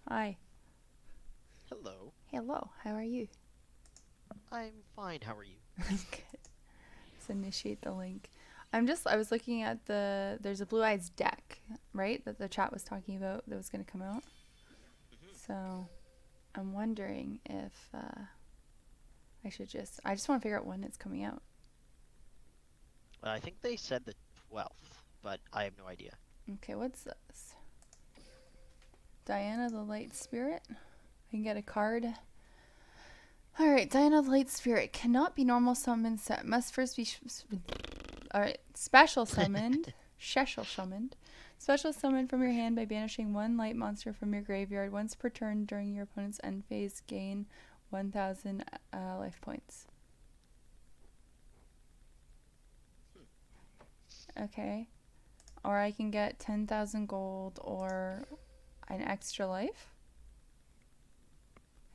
Hi. Hello. Hello. How are you? I'm fine. How are you? Good. Let's initiate the link. I was looking at there's a Blue Eyes deck, right? That the chat was talking about that was going to come out. Hmm. So I'm wondering if I just want to figure out when it's coming out. I think they said the 12th, but I have no idea. Okay, what's this? Diana the Light Spirit. I can get a card. Alright, Diana the Light Spirit cannot be normal summoned set. Must first be Alright, special summoned. Special summoned. Special summoned from your hand by banishing one light monster from your graveyard once per turn during your opponent's end phase. Gain 1,000 life points. Hmm. Okay. Or I can get 10,000 gold or an extra life.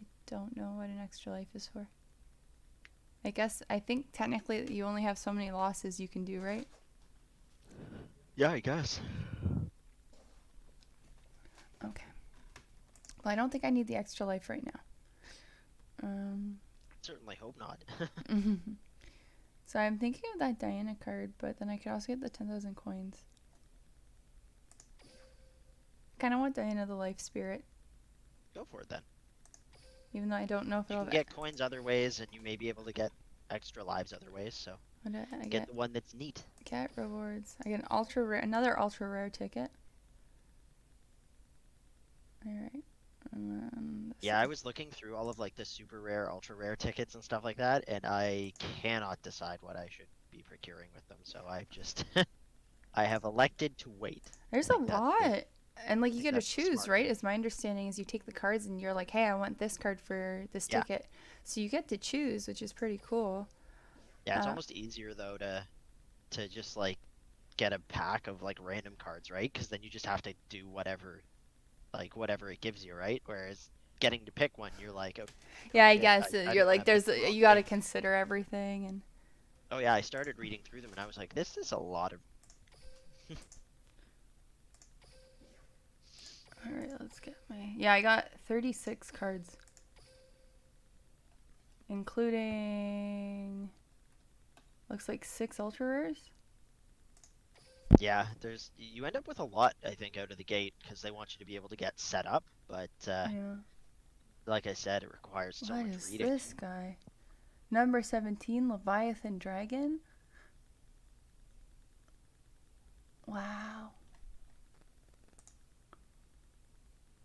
I don't know what an extra life is for. I think technically you only have so many losses you can do, right? Yeah, I guess. Okay. Well, I don't think I need the extra life right now. Um, Certainly hope not. so I'm thinking of that Diana card, but then I could also get the 10,000 coins. Kind of want Diana the Life Spirit, Go for it then. even though I don't know if You it'll. can get coins other ways, and you may be able to get extra lives other ways, so What do I get get? the one that's neat. Get rewards. I get an ultra rare, another ultra rare ticket. All right, and then this Yeah, I is. was looking through all of like the super rare, ultra rare tickets and stuff like that, and I cannot decide what I should be procuring with them, so I just I have elected to wait. There's a lot. And I like you think get to that's the choose, smart right? move. As my understanding is you take the cards and you're like, hey, I want this card for this Yeah. ticket. So you get to choose, which is pretty cool. Yeah, it's Uh, almost easier though to just like get a pack of like random cards, right? Because then you just have to do whatever it gives you, right? Whereas getting to pick one, you're like, oh, oh yeah, I shit, guess I you're like, I picked there's, the wrong you got to thing. consider everything. And Oh yeah, I started reading through them and I was like, this is a lot of. all right, let's get my. Yeah, I got 36 cards, including looks like 6 ultra rares. Yeah, there's you end up with a lot, I think, out of the gate because they want you to be able to get set up, but Yeah. like I said, it requires so What much is reading. this guy? Number 17, Leviathan Dragon. Wow.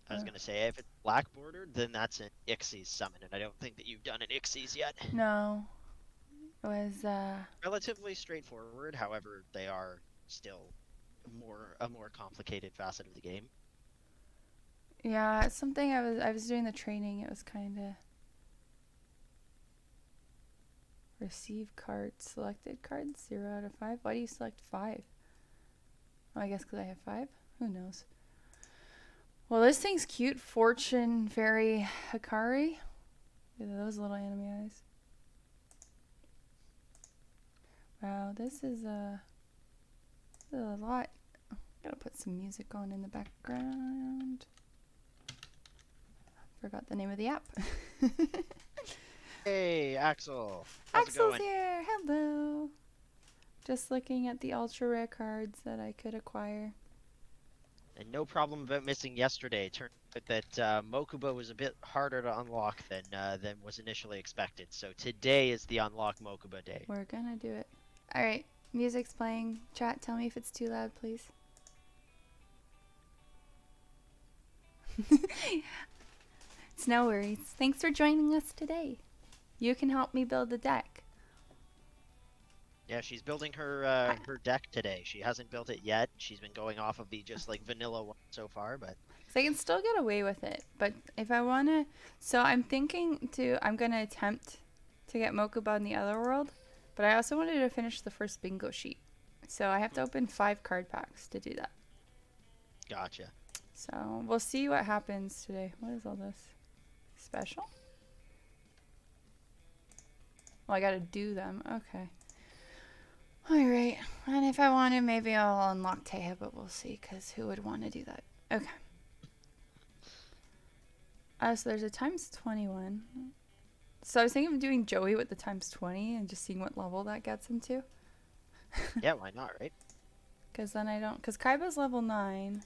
I was gonna say if it's black bordered, then that's an Ixies summon, and I don't think that you've done an Ixies yet. No, it was Relatively straightforward, however, they are still a more complicated facet of the game. yeah, it's something I was doing the training. It was kind of receive cards, selected cards, 0 out of 5. Why do you select 5? Oh, I guess because I have 5. Who knows? Well, this thing's cute. Fortune Fairy Hikari. Look at those little anime eyes. Wow, this is a lot. Gotta put some music on in the background. Forgot the name of the app. Hey, Axel, how's it Axel's going? here. Hello. Just looking at the ultra rare cards that I could acquire. And no problem about missing yesterday. Turned out that Mokuba was a bit harder to unlock than was initially expected. So today is the unlock Mokuba day. We're gonna do it. All right, music's playing. Chat, tell me if it's too loud, please. It's no worries. Thanks for joining us today. You can help me build a deck. Yeah, she's building I, her deck today. She hasn't built it yet. She's been going off of the just like vanilla one so far, but so I can still get away with it, but if I wanna, so I'm gonna attempt to get Mokuba in the other world, but I also wanted to finish the first bingo sheet. So I have to open 5 card packs to do that. gotcha. So we'll see what happens today. What is all this? Special? Well, I gotta do them. Okay. Alright. And if I want to, maybe I'll unlock Taya, but we'll see, because who would want to do that? Okay. So there's a times 21. So I was thinking of doing Joey with the times 20 and just seeing what level that gets him to. Yeah, why not, right? Because then I don't... Because Kaiba's level 9.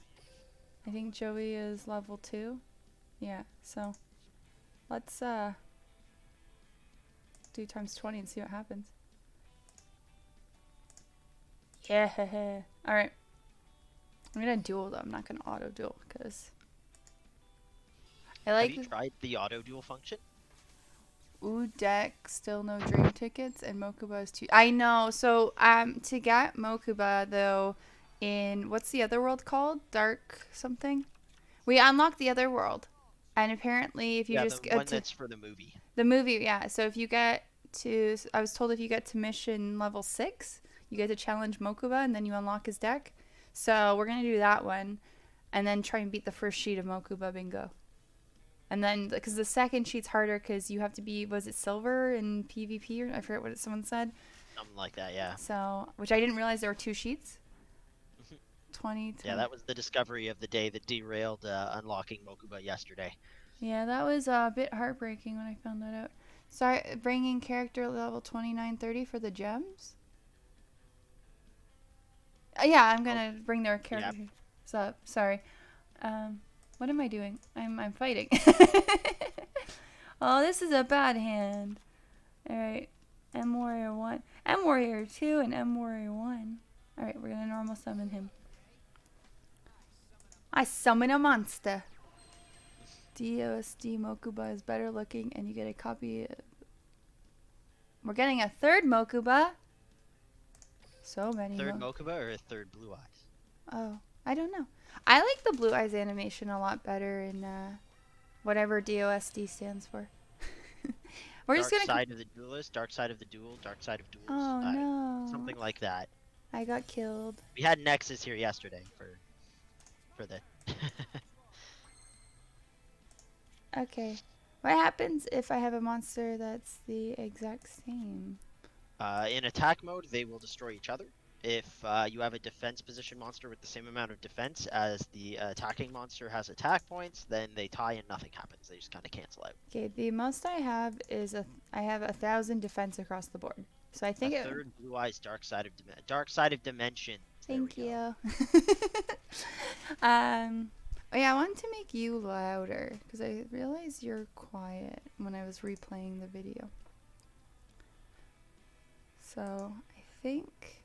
I think Joey is level 2. Yeah, so let's do times 20 and see what happens. Yeah. Alright. I'm going to duel though. I'm not going to auto duel because I Have like you tried the auto duel function? Ooh, deck, still no dream tickets, and Mokuba is too. I know. So, to get Mokuba though, in what's the other world called? Dark something. We unlocked the other world, and apparently, if you Yeah, just the get one to that's for the movie. the movie, yeah. So if you get to, I was told if you get to mission level 6, you get to challenge Mokuba, and then you unlock his deck. So we're gonna do that one, and then try and beat the first sheet of Mokuba bingo. And then, because the second sheet's harder because you have to be, was it silver in PvP? Or I forget what someone said. Something like that, yeah. So, which I didn't realize there were 2 sheets. 20. Yeah, that was the discovery of the day that derailed unlocking Mokuba yesterday. Yeah, that was a bit heartbreaking when I found that out. Sorry, bringing character level 2930 for the gems? Yeah, I'm gonna bring their characters up. Sorry. What am I doing? I'm fighting. Oh, this is a bad hand. Alright. M Warrior 1. M Warrior 2 and M Warrior 1. Alright, we're gonna normal summon him. I summon a monster. DOSD Mokuba is better looking and you get a copy. We're getting a third Mokuba. So many. Third Mokuba or a third Blue Eyes? Oh, I don't know. I like the Blue Eyes animation a lot better in whatever DOSD stands for. We're Dark just gonna. Side of the Duelist, Dark Side of the Duel, Dark Side of Duels. Oh no. Something like that. I got killed. We had Nexus here yesterday for the. Okay. What happens if I have a monster that's the exact same? In attack mode, they will destroy each other. If you have a defense position monster with the same amount of defense as the attacking monster has attack points, then they tie and nothing happens. They just kind of cancel out. Okay, the most I have is I have 1,000 defense across the board. So I think Third Blue Eyes, Dark Side of Dimension. Thank you. Oh yeah, I wanted to make you louder because I realized you're quiet when I was replaying the video. So I think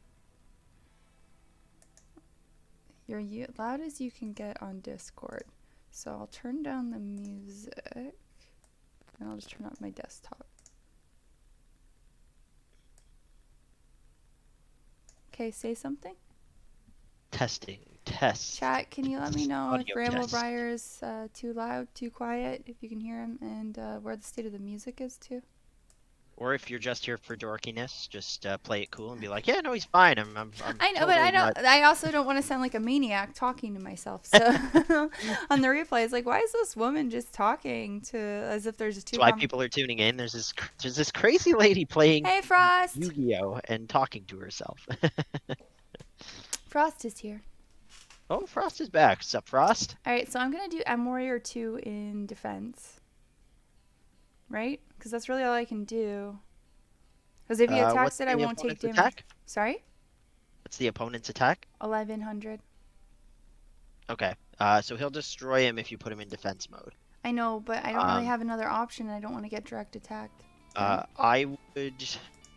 you're loud as you can get on Discord. So I'll turn down the music and I'll just turn up my desktop. Okay, say something. Testing. Test. Chat, can you let me know if Audio Bramblebriar is too loud, too quiet, if you can hear him, and where the state of the music is too? Or if you're just here for dorkiness, just play it cool and be like, yeah, no, he's fine. I'm I know, totally but I don't. not... I also don't want to sound like a maniac talking to myself. So on the replay, it's like, why is this woman just talking to as if there's two? That's why people are tuning in. There's this crazy lady playing Hey, Frost. Yu-Gi-Oh and talking to herself. Frost is here. Oh, Frost is back. Sup, Frost? All right, so I'm gonna do M Warrior 2 in defense, right? Because that's really all I can do. Because if he attacks it, I won't take damage. Attack? Sorry? What's the opponent's attack? 1100. Okay. So he'll destroy him if you put him in defense mode. I know, but I don't really have another option, and I don't want to get direct attacked. I would,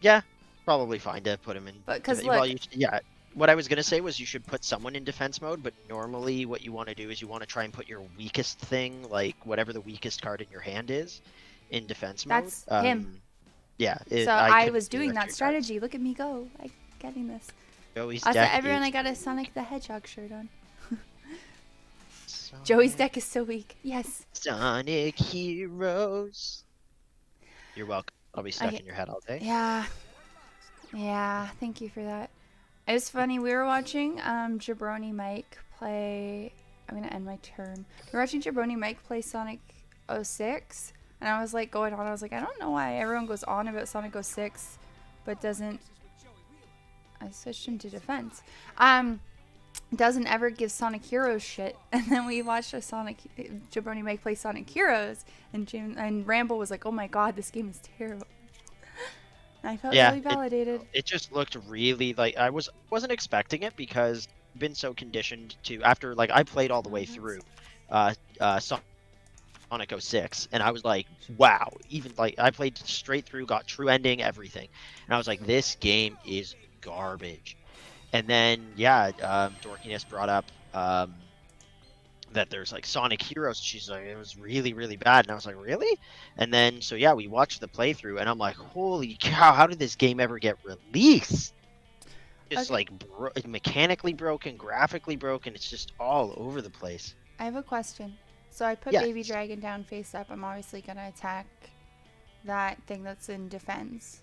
yeah, probably fine to put him in. But because well, yeah. What I was gonna say was you should put someone in defense mode, but normally what you want to do is you want to try and put your weakest thing, like whatever the weakest card in your hand is, in defense mode. That's him. Yeah. So I was doing that strategy. Look at me go. I'm getting this. Joey's Also, deck everyone, is... I got a Sonic the Hedgehog shirt on. Sonic... Joey's deck is so weak. Yes. Sonic Heroes. You're welcome. I'll be stuck in your head all day. Yeah. Yeah. Thank you for that. It was funny. We were watching Jabroni Mike play. I'm gonna end my turn. We were watching Jabroni Mike play Sonic 06, and I was like going on. I was like, I don't know why everyone goes on about Sonic 06, but doesn't. I switched him to defense. doesn't ever give Sonic Heroes shit. And then we watched a Jabroni Mike play Sonic Heroes, and Ramble was like, "Oh my god, this game is terrible." And I felt Yeah, really validated. it just looked really like wasn't expecting it because I've been so conditioned to after like I played all the way through Sonic 06 and I was like, wow, even like I played straight through, got true ending, everything. And I was like, this game is garbage. And then yeah, Dorkiness brought up that there's like Sonic Heroes. She's like, it was really, really bad. And I was like, really? And then, so yeah, we watched the playthrough and I'm like, holy cow, how did this game ever get released? Just Okay, like mechanically broken, graphically broken. It's just all over the place. I have a question. So I put Baby Yes. Dragon down face up. I'm obviously gonna attack that thing that's in defense.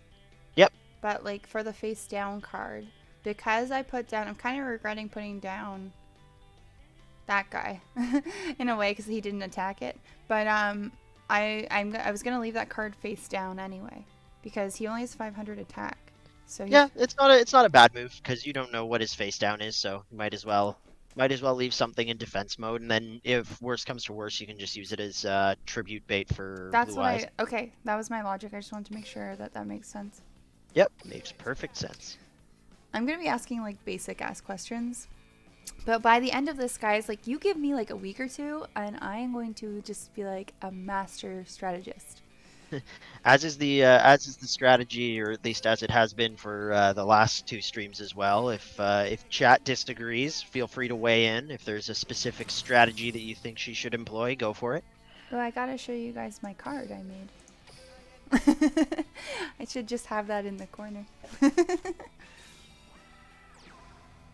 Yep. But like for the face down card, because I put down, I'm kind of regretting putting down that guy in a way because he didn't attack it. But I was gonna leave that card face down anyway because he only has 500 attack. So he's Yeah, it's not a bad move because you don't know what his face down is, so you might as well leave something in defense mode, and then if worse comes to worse, you can just use it as tribute bait for that's Blue what Eyes. I okay. That was my logic. I just wanted to make sure that that makes sense. Yep, makes perfect sense. I'm gonna be asking like basic ass questions. But by the end of this, guys, like you give me like a week or two, and I am going to just be like a master strategist. As is the strategy, or at least as it has been for the last two streams as well. If chat disagrees, feel free to weigh in. If there's a specific strategy that you think she should employ, go for it. Oh, I gotta show you guys my card I made. I should just have that in the corner.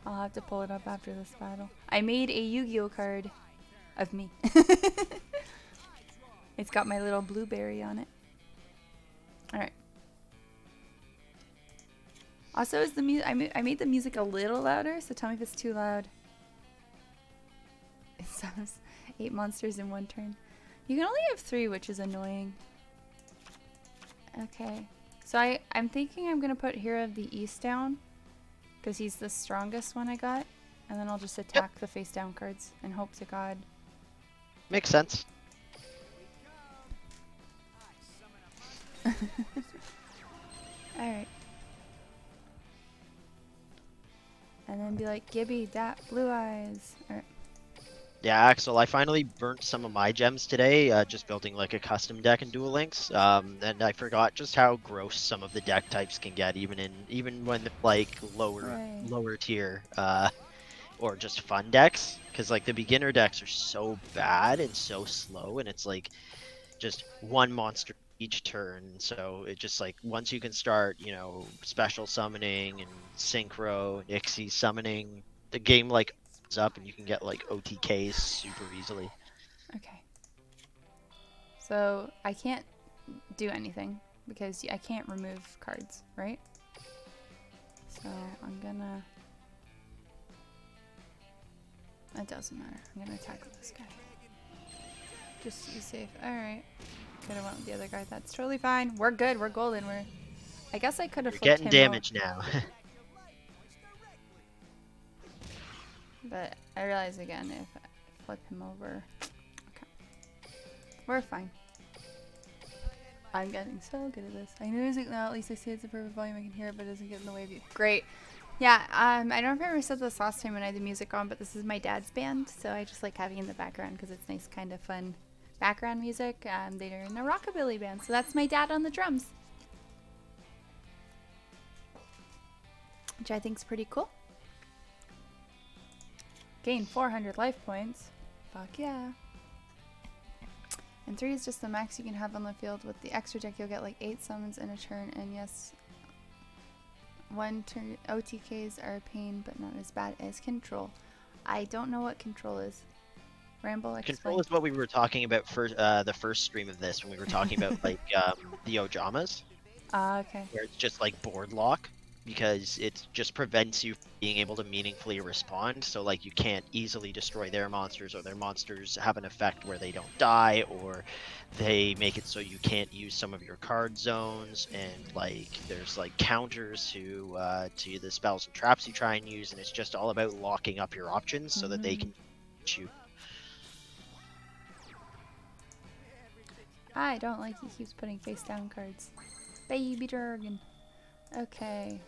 I'll have to pull it up after this battle. I made a Yu-Gi-Oh card of me. It's got my little blueberry on it. Alright. Also, is the I made the music a little louder, so tell me if it's too loud. It sounds 8 monsters in one turn. You can only have 3, which is annoying. Okay. So I'm thinking I'm gonna put Hero of the East down because he's the strongest one I got, and then I'll just Yep, attack the face down cards and hope to God. makes sense. Alright. And then be like, Gibby, dat, blue eyes. Alright. Yeah, Axel, I finally burnt some of my gems today, just building like a custom deck in Duel Links. And I forgot just how gross some of the deck types can get, even when like lower Hooray. lower tier, or just fun decks. Because like the beginner decks are so bad and so slow, and it's like just one monster each turn. So it just like once you can start, special summoning and synchro, Nixie summoning, the game like opens up and you can get like OTKs super easily. Okay. So I can't do anything because I can't remove cards, right? So I'm gonna... It doesn't matter. I'm gonna attack this guy. Just to be safe. Alright. Could have went with the other guy. That's totally fine. We're good. We're golden. I guess I could have You're flipped getting him out. damage now. But I realize again if I flip him over. Okay. We're fine. I'm getting so good at this. I know music now, at least I see it's a perfect volume, I can hear it, but it doesn't get in the way of you. Great. Yeah, I don't know if I ever said this last time when I had the music on, but this is my dad's band, so I just like having it in the background because it's nice, kind of fun background music. They're in a rockabilly band, so that's my dad on the drums. Which I think is pretty cool. Gain 400 life points. Fuck yeah. And 3 is just the max you can have on the field. With the extra deck, you'll get like 8 summons in a turn. And yes, 1 turn OTKs are a pain, but not as bad as control. I don't know what control is. Ramble, explain. Control is what we were talking about for the first stream of this when we were talking about like the Ojamas, Ah, okay. where it's just like board lock. because it just prevents you from being able to meaningfully respond. So like you can't easily destroy their monsters, or their monsters have an effect where they don't die, or they make it so you can't use some of your card zones, and like there's like counters to the spells and traps you try and use, and it's just all about locking up your options so that they can shoot. I don't like he keeps putting face down cards. Baby dragon. Okay.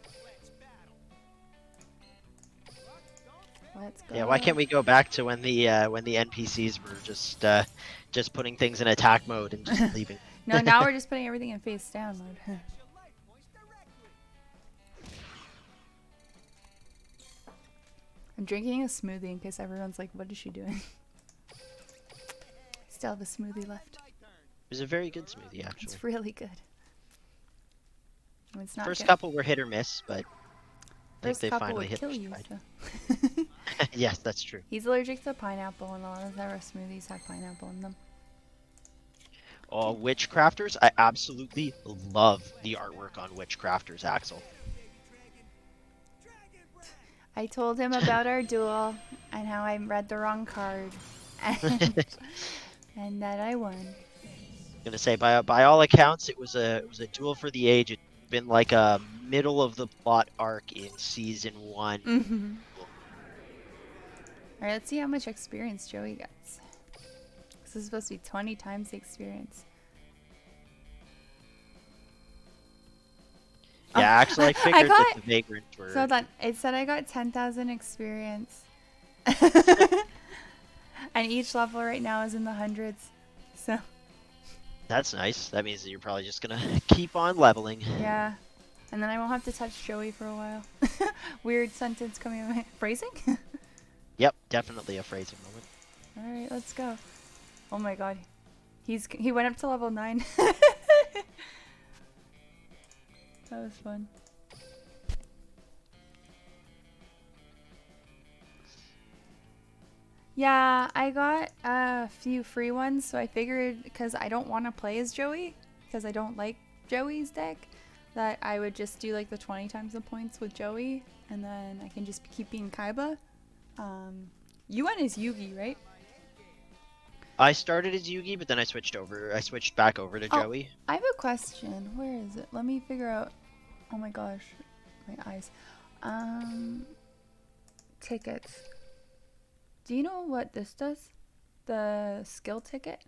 Let's go. Yeah, why can't we go back to when the NPCs were just putting things in attack mode and just leaving? No, now we're just putting everything in face down mode. I'm drinking a smoothie in case everyone's like, what is she doing? Still have a smoothie left. It was a very good smoothie, actually. It's really good. It's not First good. couple were hit or miss, but First they couple finally would hit kill their you. stride. So. Yes, that's true. He's allergic to pineapple, and a lot of our smoothies have pineapple in them. Oh, Witchcrafters! I absolutely love the artwork on Witchcrafters, Axel. I told him about our duel and how I read the wrong card, and that I won. I'm gonna say by all accounts, it was a duel for the age. It's been like a middle of the plot arc in season 1. Mm-hmm. All right, let's see how much experience Joey gets. This is supposed to be 20 times the experience. Yeah, actually, I figured that the Vagrants were. So hold on. It said I got 10,000 experience. And each level right now is in the hundreds. So. That's nice. That means that you're probably just gonna keep on leveling. Yeah. And then I won't have to touch Joey for a while. Weird sentence coming away. Phrasing? Yep, definitely a phrasing moment. Alright, let's go. Oh my god. He went up to level 9. That was fun. Yeah, I got a few free ones, so I figured, because I don't want to play as Joey, because I don't like Joey's deck, that I would just do like the 20 times the points with Joey, and then I can just keep being Kaiba. You went as Yugi, right? I started as Yugi, but then I switched back over to Joey. I have a question. Where is it? Let me figure out. Oh my gosh, my eyes. Tickets. Do you know what this does? The skill ticket?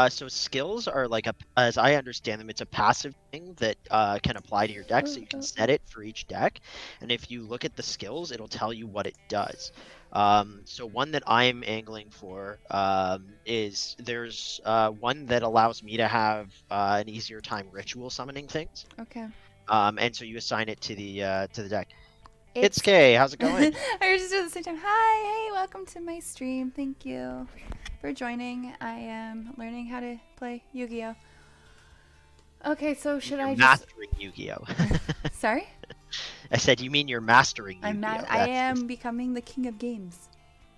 So skills are like as I understand them, it's a passive thing that can apply to your deck. So you can set it for each deck, and if you look at the skills, it'll tell you what it does. So one that I'm angling for is there's one that allows me to have an easier time ritual summoning things. Okay. And so you assign it to the deck. It's Kay. How's it going? I was just doing it at the same time. Hi, hey, welcome to my stream. Thank you for joining. I am learning how to play Yu-Gi-Oh. Okay, so should I just mastering Yu-Gi-Oh? Sorry? I said you mean you're mastering Yu-Gi-Oh. I am becoming the king of games.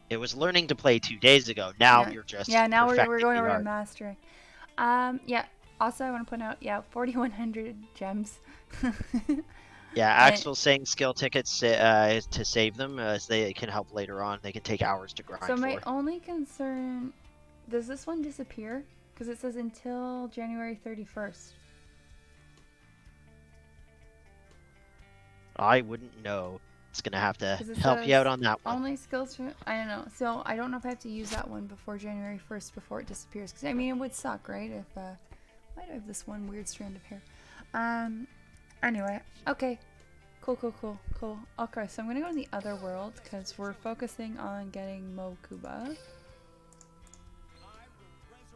It was learning to play 2 days ago. Now you're just now we're going over the to art. mastering. Yeah. Also, I want to point out, 4,100 gems. Yeah, Axel's saying skill tickets to save them, as they can help later on. They can take hours to grind. So my only concern, does this one disappear? Because it says until January 31st. I wouldn't know. It's gonna have to help you out on that one. Only skills for, I don't know. So I don't know if I have to use that one before January 1st before it disappears. Because I mean, it would suck, right? If why do I have this one weird strand of hair? Anyway, okay. Cool. Okay, so I'm gonna go to the other world because we're focusing on getting Mokuba.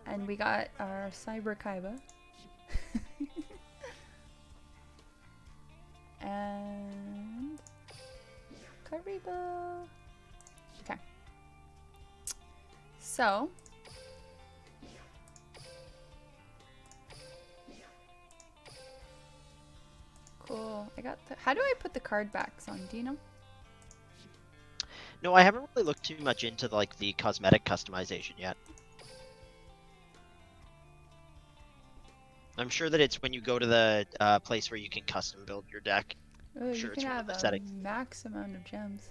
And we got our Cyber Kaiba. And Karibo. Okay. So cool. I got the. How do I put the card backs on? Do you know? No, I haven't really looked too much into the cosmetic customization yet. I'm sure that it's when you go to the place where you can custom build your deck. Oh, I'm you sure can it's one of have the a settings. max amount of gems.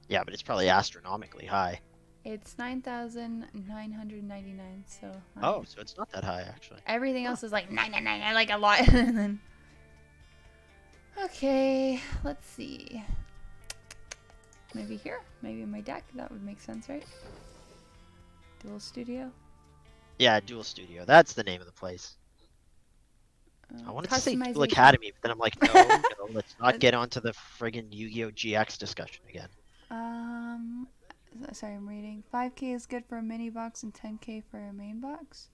Yeah, but it's probably astronomically high. It's 9,999. So Oh, so it's not that high actually. everything Huh. else is like 999, like a lot. And then okay, let's see. Maybe here, maybe in my deck. That would make sense, right? Duel Studio. Yeah, Duel Studio. That's the name of the place. I wanted to say Duel Customization. Academy, but then I'm like, no, no, let's not get onto the friggin' Yu-Gi-Oh! GX discussion again. um, sorry, I'm reading. 5K is good for a mini box and 10K for a main box.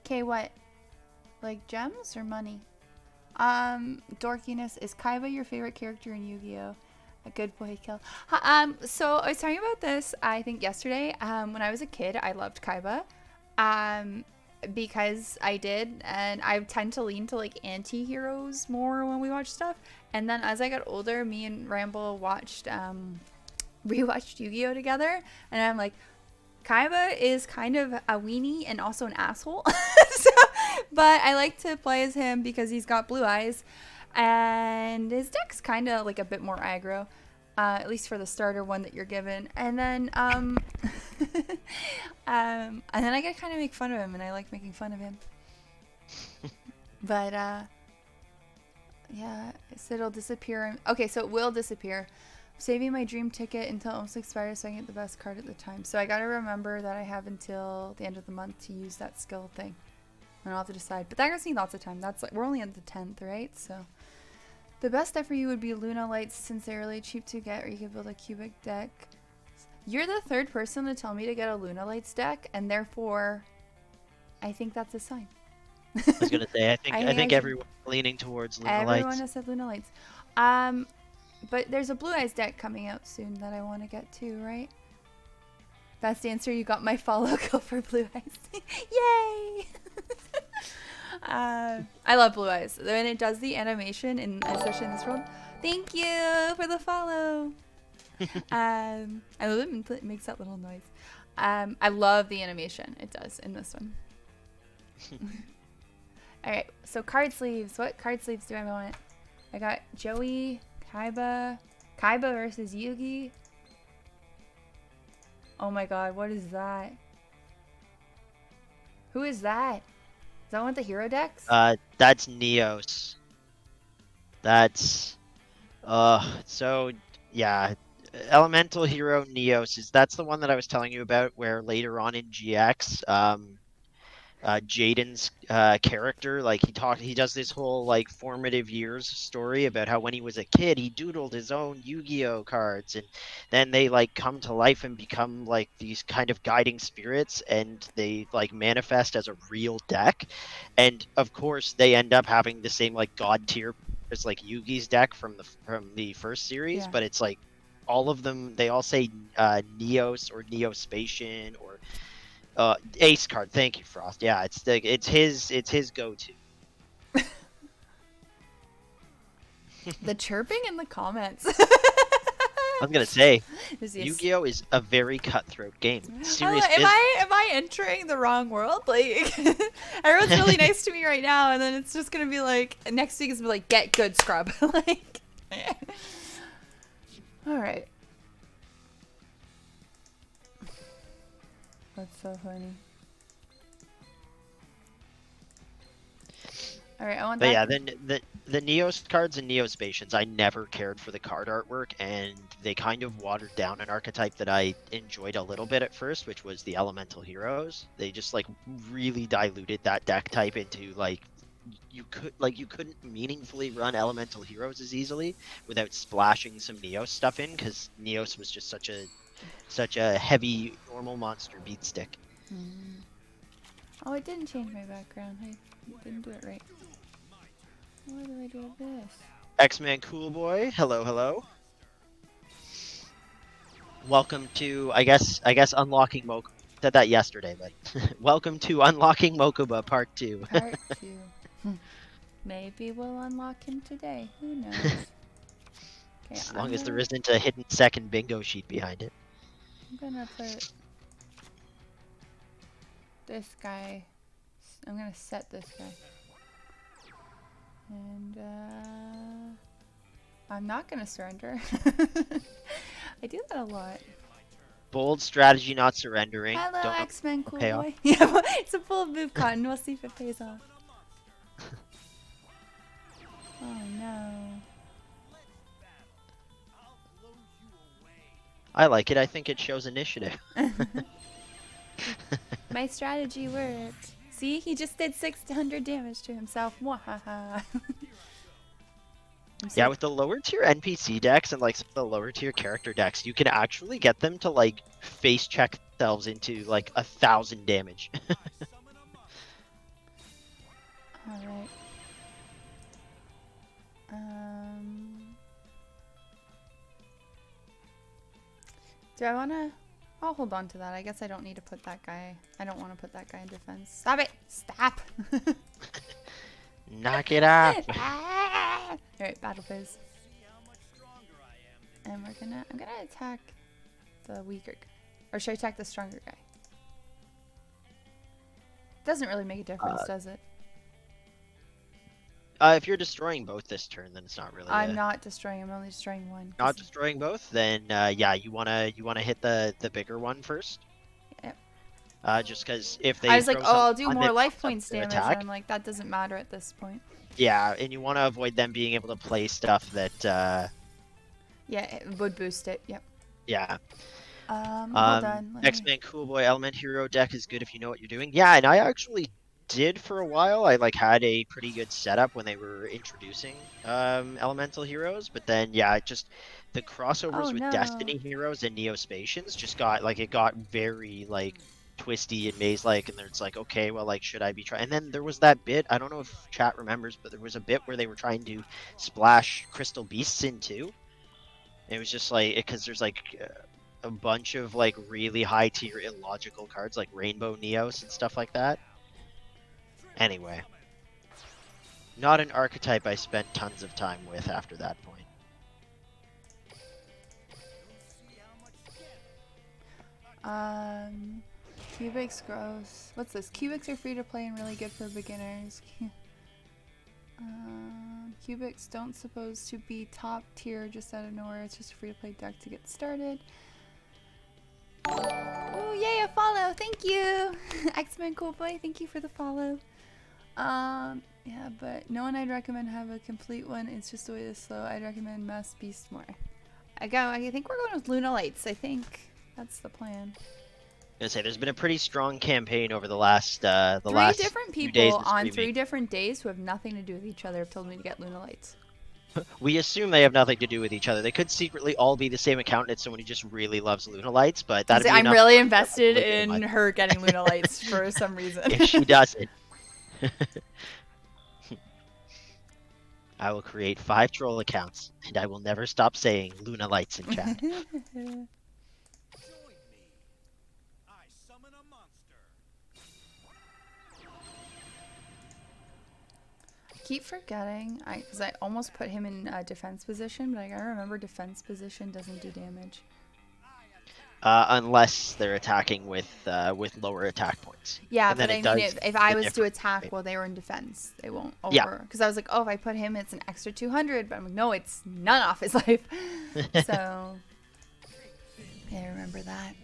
Okay, what? Like gems or money? Dorkiness, is Kaiba your favorite character in Yu-Gi-Oh? A good boy kill. So I was talking about this, I think yesterday. When I was a kid, I loved Kaiba. Um, because I did, and I tend to lean to like anti-heroes more when we watch stuff. And then as I got older, me and Ramble watched, rewatched Yu-Gi-Oh together, and I'm like, Kaiba is kind of a weenie and also an asshole. So, but I like to play as him because he's got blue eyes. And his deck's kind of like a bit more aggro. At least for the starter one that you're given. And then and then I get kind of make fun of him, and I like making fun of him. But yeah, so it'll disappear. Okay, so it will disappear. Saving my dream ticket until it almost expires so I can get the best card at the time. So I gotta remember that I have until the end of the month to use that skill thing. And I'll have to decide. But that gives me lots of time. That's like, we're only at the 10th, right? So the best deck for you would be Luna Lights since they're really cheap to get, or you could build a cubic deck. You're the third person to tell me to get a Luna Lights deck, and therefore I think that's a sign. I was gonna say, I I think I think should. everyone's leaning towards Luna Everyone Lights. has said Luna Lights. Um, but there's a Blue Eyes deck coming out soon that I want to get too, right? Best answer, you got my follow. Go for Blue Eyes. Yay! I love Blue Eyes. When it does the animation, especially in this world, thank you for the follow. I love it. It makes that little noise. I love the animation it does in this one. All right, so card sleeves. What card sleeves do I want? I got Joey, Kaiba versus Yugi. Oh my god, what is that? Who is that? Is that one with the hero decks? That's Neos. That's so yeah. Elemental Hero Neos that's the one that I was telling you about where later on in GX, Jaden's character, like he does this whole like formative years story about how when he was a kid he doodled his own Yu-Gi-Oh cards, and then they like come to life and become like these kind of guiding spirits, and they like manifest as a real deck, and of course they end up having the same like god tier as like Yugi's deck from the first series, Yeah. but it's like all of them they all say Neos or Neospatian or Ace card. Thank you, Frost. Yeah, it's his go-to. The chirping in the comments. I was gonna say, Yes. Yu-Gi-Oh is a very cutthroat game. I'm Serious like, am business. I entering the wrong world? Like, everyone's really nice to me right now, and then it's just gonna be like next week is gonna be like, get good, scrub. Like, all right. That's so funny. All right, I want But that. yeah, then the Neos cards and Neospatians, I never cared for the card artwork, and they kind of watered down an archetype that I enjoyed a little bit at first, which was the Elemental Heroes. They just like really diluted that deck type into like you couldn't meaningfully run Elemental Heroes as easily without splashing some Neos stuff in, because Neos was just such a heavy normal monster beat stick. Oh, it didn't change my background. I didn't do it right. Why did I do this? X-Man Cool Boy, hello, hello. Welcome to I guess unlocking Mokuba. Said that yesterday, but welcome to unlocking Mokuba Part 2. Part 2. Maybe we'll unlock him today. Who knows? Okay, As long as there isn't a hidden second bingo sheet behind it. I'm gonna put this guy. I'm gonna set this guy. And I'm not gonna surrender. I do that a lot. Bold strategy, not surrendering. Hello, Don't know X-Men, cool payoff. boy. Yeah, it's a full move cotton. We'll see if it pays off. Oh no. I like it. I think it shows initiative. My strategy worked. See, he just did 600 damage to himself. Mwahaha. Yeah, with the lower tier NPC decks and like some of the lower tier character decks, you can actually get them to like face check themselves into like 1,000 damage. Alright. Do I wanna... I'll hold on to that. I guess I don't need to put that guy... I don't want to put that guy in defense. Stop it! Stop! Knock it off! Alright, battle phase. And I'm gonna attack the weaker guy. Or should I attack the stronger guy? Doesn't really make a difference, does it? If you're destroying both this turn, then it's not really. I'm not destroying. I'm only destroying one. Not destroying both, then yeah, you wanna hit the bigger one first. Yep. Just because if they. I was like, throw oh, I'll something do on more that life bumps up points their damage. attack. And I'm like, that doesn't matter at this point. Yeah, and you want to avoid them being able to play stuff that. Yeah, it would boost it. Yep. Yeah. Hold on. X-Men Cool Boy Element Hero deck is good if you know what you're doing. Yeah, and I actually did for a while. I like had a pretty good setup when they were introducing elemental heroes, but then yeah, it just the crossovers with Destiny heroes and Neospatians just got like it got very like twisty and maze-like, and it's like, okay, well, like, should I be trying? And then there was that bit, I don't know if chat remembers, but there was a bit where they were trying to splash Crystal Beasts in too. It was just like, because there's like a bunch of like really high tier illogical cards like Rainbow Neos and stuff like that. Anyway, not an archetype I spent tons of time with after that point. Cubics gross. What's this? Cubics are free to play and really good for beginners. Cubics don't supposed to be top tier just out of nowhere. It's just a free to play deck to get started. Oh yay, a follow! Thank you, X-Men Cool Boy. Thank you for the follow. Yeah, but no one I'd recommend have a complete one. It's just the way this slow. I'd recommend Mass Beast more. I think we're going with Luna Lights. I think that's the plan. I was gonna say there's been a pretty strong campaign over the last three different few people days of on streaming. 3 different days who have nothing to do with each other have told me to get Luna Lights. We assume they have nothing to do with each other. They could secretly all be the same account, and it's someone who just really loves Luna Lights, but that'd be I'm enough really invested in her getting Luna Lights for some reason. If she doesn't. I will create 5 troll accounts, and I will never stop saying Luna Lights in chat. Keep forgetting, because I almost put him in defense position, but I gotta remember defense position doesn't do damage. Unless they're attacking with lower attack points. Yeah, and but I mean, if I was to attack while they were in defense, they won't over. Yeah. Because I was like, oh, if I put him, it's an extra 200, but I'm like, no, it's none off his life. So, yeah, remember that.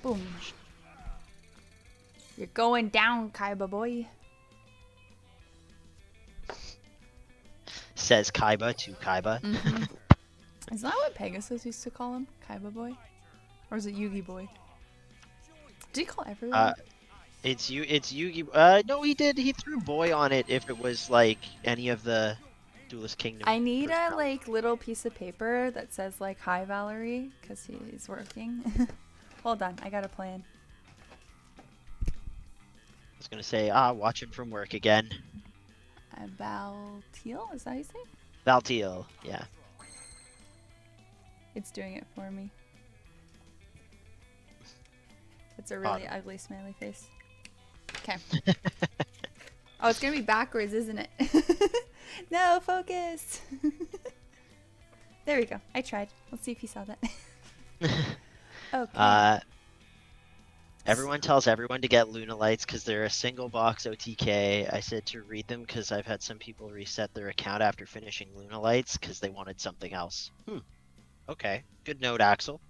Boom. You're going down, Kaiba boy. Says Kaiba to Kaiba. Mm-hmm. Is that what Pegasus used to call him? Kaiba boy? Or is it Yugi boy? Did he call everyone? It's Yugi. No, he did. He threw boy on it if it was like any of the Duelist Kingdom. I need a like little piece of paper that says like hi Valerie, because he's working. Hold on, I got a plan. I was gonna say, watch him from work again. Valtiel, is that how you say it? Valtiel, yeah. It's doing it for me. It's a really ugly smiley face. Okay. Oh, it's gonna be backwards, isn't it? No, focus. There we go. I tried. Let's see if you saw that. Okay. Everyone tells everyone to get Luna Lights because they're a single box OTK. I said to read them because I've had some people reset their account after finishing Luna Lights because they wanted something else. Okay. Good note, Axel.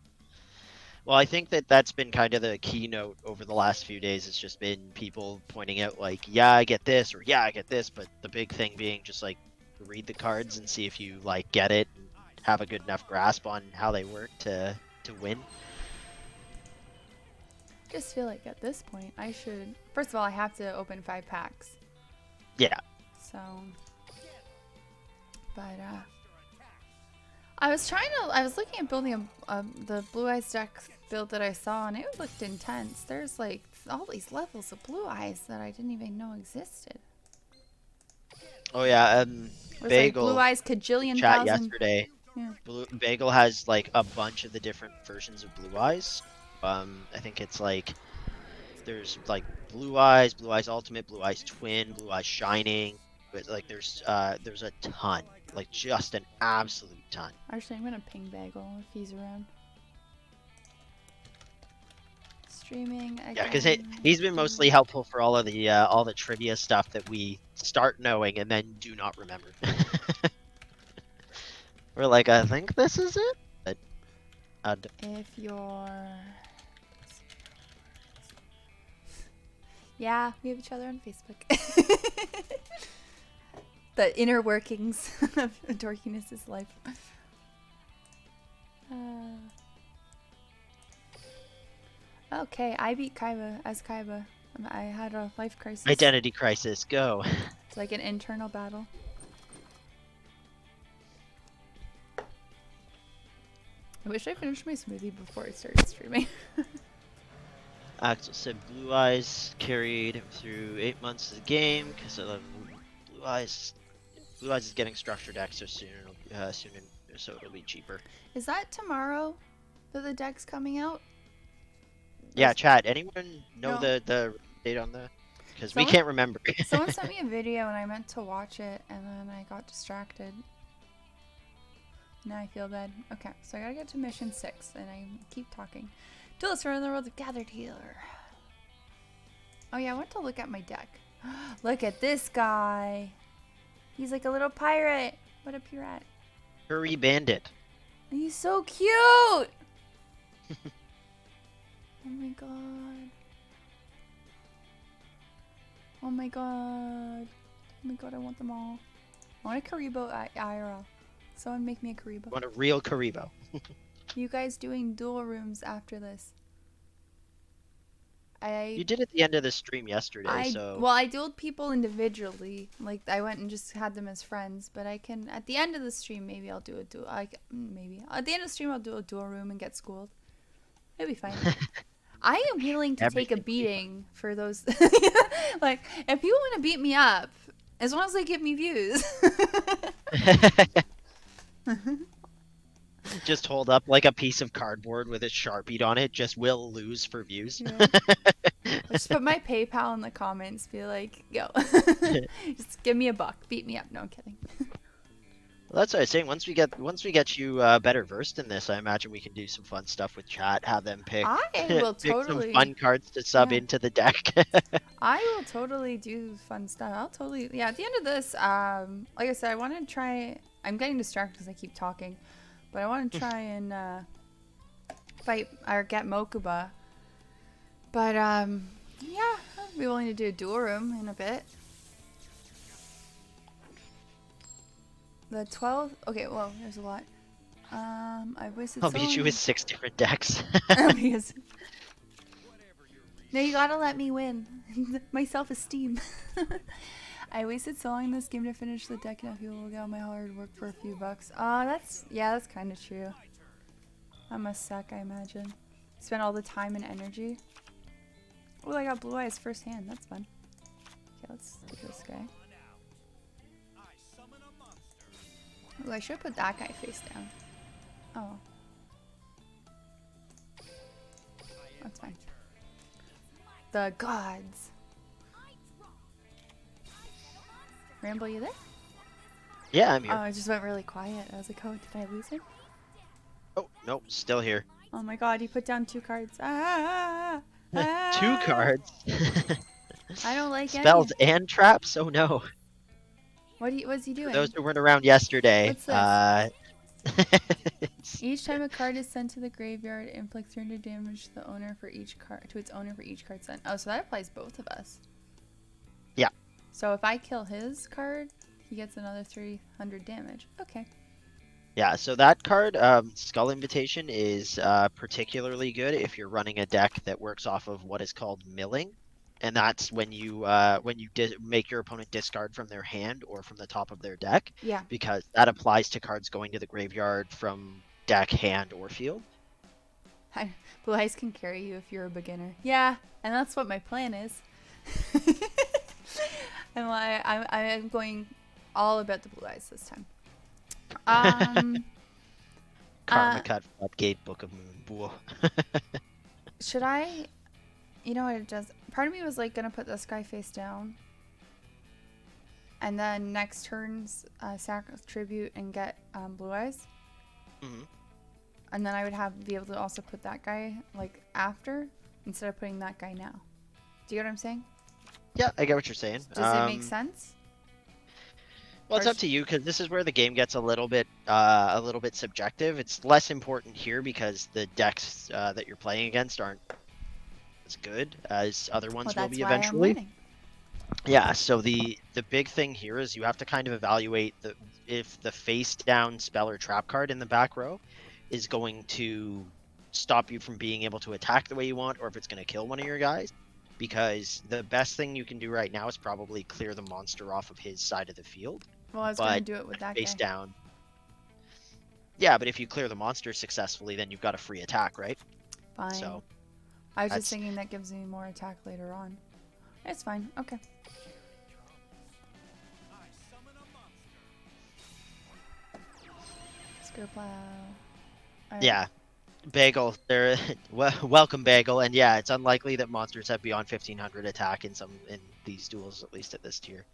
Well, I think that that's been kind of the keynote over the last few days. It's just been people pointing out, like, yeah, I get this, or yeah, I get this. But the big thing being just like read the cards and see if you like get it and have a good enough grasp on how they work to win. Just feel like at this point I should. First of all, I have to open 5 packs. Yeah. So, but I was looking at building the Blue Eyes deck build that I saw, and it looked intense. There's like all these levels of Blue Eyes that I didn't even know existed. Oh yeah. There's like Blue Bagel Eyes cajillion chat thousand. yesterday. Yeah. Bagel has like a bunch of the different versions of Blue Eyes. I think it's like there's like Blue Eyes, Blue Eyes Ultimate, Blue Eyes Twin, Blue Eyes Shining. But like there's a ton, like just an absolute ton. Actually, I'm gonna ping Bagel if he's around. Streaming again. Yeah, because he's been mostly helpful for all the trivia stuff that we start knowing and then do not remember. We're like, I think this is it. But, If you're... Yeah, we have each other on Facebook. The inner workings of dorkiness' life. Okay, I beat Kaiba as Kaiba. I had a life crisis. Identity crisis, go. It's like an internal battle. I wish I finished my smoothie before I started streaming. Axel said Blue Eyes carried him through 8 months of the game because I love Blue Eyes. Blue Eyes is getting structured decks so soon, so it'll be cheaper. Is that tomorrow that the deck's coming out? Yeah, chat. Anyone know No. the date on the? Because we can't remember. Someone sent me a video and I meant to watch it and then I got distracted. Now I feel bad. Okay, so I gotta get to mission 6 and I keep talking. Duelist around the world of gathered healer. Oh yeah, I want to look at my deck. Look at this guy. He's like a little pirate. What a pirate. Hurry Bandit. He's so cute. Oh my god. Oh my god. Oh my god, I want them all. I want a Karibo IRL. Someone make me a Karibo. I want a real Karibo. You guys doing duel rooms after this? You did at the end of the stream yesterday, so... Well, I dueled people individually. Like, I went and just had them as friends. But I can... At the end of the stream, maybe I'll do a duel. Maybe. At the end of the stream, I'll do a duel room and get schooled. It'll be fine. I am willing to take a beating for those... Like, if people want to beat me up, as long as they give me views. Just hold up like a piece of cardboard with a Sharpied on it. Just will lose for views. Yeah. Just put my PayPal in the comments. Be like, yo. Just give me a buck. Beat me up. No, I'm kidding. Well, that's what I was saying. Once we get you better versed in this, I imagine we can do some fun stuff with chat. Have them pick, I will pick totally some fun cards to sub into the deck. I will totally do fun stuff. I'll totally, yeah. At the end of this, like I said, I want to try. I'm getting distracted because I keep talking, but I want to try and fight or get Mokuba. But yeah, I'll be willing to do a duel room in a bit. The 12. Okay, well, there's a lot. I wasted. I'll beat you with 6 different decks. Because... No, you gotta let me win. My self-esteem. I wasted so long in this game to finish the deck, and people will get all my hard work for a few bucks. That's kind of true. That must suck, I imagine. Spent all the time and energy. Oh, I got Blue Eyes firsthand. That's fun. Okay, let's do this guy. Oh, I should put that guy face down. Oh. That's fine. The gods. Rambo, you there? Yeah, I'm here. Oh, I just went really quiet. I was like, oh, did I lose him? Oh, nope, still here. Oh my god, he put down 2 cards. Ah! Two Ah, cards. I don't like any. Spells and traps? Oh no. What's he For those doing? who weren't around yesterday, What's this? it's, Each time a card is sent to the graveyard, it inflicts 300 damage to the owner for each card to its owner for each card sent. Oh, so that applies both of us. yeah. So if I kill his card, he gets another 300 damage. Okay. Yeah, so that card, Skull Invitation, is particularly good if you're running a deck that works off of what is called milling, and that's when you make your opponent discard from their hand or from the top of their deck, Yeah. because that applies to cards going to the graveyard from deck, hand, or field. Blue Eyes can carry you if you're a beginner. Yeah, and that's what my plan is. And I'm going all about the Blue Eyes this time. Um, Karma uh, Cut, Floodgate, Book of Moon, Boo. should I? You know what it does? Part of me was like gonna put this guy face down, and then next turn's sack tribute and get Blue Eyes, Mhm. and then I would be able to also put that guy like after instead of putting that guy now. Do you get what I'm saying? Yeah, I get what you're saying. Does it make sense? Well, Or it's up to you because this is where the game gets a little bit subjective. It's less important here because the decks that you're playing against aren't as good as other well, ones will that's be why I'm eventually. winning. Yeah, so the big thing here is you have to kind of evaluate if the face down spell or trap card in the back row is going to stop you from being able to attack the way you want, or if it's going to kill one of your guys. Because the best thing you can do right now is probably clear the monster off of his side of the field. Well, I was gonna But do it with that face guy. down, yeah, but if you clear the monster successfully, then you've got a free attack, right? Fine. So I was just that's thinking that gives me more attack later on. It's fine. Okay. Skirplow. Alright. yeah. Bagel, there. Welcome, Bagel, and yeah, it's unlikely that monsters have beyond 1500 attack in these duels, at least at this tier.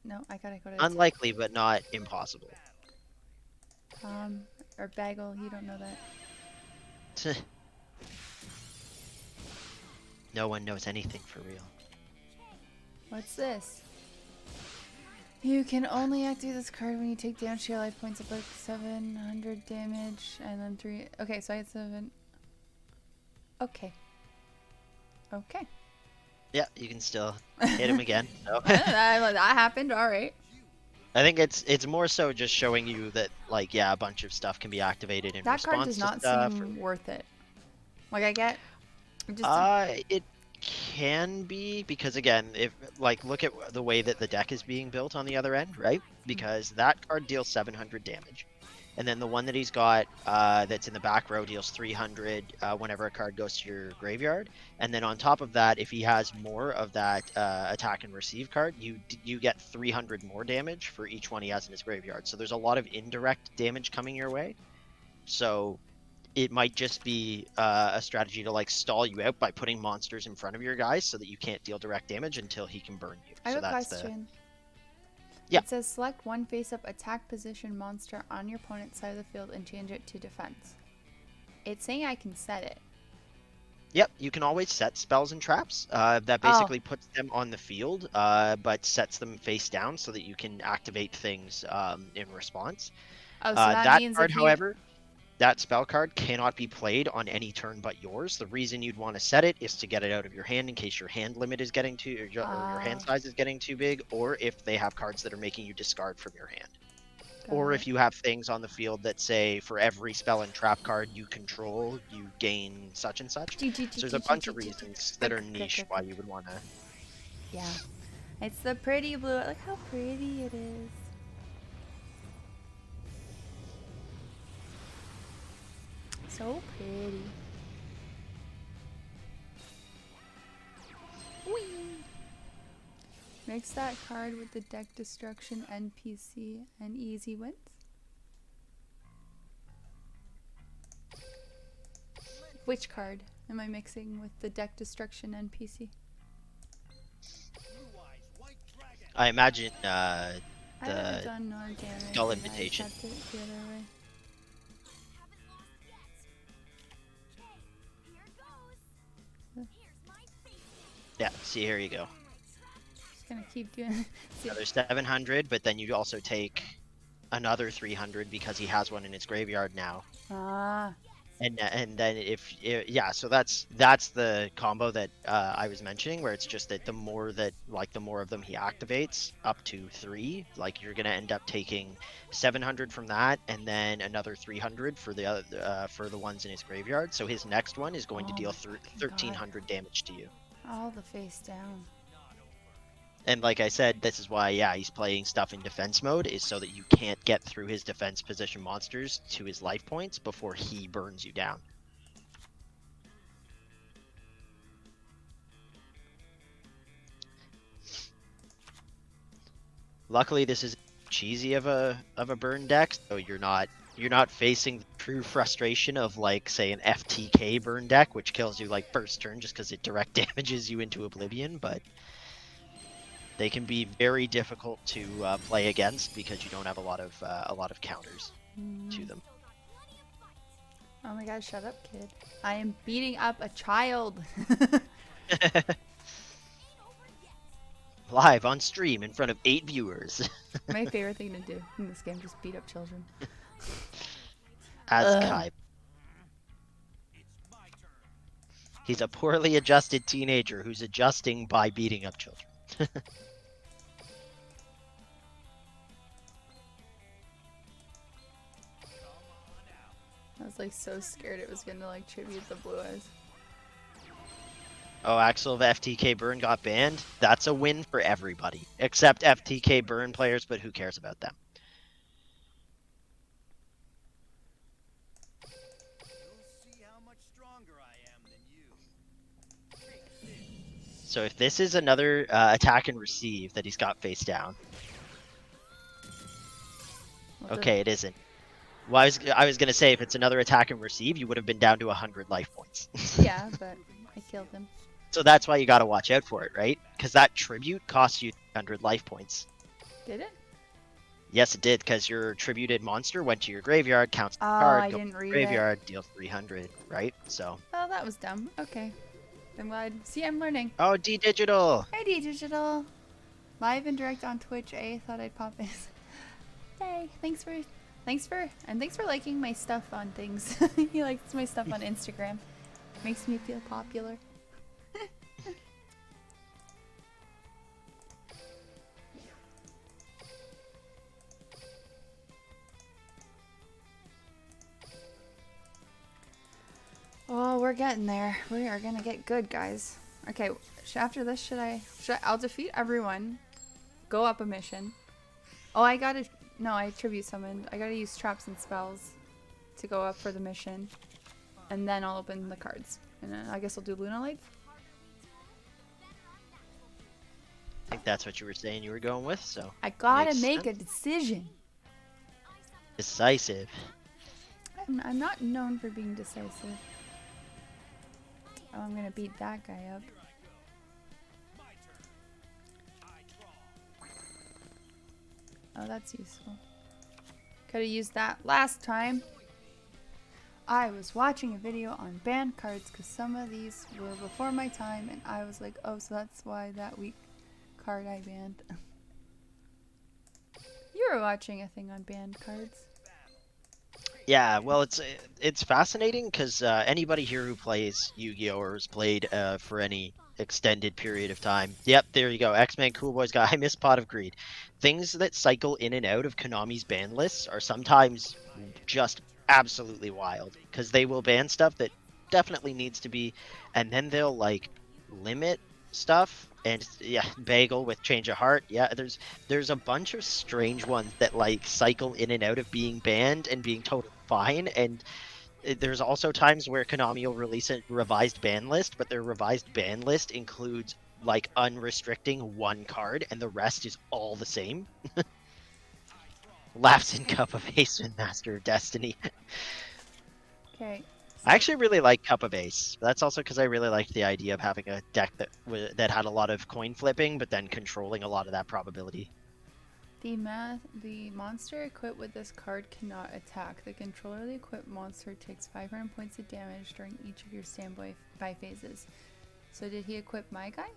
No, I gotta go to Unlikely, but not impossible. Tom or Bagel. You don't know that. No one knows anything for real. What's this? You can only activate this card when you take damage to your life points above 700 damage, and then 3. Okay, so I had 7. Okay. Okay. Yeah, you can still hit him again. So. that happened. All right. I think it's more so just showing you that like yeah, a bunch of stuff can be activated in That card does response to not stuff. seem worth it. Like I get, just It can be because again, if like look at the way that the deck is being built on the other end, right? Because that card deals 700 damage, and then the one that he's got that's in the back row deals 300 whenever a card goes to your graveyard, and then on top of that, if he has more of that attack and receive card, you get 300 more damage for each one he has in his graveyard. So there's a lot of indirect damage coming your way. So it might just be a strategy to like stall you out by putting monsters in front of your guys so that you can't deal direct damage until he can burn you. I So have a that's the question. yeah. It says select one face-up attack position monster on your opponent's side of the field and change it to defense. It's saying I can set it. Yep, you can always set spells and traps. That Oh, basically puts them on the field, but sets them face down so that you can activate things in response. oh, so that That means card, if you, however, that spell card cannot be played on any turn but yours. The reason you'd want to set it is to get it out of your hand in case your hand limit is getting too, or your hand size is getting too big, or if they have cards that are making you discard from your hand. got Or it. if you have things on the field that say for every spell and trap card you control, you gain such and such. So there's a bunch of reasons that are niche why you would want to. Yeah, it's the pretty blue. Look how pretty it is. So pretty. Whee! Mix that card with the deck destruction NPC and easy wins. Which card am I mixing with the deck destruction NPC? I imagine I would have the done more damage Skull and I Invitation. kept it the other way. Yeah, see, here you go. Just gonna keep doing. See, Another 700, but then you also take another 300 because he has one in his graveyard now. ah, And then yeah, so that's the combo that I was mentioning, where it's just that the more of them he activates, up to 3, like you're gonna end up taking 700 from that, and then another 300 for the other for the ones in his graveyard. So his next one is going to oh deal my fucking god! 1300 damage to you. All the face down. And like I said, this is why, yeah, he's playing stuff in defense mode, is so that you can't get through his defense position monsters to his life points before he burns you down. Luckily, this is cheesy of a burn deck, so you're not facing the true frustration of, like, say, an FTK burn deck, which kills you like first turn just because it direct damages you into oblivion. But they can be very difficult to play against because you don't have a lot of counters to them. Oh my god! Shut up, kid. I am beating up a child. Live on stream in front of 8 viewers. My favorite thing to do in this game, just beat up children. As Ugh. Kai. He's a poorly adjusted teenager who's adjusting by beating up children. I was like so scared it was gonna like tribute the blue eyes. Oh, Axel of FTK Burn got banned. That's a win for everybody, except FTK Burn players, but who cares about them? So if this is another attack and receive that he's got face down. Okay, it isn't. Well, I was going to say, if it's another attack and receive, you would have been down to 100 life points. Yeah, but I killed him. So that's why you got to watch out for it, right? Because that tribute costs you 100 life points. Did it? Yes, it did, because your tributed monster went to your graveyard, counts the Oh, card, I goes didn't to the read graveyard, it. deals 300, right? So. Oh, that was dumb. Okay. I'm glad. See, I'm learning. Oh, D-Digital! Hey, D-Digital. Live and direct on Twitch. I thought I'd pop in. Hey, thanks for liking my stuff on things. He likes my stuff on Instagram. Makes me feel popular. Oh, we're getting there. We are gonna get good, guys. Okay, after this, I'll defeat everyone. Go up a mission. Oh, I tribute summoned. I gotta use traps and spells to go up for the mission. And then I'll open the cards. And then I guess I'll do Luna Lights. I think that's what you were saying you were going with, so. I gotta makes make sense. a decision. Decisive. I'm not known for being decisive. Oh, I'm gonna beat that guy up. Oh, that's useful. Could have used that last time. I was watching a video on banned cards because some of these were before my time, and I was like, oh, so that's why that weak card I banned. You were watching a thing on banned cards. Yeah, well, it's fascinating because anybody here who plays Yu-Gi-Oh! Or has played for any extended period of time. Yep, there you go. X-Men Cool Boys guy. I miss Pot of Greed. Things that cycle in and out of Konami's ban lists are sometimes just absolutely wild because they will ban stuff that definitely needs to be, and then they'll like limit stuff. And yeah, Bagel with Change of Heart. Yeah, there's a bunch of strange ones that like cycle in and out of being banned and being totally fine. And there's also times where Konami will release a revised ban list, but their revised ban list includes like unrestricting one card, and the rest is all the same. Laughs in Cup of Ace and Master of Destiny. Okay. I actually really like Cup of Ace. That's also because I really liked the idea of having a deck that had a lot of coin flipping, but then controlling a lot of that probability. The monster equipped with this card cannot attack. The controller of the equipped monster takes 500 points of damage during each of your standby phases. So did he equip my guy?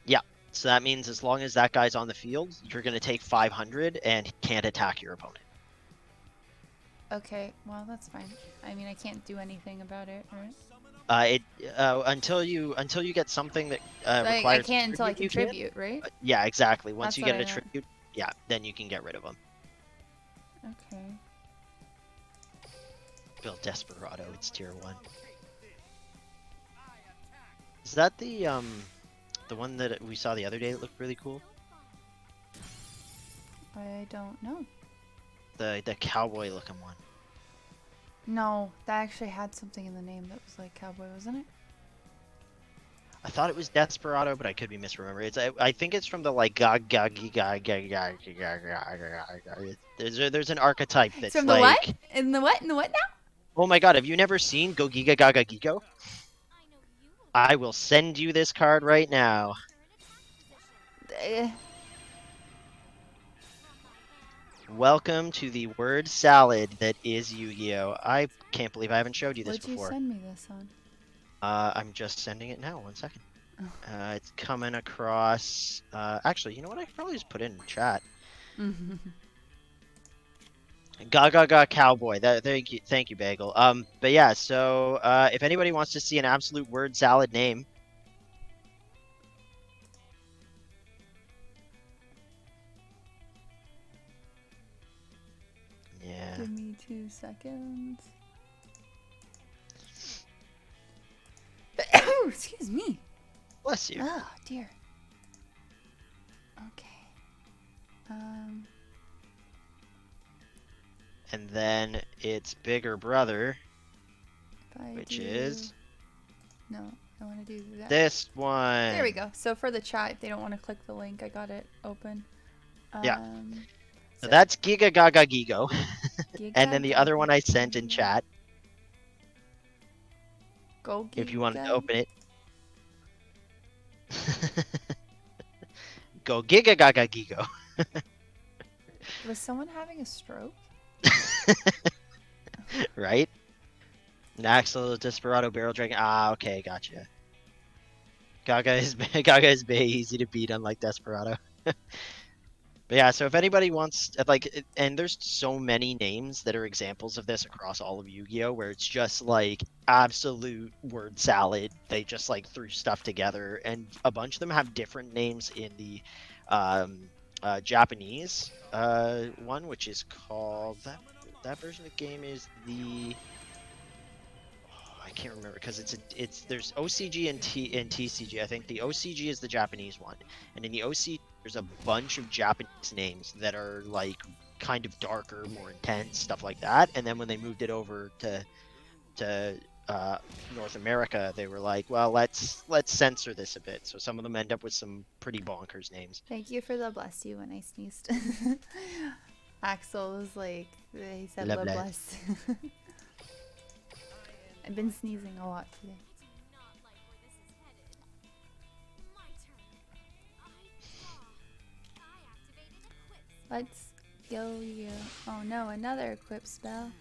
Yeah. So that means as long as that guy's on the field, you're going to take 500 and he can't attack your opponent. Okay, well that's fine. I mean, I can't do anything about it, right? Until you get something that So I requires can't until I tribute, you can. contribute, right? Yeah, exactly. Once That's you what get I a meant. tribute, yeah, then you can get rid of them. Okay. Bill Desperado, it's tier 1. Is that the one that we saw the other day that looked really cool? I don't know. The cowboy looking one. No, that actually had something in the name that was like cowboy, wasn't it? I thought it was Desperado, but I could be misremembering. I think it's from the like there's an archetype It's that's from the what? like, In the what? In the what now? oh my god, have you never seen Go Giga Gaga Gigo? I will send you this card right now. Eh, Welcome to the word salad that is Yu-Gi-Oh! I can't believe I haven't showed you this what'd you before. send me this on? I'm just sending it now. 1 second. It's coming across. Actually, you know what? I can probably just put it in chat. Gaga Ga Cowboy. Thank you, Bagel. But yeah. So, if anybody wants to see an absolute word salad name, yeah. Give me 2 seconds. Excuse me. Bless you. Oh dear. Okay. And then its bigger brother, If I which do... is No, I want to do that. this one. There we go. So for the chat, if they don't want to click the link, I got it open. Yeah. So So that's Giga Gaga Gigo. And then the other Giga one I sent in Gaga. chat, Go if you wanted to Giga. open it. Go Giga Gaga Gigo. Was someone having a stroke? Right? Naxel, Desperado, Barrel Dragon. Ah, okay, gotcha. Gaga is Gaga is very easy to beat, unlike Desperado. But yeah, so if anybody wants, and there's so many names that are examples of this across all of Yu-Gi-Oh, where it's just like absolute word salad. They just like threw stuff together, and a bunch of them have different names in the Japanese one, which is called that version of the game is the I can't remember because there's OCG and TCG. I think the OCG is the Japanese one, and in the OCG there's a bunch of Japanese names that are like kind of darker, more intense, stuff like that. And then when they moved it over to North America, they were like, well, let's censor this a bit. So some of them end up with some pretty bonkers names. Thank you for the bless you when I sneezed. Axel was like, he said Le le bless. bless. I've been sneezing a lot today. Let's go. Oh no, another equip spell.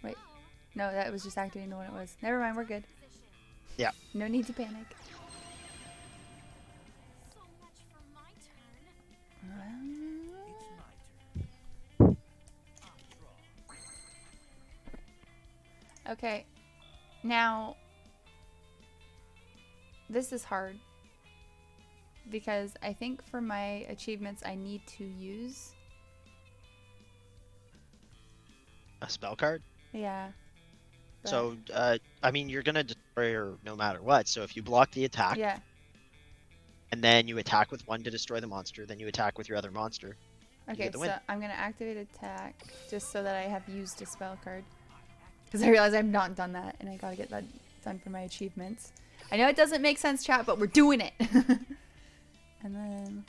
Wait, no, that was just activating the one it was. Never mind, we're good. Yeah. No need to panic. Okay, now this is hard because I think for my achievements I need to use A spell card. yeah. So I mean, you're gonna destroy her no matter what. So if you block the attack, Yeah. and then you attack with one to destroy the monster, then you attack with your other monster. Okay, the so win. I'm gonna activate attack just so that I have used a spell card. Because I realize I've not done that, and I gotta get that done for my achievements. I know it doesn't make sense, chat, but we're doing it. And then...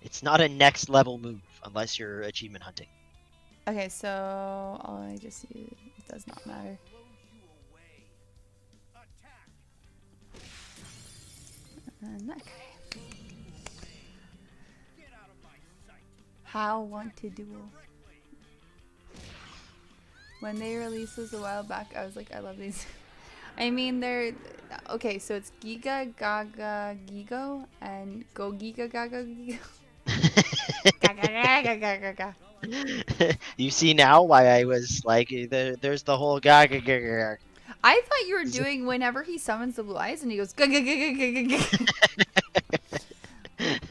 It's not a next level move unless you're achievement hunting. Okay, so all I just use... It does not matter. And that guy. How want to duel. When they released this a while back, I was like, I love these. I mean, they're okay. So it's Giga Gaga Gigo and Go Giga Gaga Gigo. Gaga Gaga Gaga Gaga. You see now why I was like, there's the whole gag. I thought you were doing whenever he summons the blue eyes and he goes Gaga Gaga Gaga Gaga.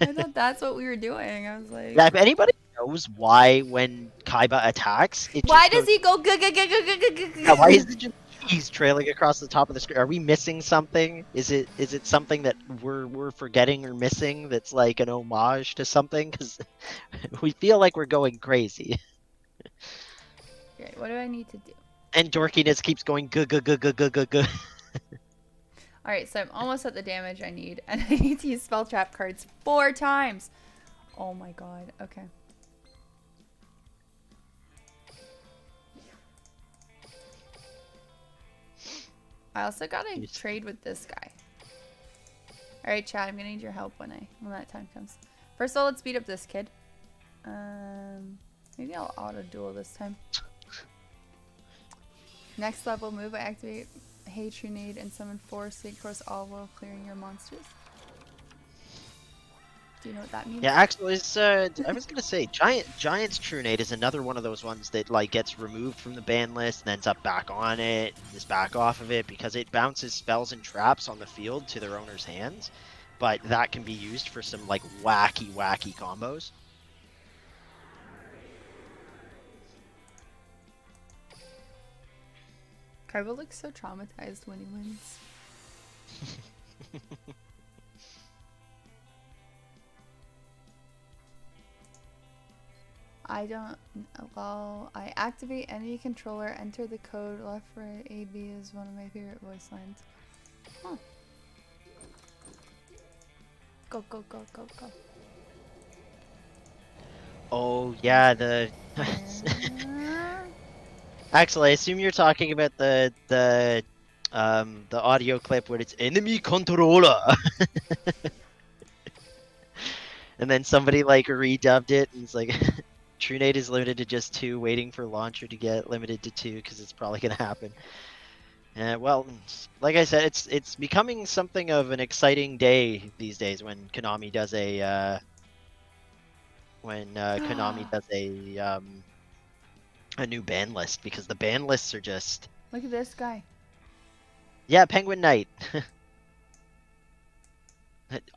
I thought that's what we were doing. I was like, Yeah, if anybody knows why when Kaiba attacks, it why just does goes. he go Gaga Gaga Gaga Yeah, why Gaga? is it just cheese trailing across the top of the screen? Are we missing something? Is it something that we're forgetting or missing that's like an homage to something? Because we feel like we're going crazy. Okay, what do I need to do? And dorkiness keeps going gu gu gu gu gu gu gu. All right, so I'm almost at the damage I need, and I need to use spell trap cards 4 times. Oh my god. Okay. I also gotta trade with this guy. All right, Chad, I'm gonna need your help when that time comes. First of all, let's beat up this kid. Maybe I'll auto duel this time. Next level move, I activate Hatronade and summon 4 synchros all while clearing your monsters. Do you know what that means? Yeah, actually, I was gonna say, Giant's Trunade is another one of those ones that like gets removed from the ban list and ends up back on it, is back off of it because it bounces spells and traps on the field to their owner's hands, but that can be used for some like wacky combos. Kaiba looks so traumatized when he wins. I activate enemy controller, enter the code, left for AB is one of my favorite voice lines. Huh. Go, go, go, go, go. Oh yeah, Actually, I assume you're talking about the audio clip where it's enemy controller. And then somebody like redubbed it and it's like Trunade is limited to just 2, waiting for launcher to get limited to 2 because it's probably gonna happen. Well, like I said, it's becoming something of an exciting day these days when Konami does a new ban list, because the ban lists are just. Look at this guy. Yeah, Penguin Knight.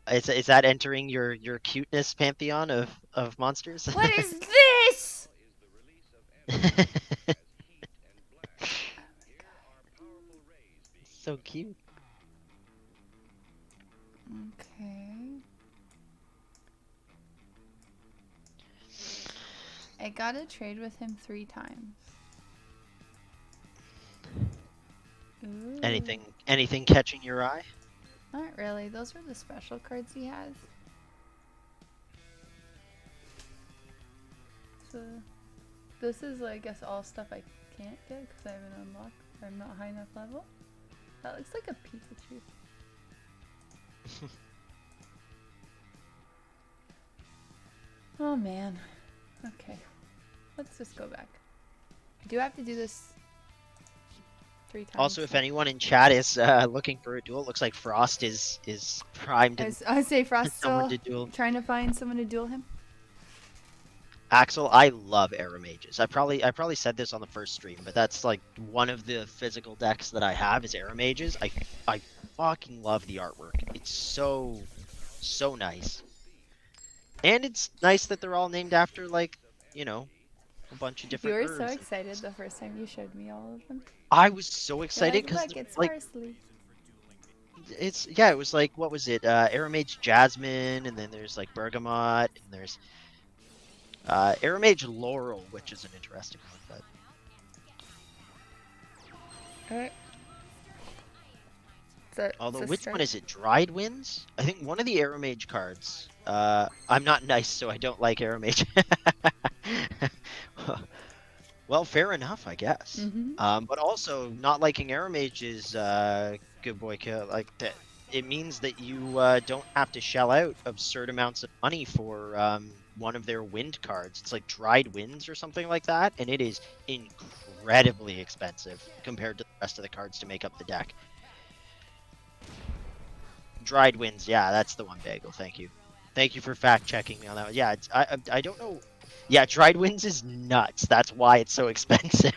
Is that entering your cuteness pantheon of monsters? What is this? So cute. Okay. I gotta trade with him 3 times. Ooh. Anything catching your eye? Not really. Those are the special cards he has. So, this is, I guess, all stuff I can't get because I haven't unlocked. I'm not high enough level. That looks like a Pikachu. Oh man. Okay. Let's just go back. I do have to do this 3 times. Also, if anyone in chat is looking for a duel, it looks like Frost is primed. I say Frost still to duel. trying to find someone to duel him. Axel, I love Arrow Mages. I probably said this on the first stream, but that's like one of the physical decks that I have is Arrow Mages. I fucking love the artwork. It's so nice. And it's nice that they're all named after, like, a bunch of different You were herbs. so excited the first time you showed me all of them. I was so excited because because it's like parsley. it was like, what was it? Arrow Mage Jasmine, and then there's like Bergamot, and there's Arrow Mage Laurel, which is an interesting one, but Alright. although which one is it? Dried Winds? I think one of the Arrow Mage cards. I'm not nice, so I don't like Arrow Mage. Well, fair enough, I guess. But also, not liking Arrow Mage is good boy kill. Like that, it means that you don't have to shell out absurd amounts of money for one of their wind cards. It's like Dried Winds or something like that, and it is incredibly expensive compared to the rest of the cards to make up the deck. Dried Winds. Yeah, that's the one, Bagel. Thank you. Thank you for fact checking me on that one. Yeah, I don't know. Yeah, Dried Winds is nuts. That's why it's so expensive.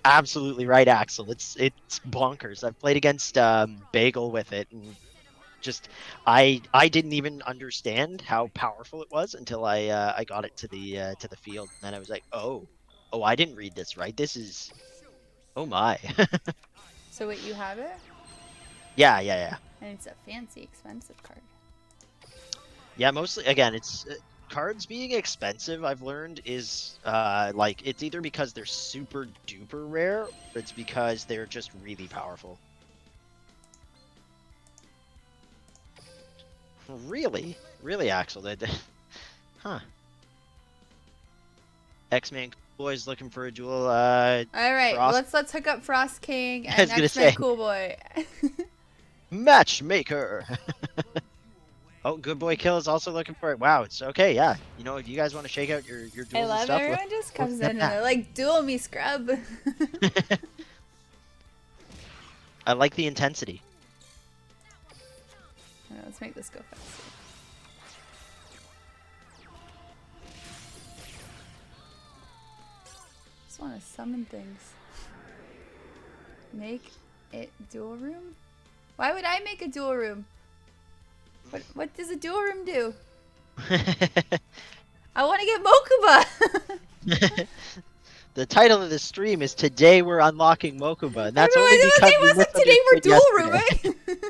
Absolutely right, Axel. It's bonkers. I've played against Bagel with it, and just I didn't even understand how powerful it was until I got it to the field, and then I was like, oh, I didn't read this right. This is oh my. So wait, you have it? Yeah. And it's a fancy, expensive card. Yeah, mostly again, it's cards being expensive. I've learned is like it's either because they're super duper rare, or it's because they're just really powerful. Really, Axel. Huh? X-Man Boy's looking for a duel. All right, Frost. let's hook up Frost King I and was gonna X-Men say Cool Boy. matchmaker. Oh, Good Boy Kill is also looking for it. Wow, it's okay. Yeah, you know, if you guys want to shake out your I duels and love stuff, everyone just we'll comes get in and that. they're like, duel me, scrub. I like the intensity. All right, let's make this go faster. Just want to summon things. Make it dual room? Why would I make a dual room? What does a dual room do? I want to get Mokuba. The title of the stream is "Today We're Unlocking Mokuba," and that's only Everyone's because okay, we what's up today? We're misunderstood dual yesterday. rooming.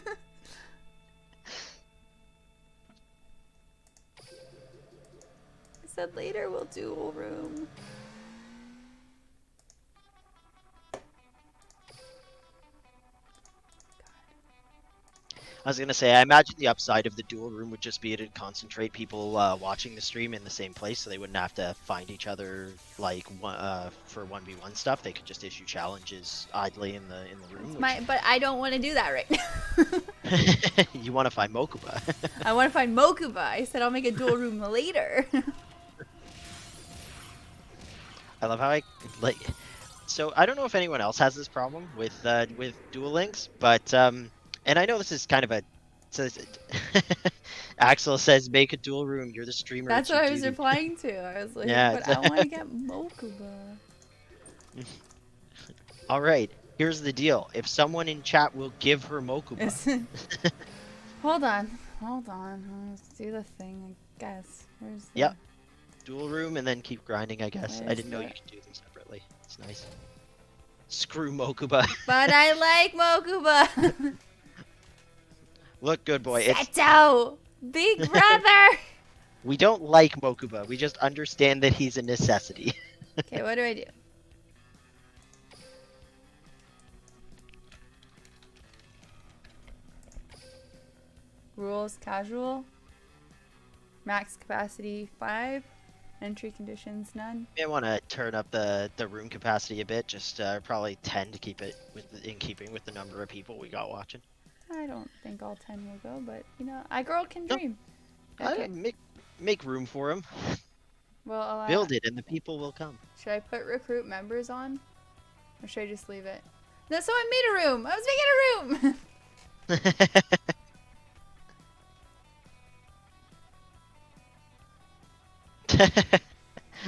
I said later we'll dual room. I was gonna say, I imagine the upside of the dual room would just be it'd concentrate people watching the stream in the same place, so they wouldn't have to find each other like for 1v1 stuff. They could just issue challenges idly in the room. But I don't want to do that right now. You want to find Mokuba. I want to find Mokuba. I said I'll make a dual room later. I love how I like. So I don't know if anyone else has this problem with Duel Links, but and I know this is kind of a. Says Axel says make a dual room. You're the streamer. That's It's what your I was duty. replying to. I was like, Yeah. but I want to get Mokuba. All right. Here's the deal. If someone in chat will give her Mokuba. Hold on. Let's do the thing, I guess. Where's the... Yep. Dual room and then keep grinding, I guess. I Where's didn't know the- you could do them separately. It's nice. Screw Mokuba. But I like Mokuba. Look, good boy. It's Seto! Big brother! we don't like Mokuba. We just understand that he's a necessity. Okay, what do I do? Rules, casual. Max capacity 5. Entry conditions none. I want to turn up the room capacity a bit, just probably 10 to keep it in keeping with the number of people we got watching. I don't think all 10 will go, but you know, a girl can dream. Okay. Okay. Make room for him. Well, Build it, and the people will come. should I put recruit members on? Or should I just leave it? No, someone made a room! I was making a room!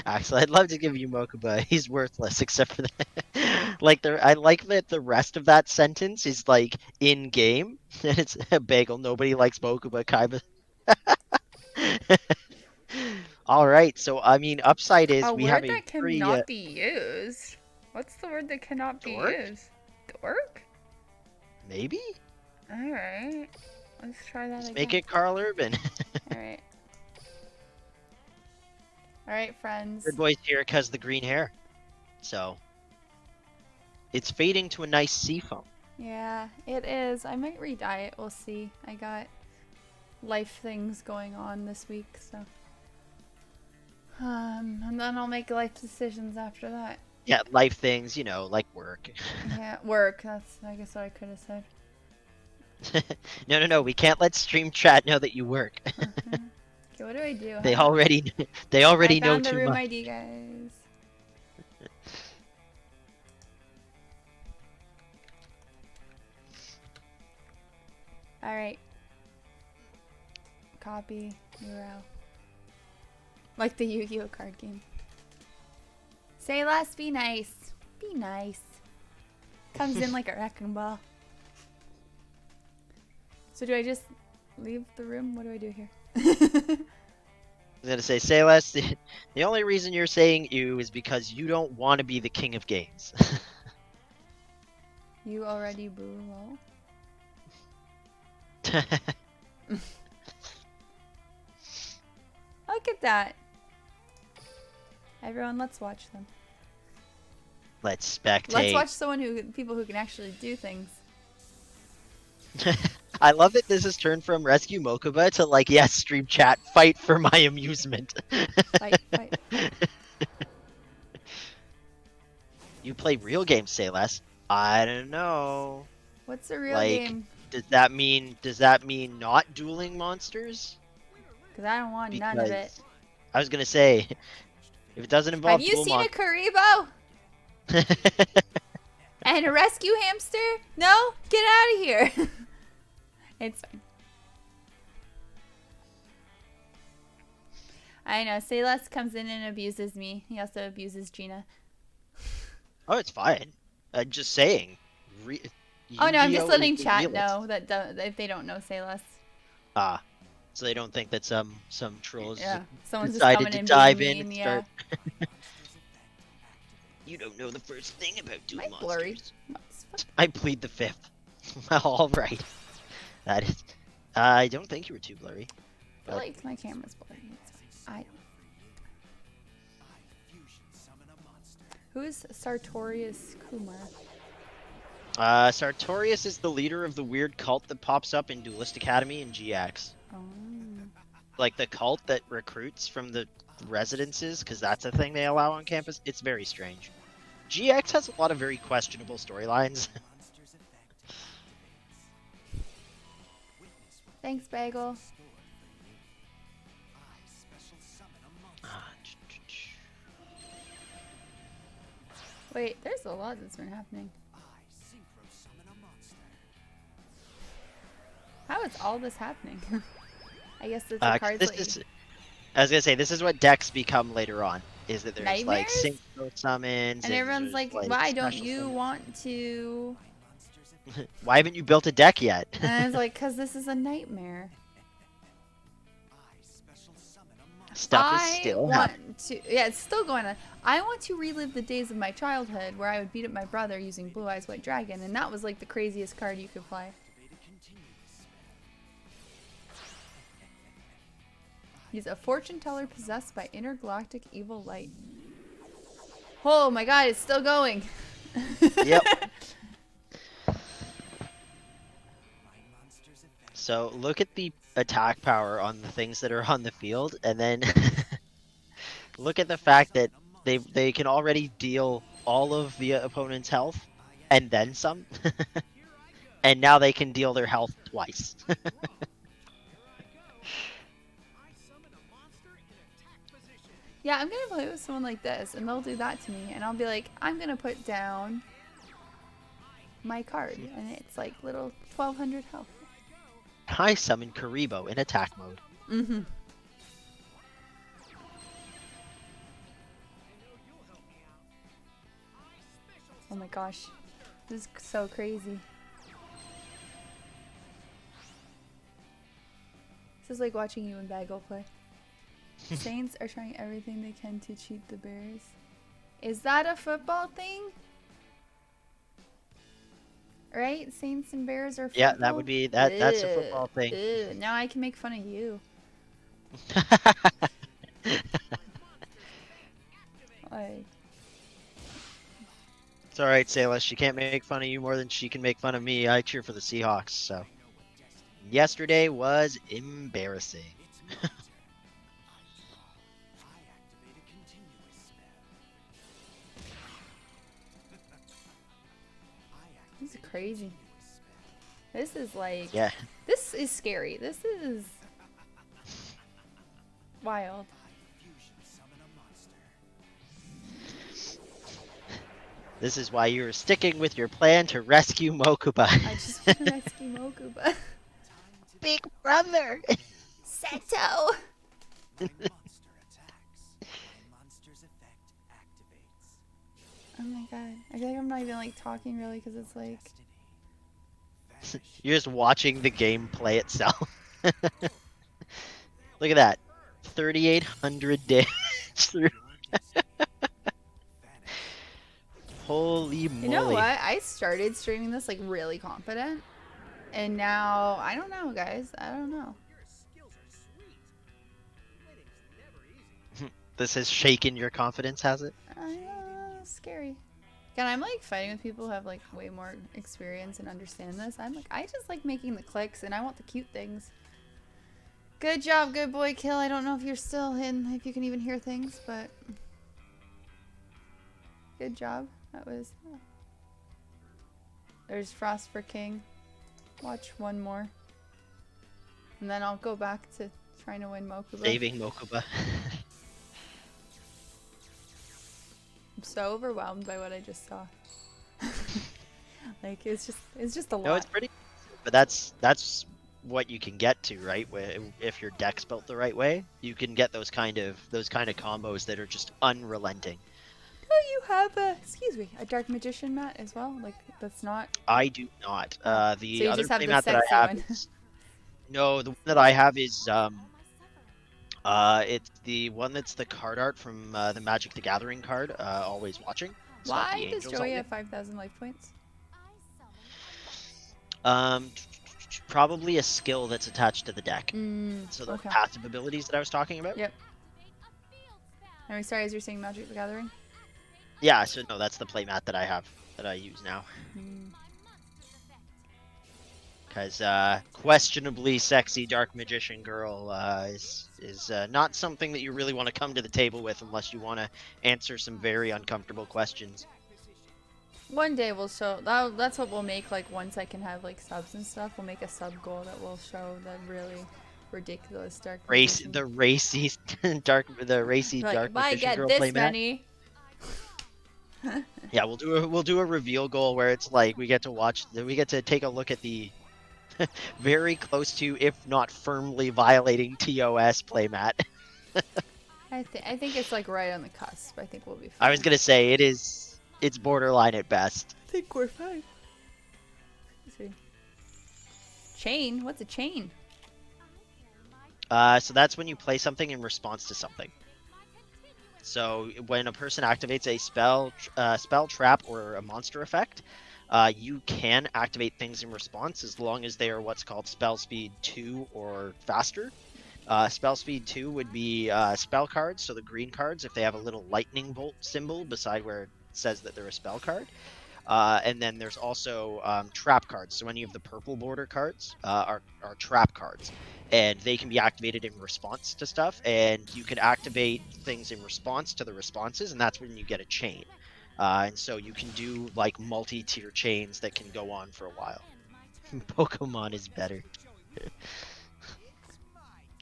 Actually, I'd love to give you Mokuba. He's worthless except for that. Like I like that the rest of that sentence is like in game, and it's a bagel. Nobody likes Mokuba, kind of. All right, so I mean, upside is A we have word a that very cannot be used? What's the word that cannot be dork? used? Dork? Maybe. Alright. Let's try that Let's again. make it Carl Urban. Alright. Alright, friends. Good boy's here because the green hair. So it's fading to a nice seafoam. Yeah, it is. I might re-dye it. We'll see. I got life things going on this week, so. And then I'll make life decisions after that. Yeah, life things, you know, like work. Yeah, work. That's, I guess, what I could have said. No. We can't let stream chat know that you work. Okay, what do I do? They How do- already I know found the too room much. ID, guys. Alright. copy URL. Like the Yu-Gi-Oh card game. Say less, be nice. Be nice. Comes in like a wrecking ball. So do I just leave the room? What do I do here? I was gonna say less. The only reason you're saying you is because you don't want to be the king of games. You already boo lol. Look at that. Everyone, let's watch them. Let's spectate. Let's watch people who can actually do things. I love that this has turned from Rescue Mokuba to like, yes, stream chat, fight for my amusement. Fight, fight. You play real games, say less. I don't know. What's a real Like, game? does that mean not dueling monsters? Because I don't want none of it. I was gonna say, if it doesn't involve Have you seen a Karibo? And a rescue hamster? No? Get out of here. It's fine. I know. Say less comes in and abuses me. He also abuses Gina. Oh, it's fine. Just saying. Oh no, I'm just Yu-Gi-Oh letting is the chat realest. know that if they don't know, say less. Ah, so they don't think that some trolls Someone's just decided coming to and dive being in mean, and yeah. start. You don't know the first thing about dual Am I blurry? monsters. I plead the fifth. All right. That is. I don't think you were too blurry. I feel like my camera's blurry. It's fine. Who is Sartorius Kumar? Sartorius is the leader of the weird cult that pops up in Duelist Academy and GX. Oh. Like the cult that recruits from the residences, because that's a thing they allow on campus. It's very strange. GX has a lot of very questionable storylines. Thanks, Bagel. Wait, there's a lot that's been happening. How is all this happening? I guess it's the cards. I was gonna say, this is what decks become later on. Is that there's Nightmares? like synchro summons, and everyone's like, why don't you summons. want to? Why haven't you built a deck yet? And I was like, because this is a nightmare. Stuff is still happening. Yeah, it's still going on. I want to relive the days of my childhood where I would beat up my brother using Blue Eyes White Dragon, and that was like the craziest card you could play. He's a fortune teller possessed by intergalactic evil light. Oh my god, it's still going. Yep. So look at the attack power on the things that are on the field, and then look at the fact that they can already deal all of the opponent's health, and then some. And now they can deal their health twice. Yeah, I'm gonna play with someone like this, and they'll do that to me, and I'll be like, I'm gonna put down my card, and it's like little 1200 health. I summon Karibo in attack mode. Mm-hmm. Oh my gosh. This is so crazy. This is like watching you and Bagel play. Saints are trying everything they can to cheat the Bears. Is that a football thing? Right? Saints and Bears are football? Yeah, that would be that's a football thing. Ew. Now I can make fun of you. It's alright, Sayla. She can't make fun of you more than she can make fun of me. I cheer for the Seahawks, so. Yesterday was embarrassing. This is crazy. This is like... Yeah. This is scary. This is... wild. This is why you're sticking with your plan to rescue Mokuba. I just want to rescue Mokuba. Big brother! Say Seto! Oh my god. I feel like I'm not even like talking really because it's like. You're just watching the game play itself. Look at that. 3,800 damage through. Holy moly. You know what? I started streaming this like really confident. And now, I don't know, guys. I don't know. This has shaken your confidence, has it? Scary. Again, I'm like fighting with people who have like way more experience and understand this. I'm like, I just like making the clicks and I want the cute things. Good job, good boy, Kill. I don't know if you're still in, if you can even hear things, but good job. That was. There's Frost for King. Watch one more. And then I'll go back to trying to win Mokuba. Saving Mokuba. I'm so overwhelmed by what I just saw. Like it's just a lot. No, it's pretty, but that's what you can get to, right? If your deck's built the right way, you can get those kind of combos that are just unrelenting. Do you have a dark magician mat as well? Like that's not. I do not. So The you other just have the playmat that I sexy have one. is, no, the one that I have is it's the one that's the card art from the Magic the Gathering card, Always Watching. It's got the Why does angels on Joey it. have 5,000 life points? Probably a skill that's attached to the deck. So those Okay. passive abilities that I was talking about. Yep. Are we sorry as you're saying Magic the Gathering? Yeah, so no, that's the playmat that I have, that I use now. Because questionably sexy dark magician girl is not something that you really want to come to the table with unless you want to answer some very uncomfortable questions. One day we'll show that's what we'll make. Like once I can have like subs and stuff, we'll make a sub goal that will show the really ridiculous dark magician. The racy dark Like, dark if I magician get girl this playmat. many. Yeah, we'll do a reveal goal where it's like we get to take a look at the very close to, if not firmly violating TOS playmat. I think it's like right on the cusp. I think we'll be fine. I was gonna say it's borderline at best. I think we're fine. Chain? What's a chain? So that's when you play something in response to something. So when a person activates a spell, trap, or a monster effect, you can activate things in response as long as they are what's called spell speed 2 or faster. Spell speed 2 would be spell cards, so the green cards, if they have a little lightning bolt symbol beside where it says that they're a spell card. And then there's also trap cards. So any of the purple border cards are trap cards. And they can be activated in response to stuff. And you can activate things in response to the responses, and that's when you get a chain. And so you can do like multi-tier chains that can go on for a while. Pokemon is better.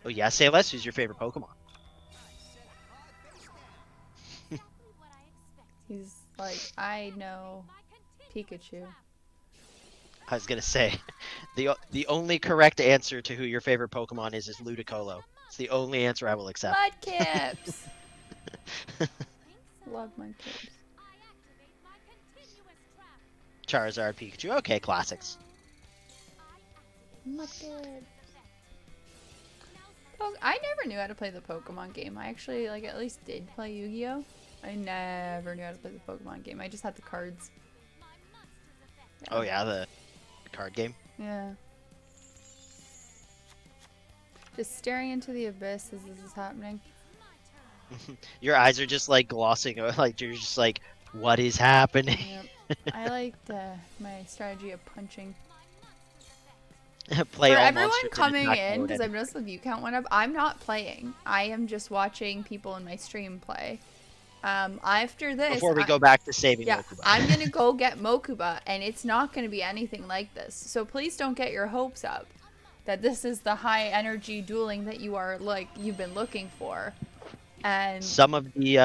Oh yeah, say less. Who's your favorite Pokemon? He's like, I know Pikachu. I was gonna say, the only correct answer to who your favorite Pokemon is Ludicolo. It's the only answer I will accept. Mudkips! Love Mudkips. Charizard, Pikachu. Okay, classics. Mudkips. I never knew how to play the Pokemon game. I actually, like, at least did play Yu-Gi-Oh! I never knew how to play the Pokemon game. I just had the cards. Yeah. Oh yeah, the card game. Yeah. Just staring into the abyss as this is happening. Your eyes are just like glossing, like you're just like, what is happening? Yep. I liked my strategy of punching. Play For all everyone monsters coming attack in, mode because and- I've noticed the view count went up, I'm not playing. I am just watching people in my stream play. After this, Before we go back to saving yeah, Mokuba. I'm gonna go get Mokuba, and it's not gonna be anything like this. So please don't get your hopes up that this is the high energy dueling that you've been looking for. And Some of the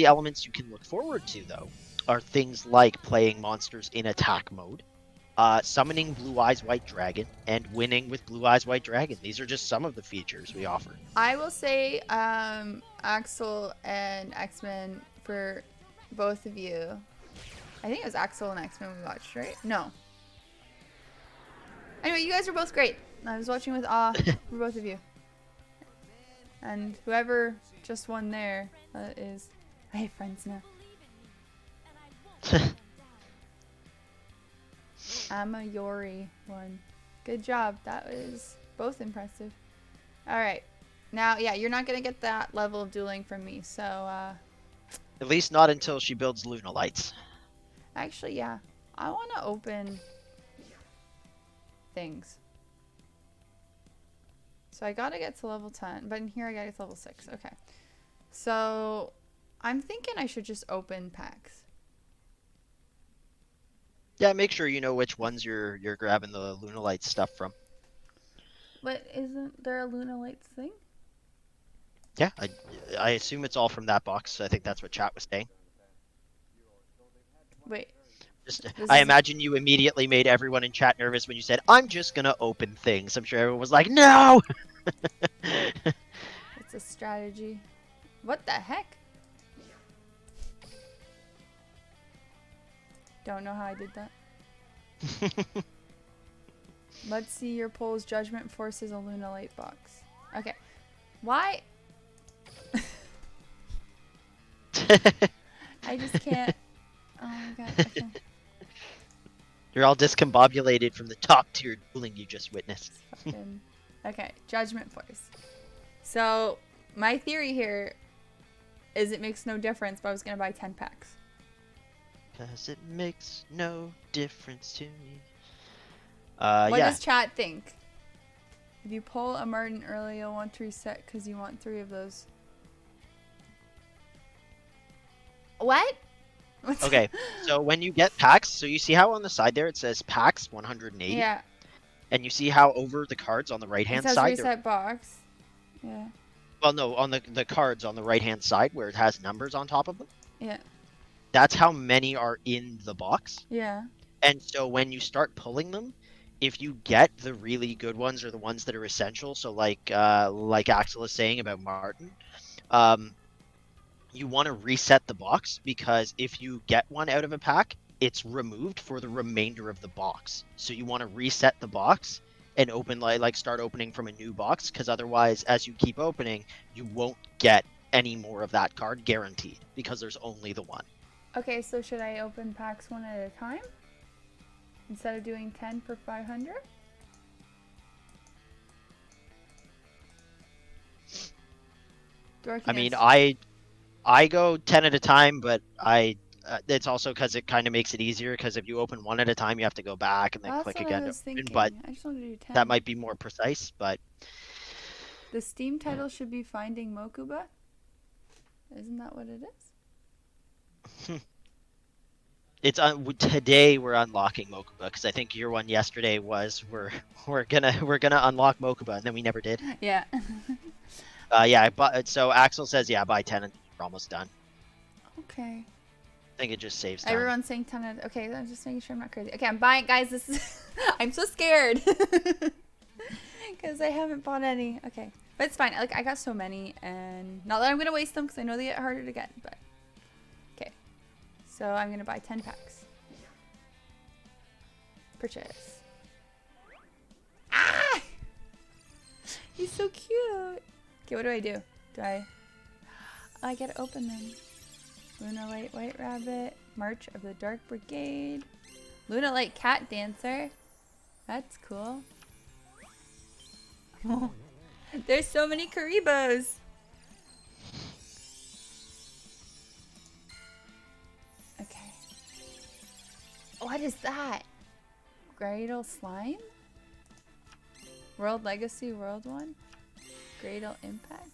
elements you can look forward to though are things like playing monsters in attack mode, summoning Blue Eyes White Dragon, and winning with Blue Eyes White Dragon. These are just some of the features we offer. I will say Axel and X-Men for both of you. I think it was Axel and X-Men we watched, right? No. Anyway, you guys were both great. I was watching with awe for both of you. And whoever just won there is... I have friends now. Amma Yori won. Good job. That was both impressive. Alright. Now, yeah, you're not going to get that level of dueling from me, so... At least not until she builds Luna Lights. Actually, yeah. I want to open... things. So I gotta get to level 10, but in here I gotta get to level 6. Okay. So I'm thinking I should just open packs. Yeah, make sure you know which ones you're grabbing the Luna Lights stuff from. But isn't there a Luna Lights thing? Yeah, I assume it's all from that box. I think that's what chat was saying. Wait. I imagine you immediately made everyone in chat nervous when you said, I'm just gonna open things. I'm sure everyone was like, no! It's a strategy. What the heck? Don't know how I did that. Let's see your polls. Judgment forces a Luna Light box. Okay. Why? I just can't. Oh my god. Okay. You're all discombobulated from the top tier dueling you just witnessed. Okay, Judgment Force. So, my theory here is it makes no difference, but I was going to buy 10 packs. Because it makes no difference to me. What yeah. does chat think? If you pull a Martin early, you'll want to reset because you want 3 of those. What? Okay, so when you get packs, so you see how on the side there it says packs 180? Yeah. And you see how over the cards on the right-hand side? It says reset box. Yeah. Well, no, on the cards on the right-hand side where it has numbers on top of them. Yeah. That's how many are in the box. Yeah. And so when you start pulling them, if you get the really good ones or the ones that are essential, so like Axel is saying about Martin, you want to reset the box because if you get one out of a pack, it's removed for the remainder of the box. So you want to reset the box and open like start opening from a new box because otherwise, as you keep opening, you won't get any more of that card guaranteed because there's only the one. Okay, so should I open packs one at a time instead of doing 10 for 500? I mean, I go 10 at a time, but it's also because it kind of makes it easier because if you open one at a time, you have to go back and then click again. But I just wanted to do 10. That might be more precise, but... The Steam title should be Finding Mokuba? Isn't that what it is? It's today we're unlocking Mokuba because I think your one yesterday was we're gonna unlock Mokuba and then we never did. Yeah. Yeah, so Axel says buy 10 and you're almost done. Okay. I think it just saves time. Everyone's saying 10. Okay, I'm just making sure I'm not crazy. Okay, I'm buying, guys. This is I'm so scared because I haven't bought any. Okay, but it's fine. Like I got so many, and not that I'm gonna waste them because I know they get harder to get. But okay, so I'm gonna buy 10 packs. Purchase. Ah! He's so cute. Okay, what do I do? I gotta open them. Luna Light White Rabbit, March of the Dark Brigade, Luna Light Cat Dancer. That's cool. There's so many Karibos. Okay. What is that? Gradle Slime? World Legacy World 1? Gradle Impact?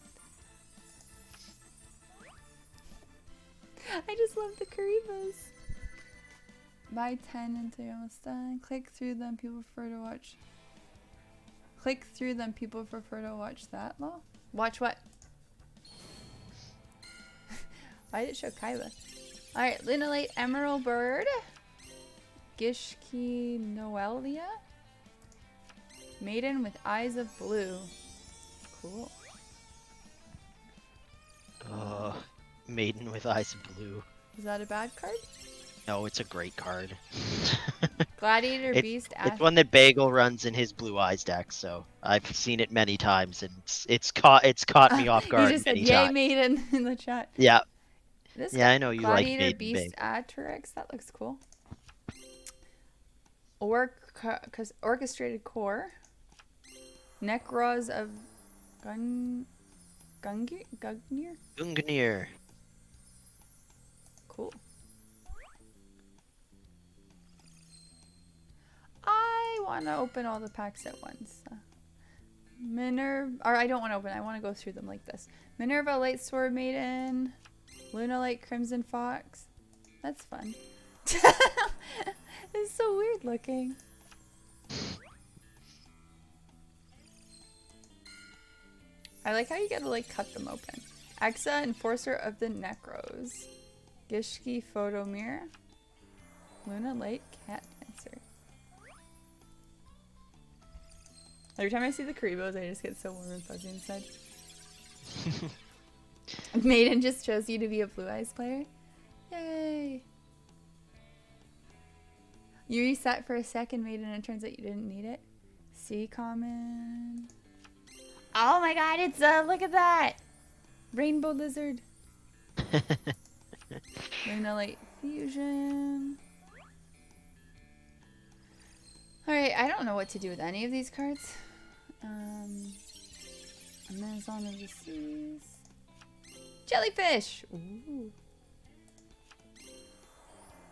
I just love the Karibos. Buy 10 until you're almost done. Click through them. People prefer to watch. Click through them. People prefer to watch that. Law. Watch what? Why did it show Kaiba? Alright, Luna Light Emerald Bird. Gishki Noelia. Maiden with eyes of blue. Cool. Maiden with eyes of blue. Is that a bad card? No, it's a great card. Gladiator it's Beast. it's one that Bagel runs in his Blue Eyes deck, so I've seen it many times, and it's caught me off You guard just said many yay times. Maiden in the chat. Yeah, This yeah, I know you like Gladiator Maiden Beast Bagel. Atrex. That looks cool. Orchestrated Core. Necros of Gungnir? Gungnir. Cool. I want to open all the packs at once. Minerva, or I don't want to open. I want to go through them like this. Minerva Light Sword Maiden, Luna Light Crimson Fox. That's fun. It's so weird looking. I like how you gotta like cut them open. Exa, Enforcer of the Necros. Gishki Photomir. Luna Light Cat Dancer. Every time I see the Karibos, I just get so warm and fuzzy inside. Maiden just chose you to be a Blue Eyes player. Yay! You reset for a second, Maiden, and it turns out you didn't need it. Sea Common. Oh my god, it's look at that! Rainbow Lizard. Luna Light Fusion. Alright, I don't know what to do with any of these cards. Amazon of the Seas. Jellyfish! Ooh.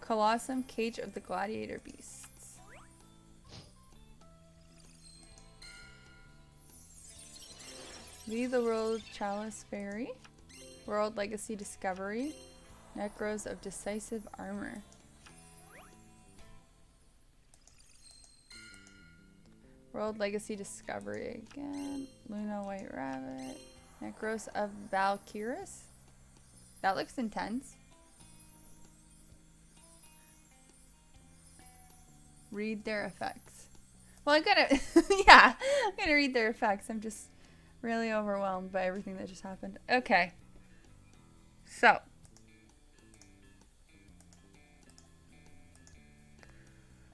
Colossum, Cage of the Gladiator Beasts. Leave the World Chalice Fairy. World Legacy Discovery. Necros of Decisive Armor. World Legacy Discovery again. Luna White Rabbit. Necros of Valkyris. That looks intense. Read their effects. Well, I'm gonna, yeah, I'm gonna read their effects. I'm just really overwhelmed by everything that just happened. Okay. So.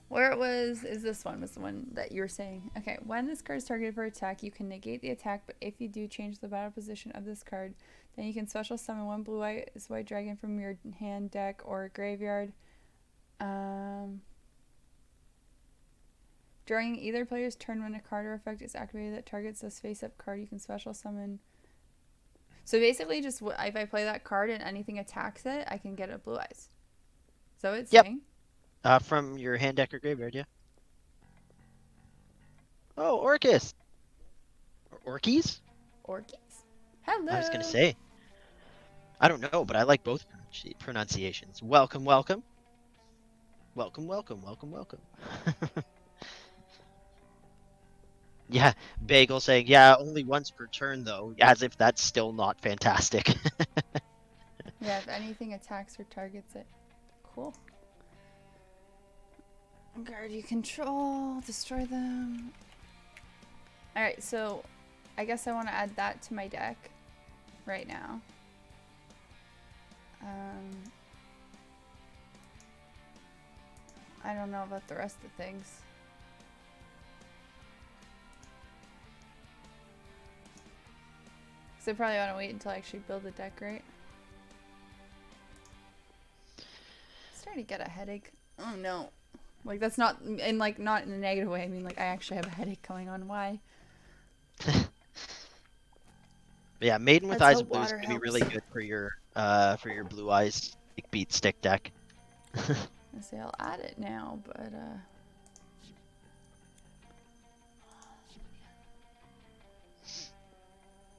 Where it was this one was the one that you were saying. Okay, when this card is targeted for attack, you can negate the attack, but if you do change the battle position of this card, then you can special summon one white dragon from your hand, deck, or graveyard. During either player's turn, when a card or effect is activated that targets this face-up card, you can special summon. So basically, just if I play that card and anything attacks it, I can get a Blue Eyes. Is that what it's saying? From your hand, deck, or graveyard, yeah. Oh, Orcus! Or Orkies? Orkies? Hello! I was gonna say. I don't know, but I like both pronunciations. Welcome, welcome. Welcome, welcome, welcome, welcome. Yeah, Bagel saying, yeah, only once per turn, though, as if that's still not fantastic. Yeah, if anything attacks or targets it. Cool. Guard you control, destroy them. Alright, so I guess I want to add that to my deck right now. I don't know about the rest of things. So I probably want to wait until I actually build a deck, right? I'm starting to get a headache. Oh no. Like that's not in not in a negative way. I mean like I actually have a headache going on. Why? Yeah, Maiden with Let's Eyes hope of Blue is water gonna be really helps. good for your Blue Eyes beat stick deck. I say I'll add it now, but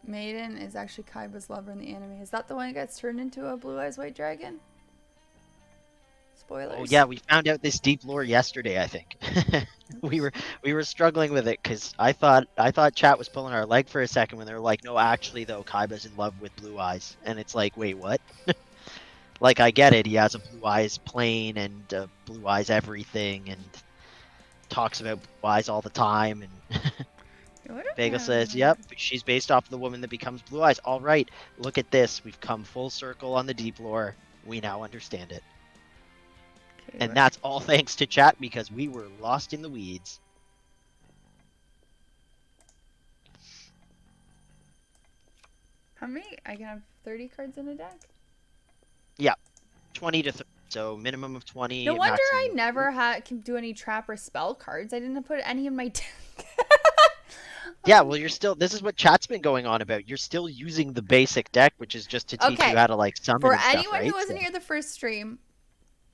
Maiden is actually Kaiba's lover in the anime. Is that the one that gets turned into a Blue Eyes White Dragon? Spoilers. Oh yeah, we found out this deep lore yesterday, I think. we were struggling with it because I thought chat was pulling our leg for a second when they were like, no, actually though, Kaiba's in love with Blue Eyes, and it's like, wait, what? like I get it. He has a blue eyes plane and blue eyes everything, and talks about blue eyes all the time. And What do I Bagel have says, in "Yep, she's based off the woman that becomes blue eyes." All right, look at this. We've come full circle on the deep lore. We now understand it, Okay, and that's all thanks to chat because we were lost in the weeds. how many? I can have 30 cards in a deck? Yeah, 20 to 30. So minimum of No 20, wonder I maximum of 30. never can do any trap or spell cards. I didn't put any in my deck. Yeah, well, you're still. This is what chat's been going on about. You're still using the basic deck, which is just to teach you Okay, how to like summon for and stuff, anyone who right? wasn't So, here the first stream,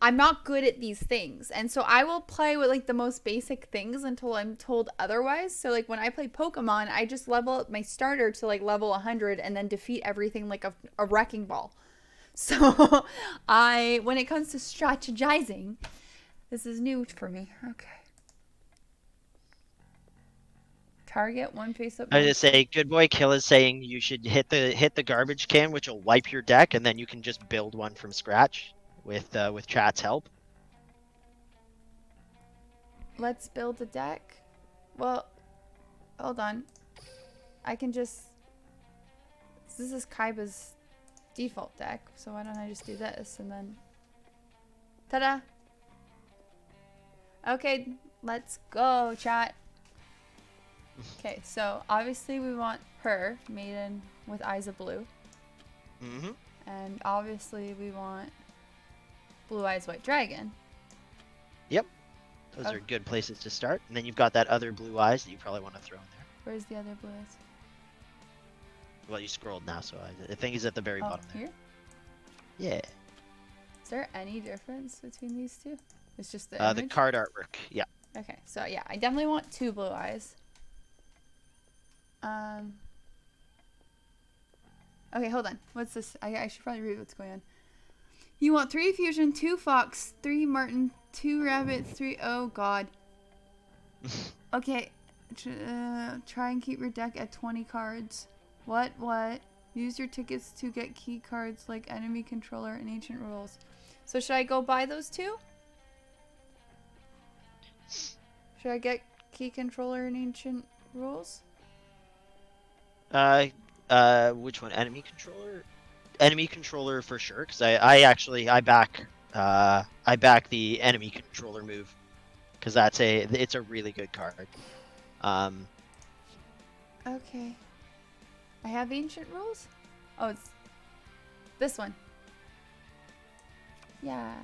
I'm not good at these things. And so I will play with like the most basic things until I'm told otherwise. So like when I play Pokemon, I just level up my starter to like level 100 and then defeat everything like a wrecking ball. So when it comes to strategizing, this is new for me. Okay. Target one face up I just monster. say, Good Boy Kill is saying you should hit the garbage can, which will wipe your deck, and then you can just build one from scratch with chat's help. Let's build a deck. Well, hold on. I can just. This is Kaiba's default deck, so why don't I just do this and then. Ta-da! Okay, let's go, chat. Okay, so obviously we want her, maiden with eyes of blue. Mm-hmm. And obviously we want blue eyes white dragon. Yep. Those are good places to start. And then you've got that other blue eyes that you probably want to throw in there. Where's the other blue eyes? Well, you scrolled now, so I think he's at the very bottom there. Here? Yeah. Is there any difference between these two? It's just the The image? card artwork. Yeah. Okay, so yeah, I definitely want 2 blue eyes. Okay, hold on. What's this? I should probably read what's going on. You want 3 fusion, 2 fox, 3 marten, 2 rabbit, 3... Oh, God. Okay. Try and keep your deck at 20 cards. What? Use your tickets to get key cards like enemy controller and ancient rules. So should I go buy those 2? Should I get key controller and ancient rules? Which one? Enemy controller? Enemy controller for sure, because I back the enemy controller move, because it's a really good card. Okay. I have ancient rules? Oh, it's this one. Yeah.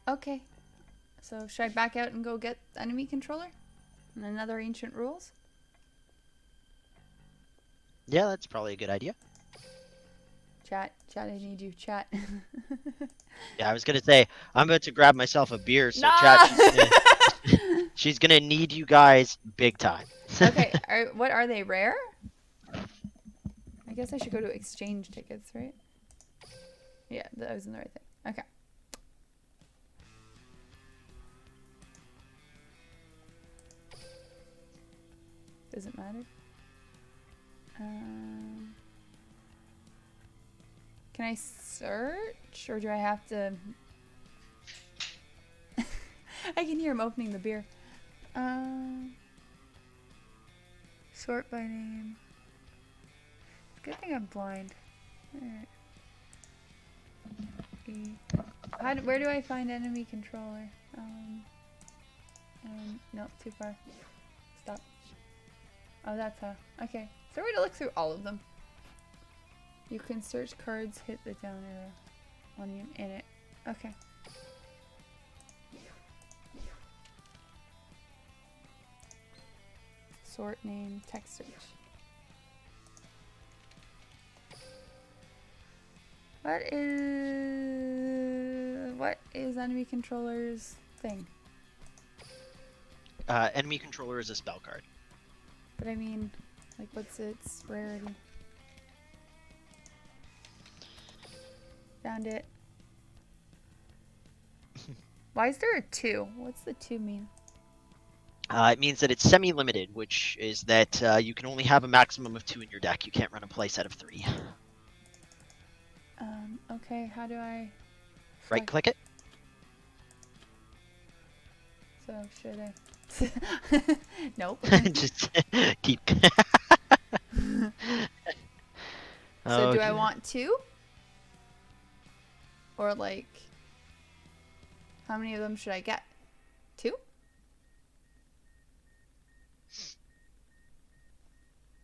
Okay. So should I back out and go get enemy controller? And another ancient rules? Yeah, that's probably a good idea. Chat, I need you. Chat. Yeah, I was gonna say I'm about to grab myself a beer, so Nah! chat, she's gonna need you guys big time. Okay, what are they, rare? I guess I should go to exchange tickets, right? Yeah, that was in the right thing. Okay. Doesn't matter. Can I search, or do I have to? I can hear him opening the beer. Sort by name. Good thing I'm blind. Alright. Where do I find enemy controller? No, too far. Stop. Oh, that's how. Okay. Is there a way to look through all of them? You can search cards, hit the down arrow on you in it. Okay. Sort name, text search. What is enemy controller's thing? Enemy controller is a spell card. But I mean, like, what's its rarity? Found it. Why is there a 2? What's the 2 mean? It means that it's semi-limited, which is that you can only have a maximum of 2 in your deck. You can't run a playset of 3. Okay, how do I... Right-click it. So, should I... Nope. Just keep. So, Oh do I dear. want 2? Or, like... How many of them should I get? 2?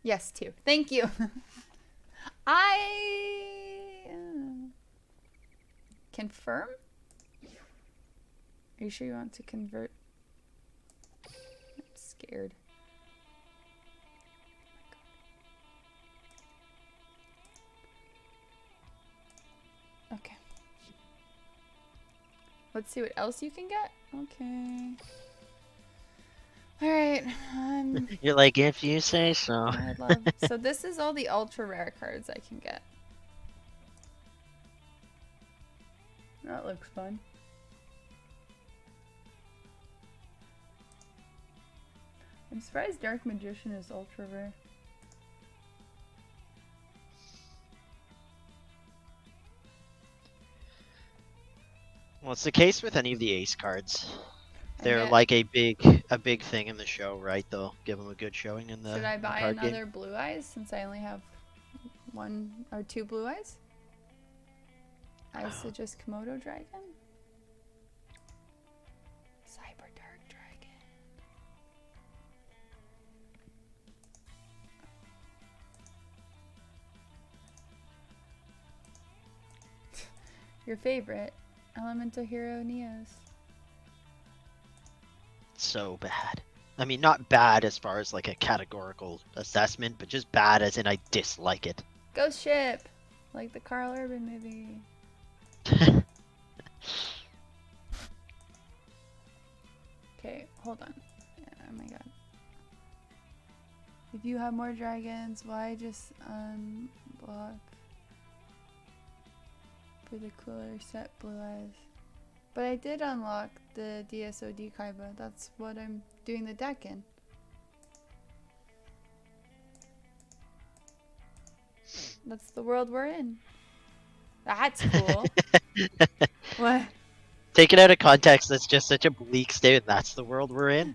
Yes, 2. Thank you. I... confirm? Are you sure you want to convert? I'm scared. Okay. Let's see what else you can get. Okay. Alright. You're like, if you say so. I'd love... So this is all the ultra rare cards I can get. That looks fun. I'm surprised Dark Magician is ultra rare. Well, it's the case with any of the ace cards. I They're get... like a big thing in the show, right? They'll give them a good showing in Should I the buy card game. another blue eyes since I only have 1 or 2 blue eyes? I suggest Komodo Dragon. Cyber Dark Dragon. Your favorite, Elemental Hero Neos. So bad. I mean, not bad as far as like a categorical assessment, but just bad as in I dislike it. Ghost Ship! Like the Carl Urban movie. Okay, hold on. Oh my god. If you have more dragons, why just unblock for the cooler set blue eyes? But I did unlock the DSOD Kaiba. That's what I'm doing the deck in. That's the world we're in. That's cool. What? Taken out of context, that's just such a bleak statement. That's the world we're in.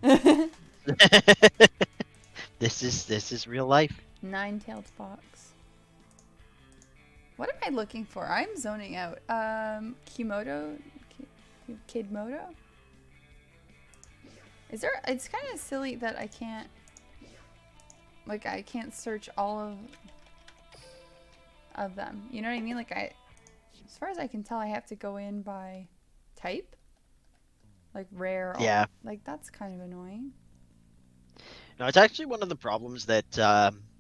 This is real life. 9-tailed fox. What am I looking for? I'm zoning out. Kimodo? Kidmodo? Is there... It's kind of silly that I can't... Like, I can't search all of them. You know what I mean? Like, as far as I can tell, I have to go in by type. Like, rare. Yeah. Like, that's kind of annoying. No, it's actually one of the problems that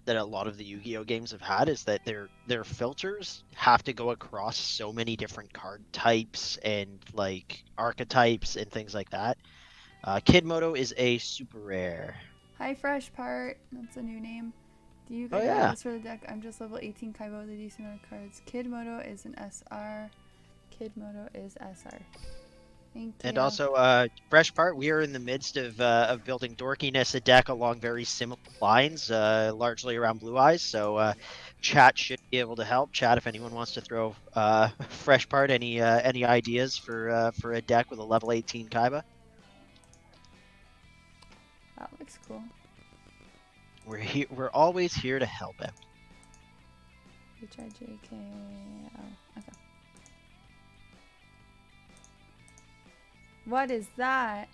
that a lot of the Yu-Gi-Oh games have had is that their filters have to go across so many different card types and like archetypes and things like that. Kid Moto is a super rare. Hi, Fresh Part. That's a new name. Do you Oh get yeah. cards for the deck? I'm just level 18 Kaiba with a decent amount of cards. Kid Moto is an SR. Kid Moto is SR. Thank you. And also, fresh part, we are in the midst of building Dorkiness a deck along very similar lines, largely around Blue Eyes. So, chat should be able to help. Chat, if anyone wants to throw fresh part, any ideas for a deck with a level 18 Kaiba? That looks cool. We're here. We're always here to help out. HIJK. Oh, okay. What is that?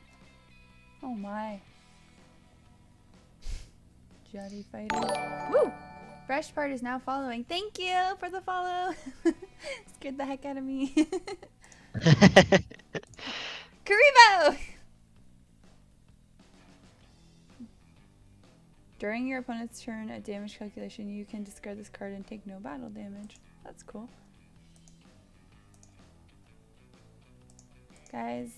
Oh my. Jetty fighting. Woo! Fresh Part is now following. Thank you for the follow. Scared the heck out of me. Karibo! During your opponent's turn at damage calculation, you can discard this card and take no battle damage. That's cool. Guys,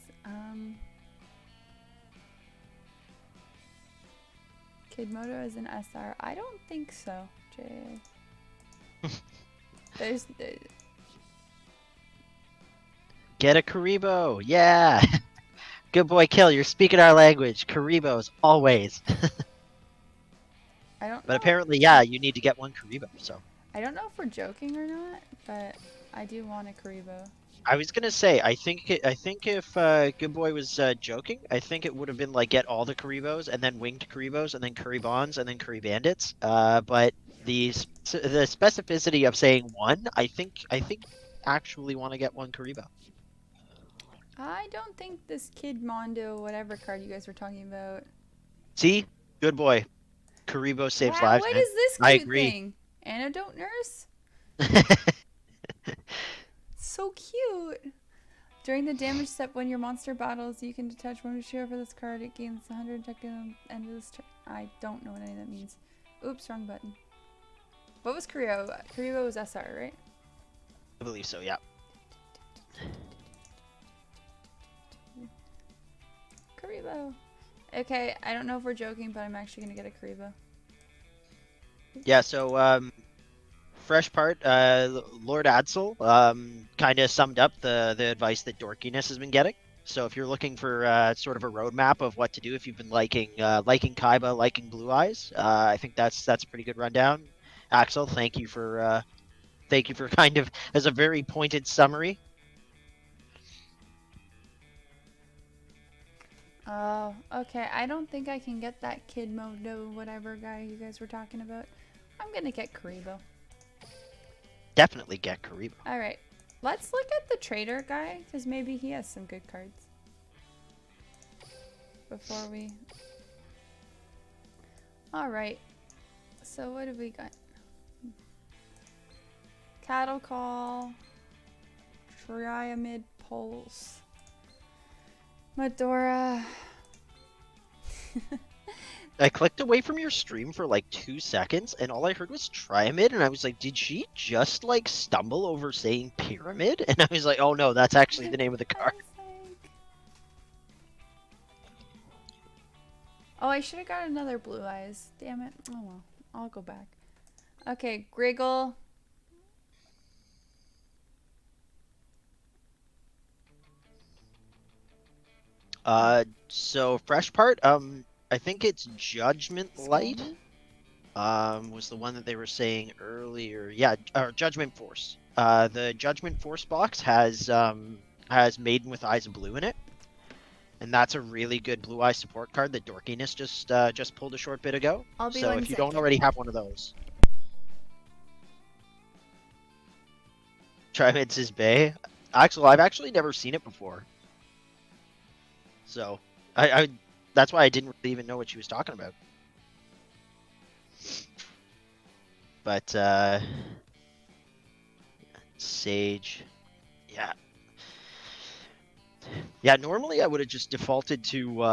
Kid Moto is an SR. I don't think so, Jay. There's... Get a Karibo, yeah. Good boy, kill. You're speaking our language. Karibos, always. I don't But know. apparently, yeah, you need to get one Karibo. So I don't know if we're joking or not, but I do want a Karibo. I was gonna say, I think if Good Boy was joking, I think it would have been like get all the Karibos and then winged Karibos and then Curry Bonds and then Curry Bandits. But the specificity of saying one, I think actually want to get one Karibo. I don't think this Kid Mondo, whatever card you guys were talking about. See, Good Boy, Karibo saves Wow, lives, what man. is this I cute agree. thing? Antidote Nurse? So cute. During the damage step, when your monster battles, you can detach one share for this card. It gains 100 objective at the end of this turn. I don't know what any of that means. Oops, wrong button. What was Karibo? Karibo was SR, right? I believe so. Yeah. Karibo. Okay, I don't know if we're joking, but I'm actually gonna get a Karibo. Yeah. So fresh part, Lord Adsel kind of summed up the advice that Dorkiness has been getting. So if you're looking for sort of a roadmap of what to do if you've been liking Kaiba, liking Blue Eyes, I think that's a pretty good rundown. Axel, thank you for kind of as a very pointed summary. Oh, okay. I don't think I can get that Kid Mondo, whatever guy you guys were talking about. I'm gonna get Karibo. Definitely get Karibo. All right, let's look at the trader guy because maybe he has some good cards. Before we. All right. So what have we got? Cattle Call, Triamid Pulse, Medora. I clicked away from your stream for like 2 seconds, and all I heard was Triamid, and I was like, did she just like stumble over saying pyramid? And I was like, oh no, that's actually the name of the card. Oh, I should have got another Blue Eyes. Damn it. Oh well. I'll go back. Okay, Griggle. So fresh part, I think it's Judgment Light. Skullman. Was the one that they were saying earlier. Yeah, or Judgment Force. The Judgment Force box has Maiden with Eyes of Blue in it, and that's a really good Blue Eye support card that Dorkiness just pulled a short bit ago. I'll be So 1 if you don't second. already have one of those, Trimads Bay. Axel, I've actually never seen it before, so I that's why I didn't really even know what she was talking about. But Sage, yeah, yeah. Normally, I would have just defaulted to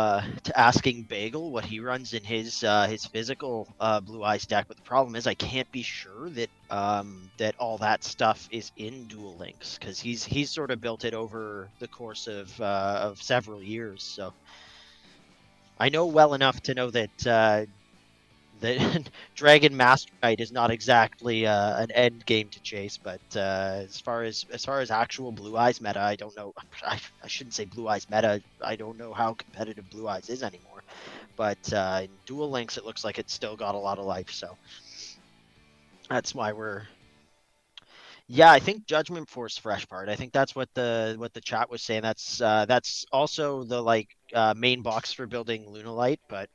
asking Bagel what he runs in his physical Blue Eyes deck. But the problem is, I can't be sure that that all that stuff is in Duel Links because he's sort of built it over the course of several years. So I know well enough to know that that Dragon Master Knight is not exactly an end game to chase, but as far as actual Blue Eyes meta, I don't know. I shouldn't say Blue Eyes meta. I don't know how competitive Blue Eyes is anymore. But in Duel Links, it looks like it's still got a lot of life. So that's why we're. Yeah, I think Judgment Force fresh part. I think that's what the chat was saying. That's also the main box for building Lunalight, but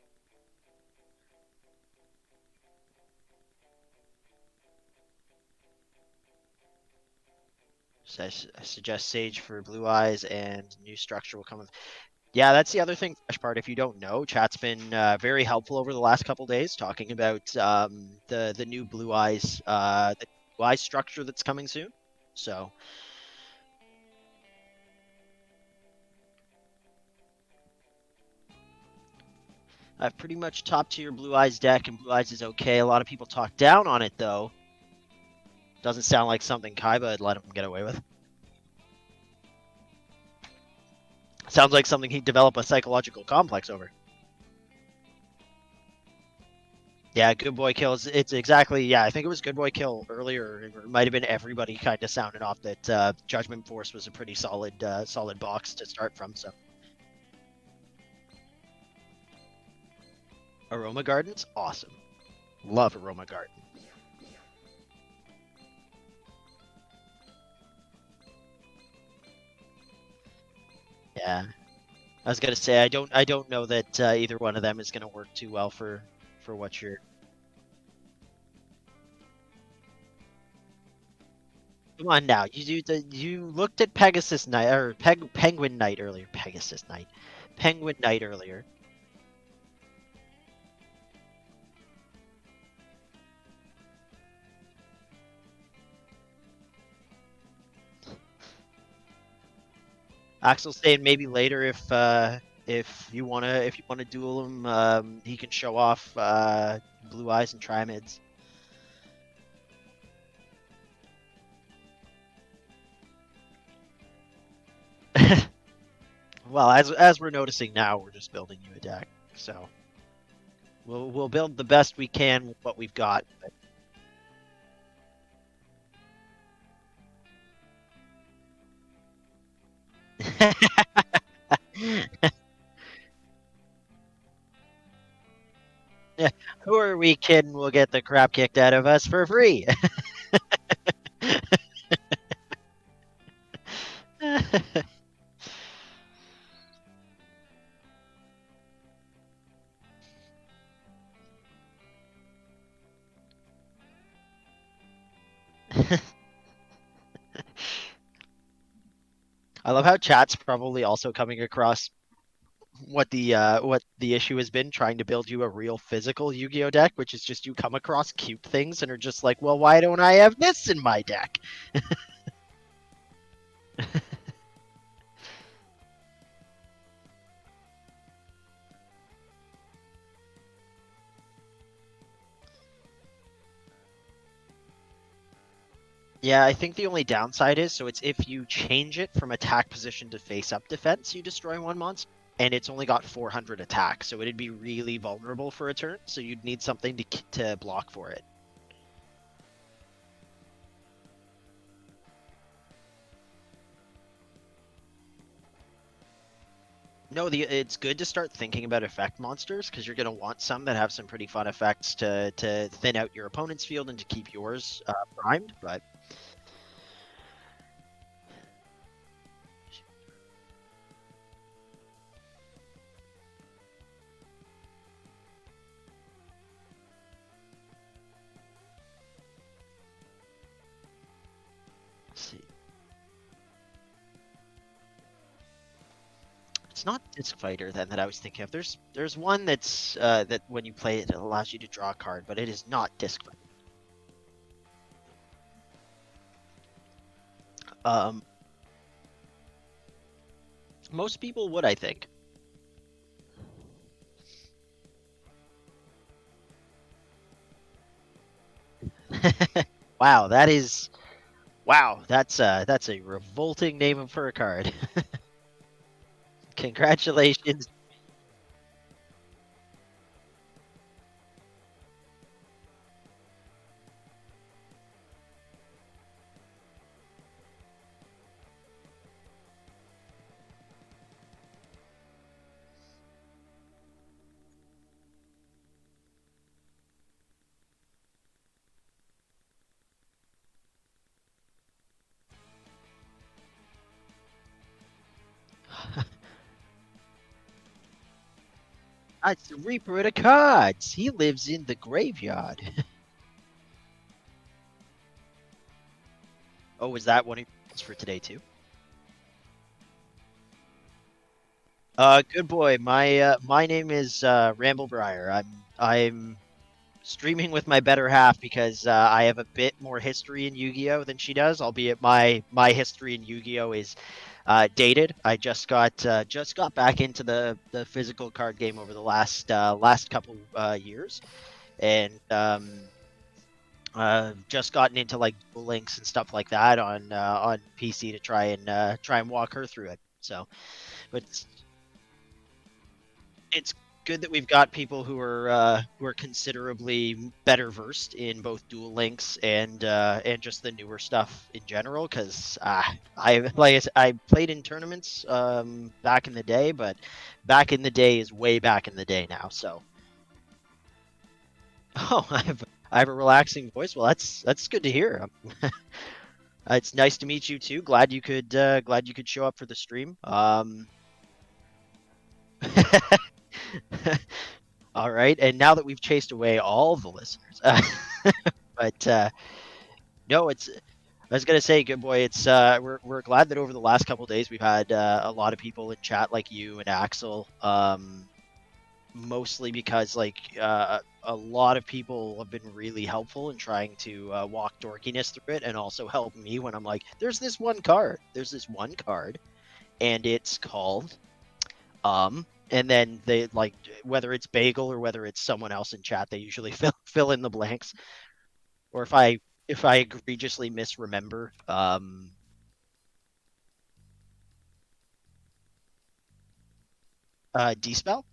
so I suggest Sage for Blue Eyes, and new structure will come with. Yeah, that's the other thing, Fresh Part. If you don't know, chat's been very helpful over the last couple days, talking about the new the Blue Eyes structure that's coming soon. So I've pretty much top tier Blue Eyes deck, and Blue Eyes is okay. A lot of people talk down on it though. Doesn't sound like something Kaiba had let him get away with. Sounds like something he'd develop a psychological complex over. Yeah, Good Boy Kill. It's exactly, yeah, I think it was Good Boy Kill earlier. It might have been everybody kind of sounded off that Judgment Force was a pretty solid box to start from. So Aroma Gardens, awesome. Love Aroma Garden. Yeah, I was gonna say I don't know that either one of them is gonna work too well for what you're. Come on now, you looked at Pegasus Night or Penguin Night earlier. Pegasus Night, Penguin Night earlier. Axel's saying maybe later if you wanna duel him, he can show off Blue Eyes and Trimids. Well, as we're noticing now, we're just building you a deck, so we'll build the best we can with what we've got. Who are we kidding? We'll get the crap kicked out of us for free. I love how chat's probably also coming across what the issue has been trying to build you a real physical Yu-Gi-Oh deck, which is just you come across cute things and are just like, well, why don't I have this in my deck? Yeah, I think the only downside is so it's if you change it from attack position to face up defense, you destroy one monster, and it's only got 400 attack, so it'd be really vulnerable for a turn. So you'd need something to block for it. No, it's good to start thinking about effect monsters because you're going to want some that have some pretty fun effects to thin out your opponent's field and to keep yours primed. But let's see, it's not Disc Fighter then that I was thinking of. There's one that's that when you play it, it allows you to draw a card, but it is not Disc Fighter. Um, Most people would, I think. Wow, that's a revolting name for a card. Congratulations. It's the Reaper of the Cards. He lives in the graveyard. Oh, was that one of yours for today too? Good boy. My name is Ramblebriar. I'm streaming with my better half because I have a bit more history in Yu-Gi-Oh than she does. Albeit my history in Yu-Gi-Oh is dated. I just got back into the physical card game over the last couple years, and just gotten into like Duel Links and stuff like that on PC to try and walk her through it. So, but it's good that we've got people who are considerably better versed in both Duel Links and just the newer stuff in general. Because I played in tournaments back in the day, but back in the day is way back in the day now. So Oh, I have a relaxing voice. Well, that's good to hear. It's nice to meet you too. Glad you could show up for the stream. All right, and now that we've chased away all the listeners, but no, it's. I was gonna say, good boy. It's we're glad that over the last couple of days we've had a lot of people in chat like you and Axel. Mostly because a lot of people have been really helpful in trying to walk dorkiness through it, and also help me when I'm like, there's this one card, and it's called and then they like whether it's Bagel or whether it's someone else in chat, they usually fill in the blanks. Or if I egregiously misremember, Dspell.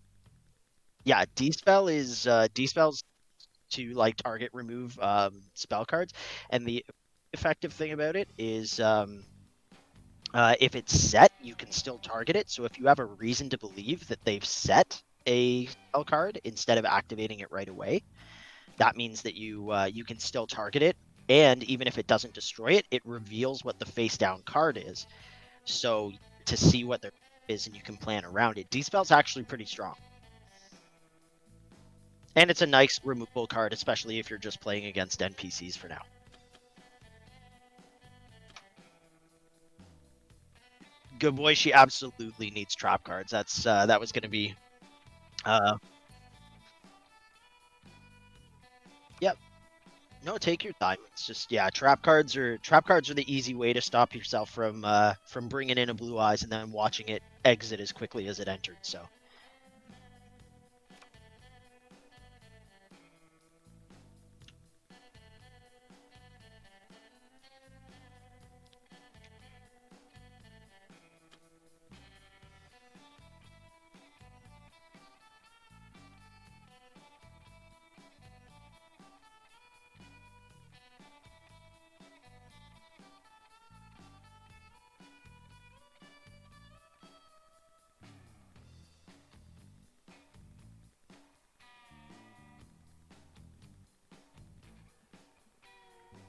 Yeah, Dspell's to like target remove spell cards, and the effective thing about it is if it's set, you can still target it. So if you have a reason to believe that they've set a spell card instead of activating it right away, that means that you can still target it. And even if it doesn't destroy it, it reveals what the face down card is. So to see what there is, and you can plan around it. Dspell's actually pretty strong, and it's a nice removal card, especially if you're just playing against NPCs for now. Good boy, she absolutely needs trap cards. That was going to be. Uh, yep. No, take your time. It's just yeah, trap cards are the easy way to stop yourself from bringing in a blue eyes and then watching it exit as quickly as it entered. So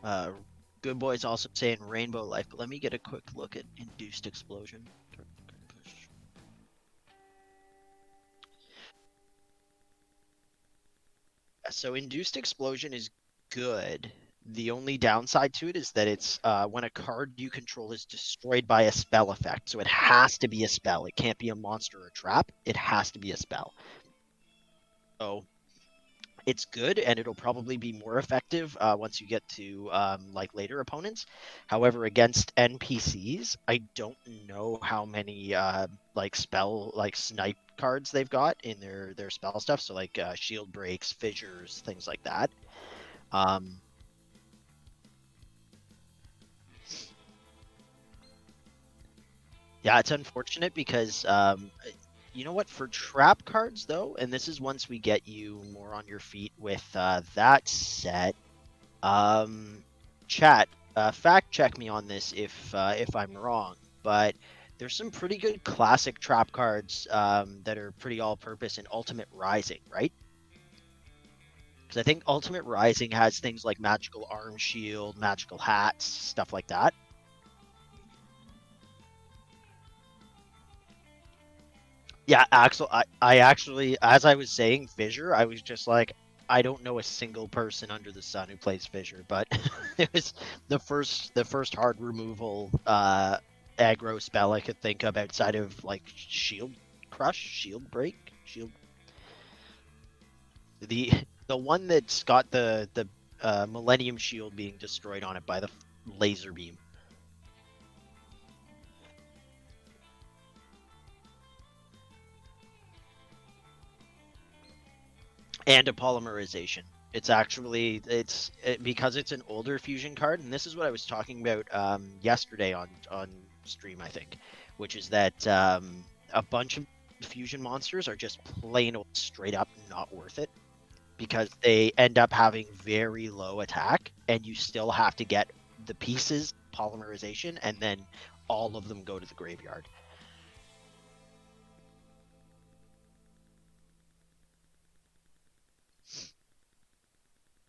uh, good boy's also saying Rainbow Life, but let me get a quick look at Induced Explosion. So Induced Explosion is good. The only downside to it is that it's when a card you control is destroyed by a spell effect. So it has to be a spell. It can't be a monster or a trap. It has to be a spell. So it's good, and it'll probably be more effective once you get to like later opponents. However, against NPCs, I don't know how many like snipe cards they've got in their spell stuff. So like shield breaks, fissures, things like that. Um, yeah, it's unfortunate because you know what? For trap cards though, and this is once we get you more on your feet with that set. Um, chat, fact check me on this if I'm wrong, but there's some pretty good classic trap cards that are pretty all-purpose in Ultimate Rising, right? Because I think Ultimate Rising has things like Magical Arm Shield, Magical Hats, stuff like that. Yeah, Axel, I actually, as I was saying Fissure, I was just like, I don't know a single person under the sun who plays Fissure, but it was the first hard removal aggro spell I could think of outside of like Shield Crush, Shield Break, Shield the the one that's got the Millennium Shield being destroyed on it by the laser beam. And a polymerization. It's actually because it's an older fusion card, and this is what I was talking about yesterday on stream, I think, which is that a bunch of fusion monsters are just plain old straight up not worth it because they end up having very low attack, and you still have to get the pieces polymerization, and then all of them go to the graveyard.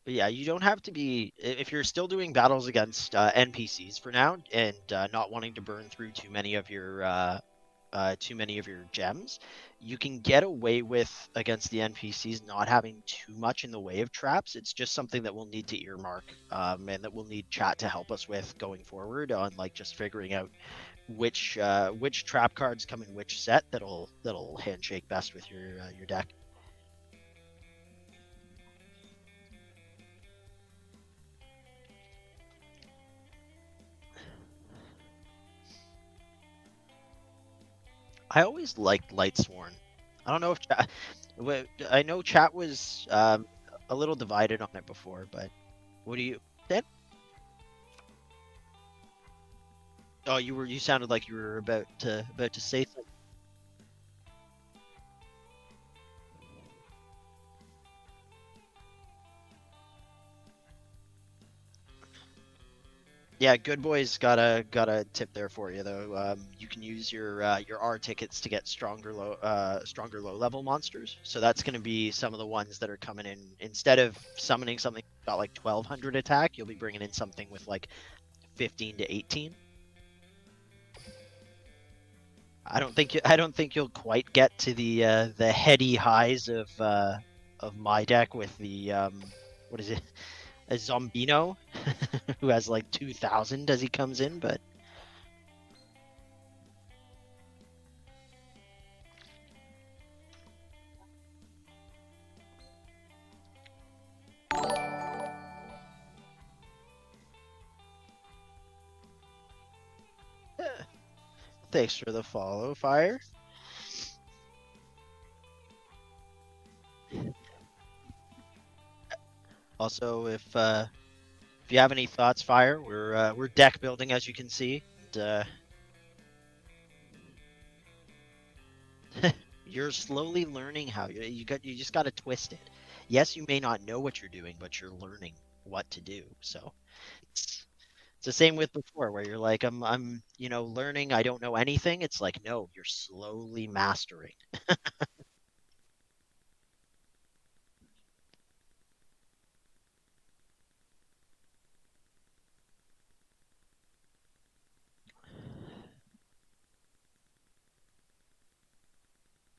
But yeah, you don't have to be if you're still doing battles against NPCs for now and not wanting to burn through too many of your gems, you can get away with against the NPCs not having too much in the way of traps. It's just something that we'll need to earmark, and that we'll need chat to help us with going forward on like just figuring out which trap cards come in which set that'll handshake best with your deck. I always liked Lightsworn. I don't know if chat, I know chat was a little divided on it before, but what do you? Dan? Oh, you sounded like you were about to say something. Yeah, Good Boy's got a tip there for you though. You can use your R tickets to get stronger low level monsters. So that's going to be some of the ones that are coming in instead of summoning something got like 1200 attack. You'll be bringing in something with like 15 to 18. I don't think you'll quite get to the heady highs of my deck with the what is it, a Zombino who has like 2000 as he comes in, but eh, thanks for the follow, Fire. Also, if you have any thoughts, Fire, we're deck building as you can see. And, you're slowly learning how you just got to twist it. Yes, you may not know what you're doing, but you're learning what to do. So it's the same with before, where you're like, I'm, learning. I don't know anything. It's like, no, you're slowly mastering.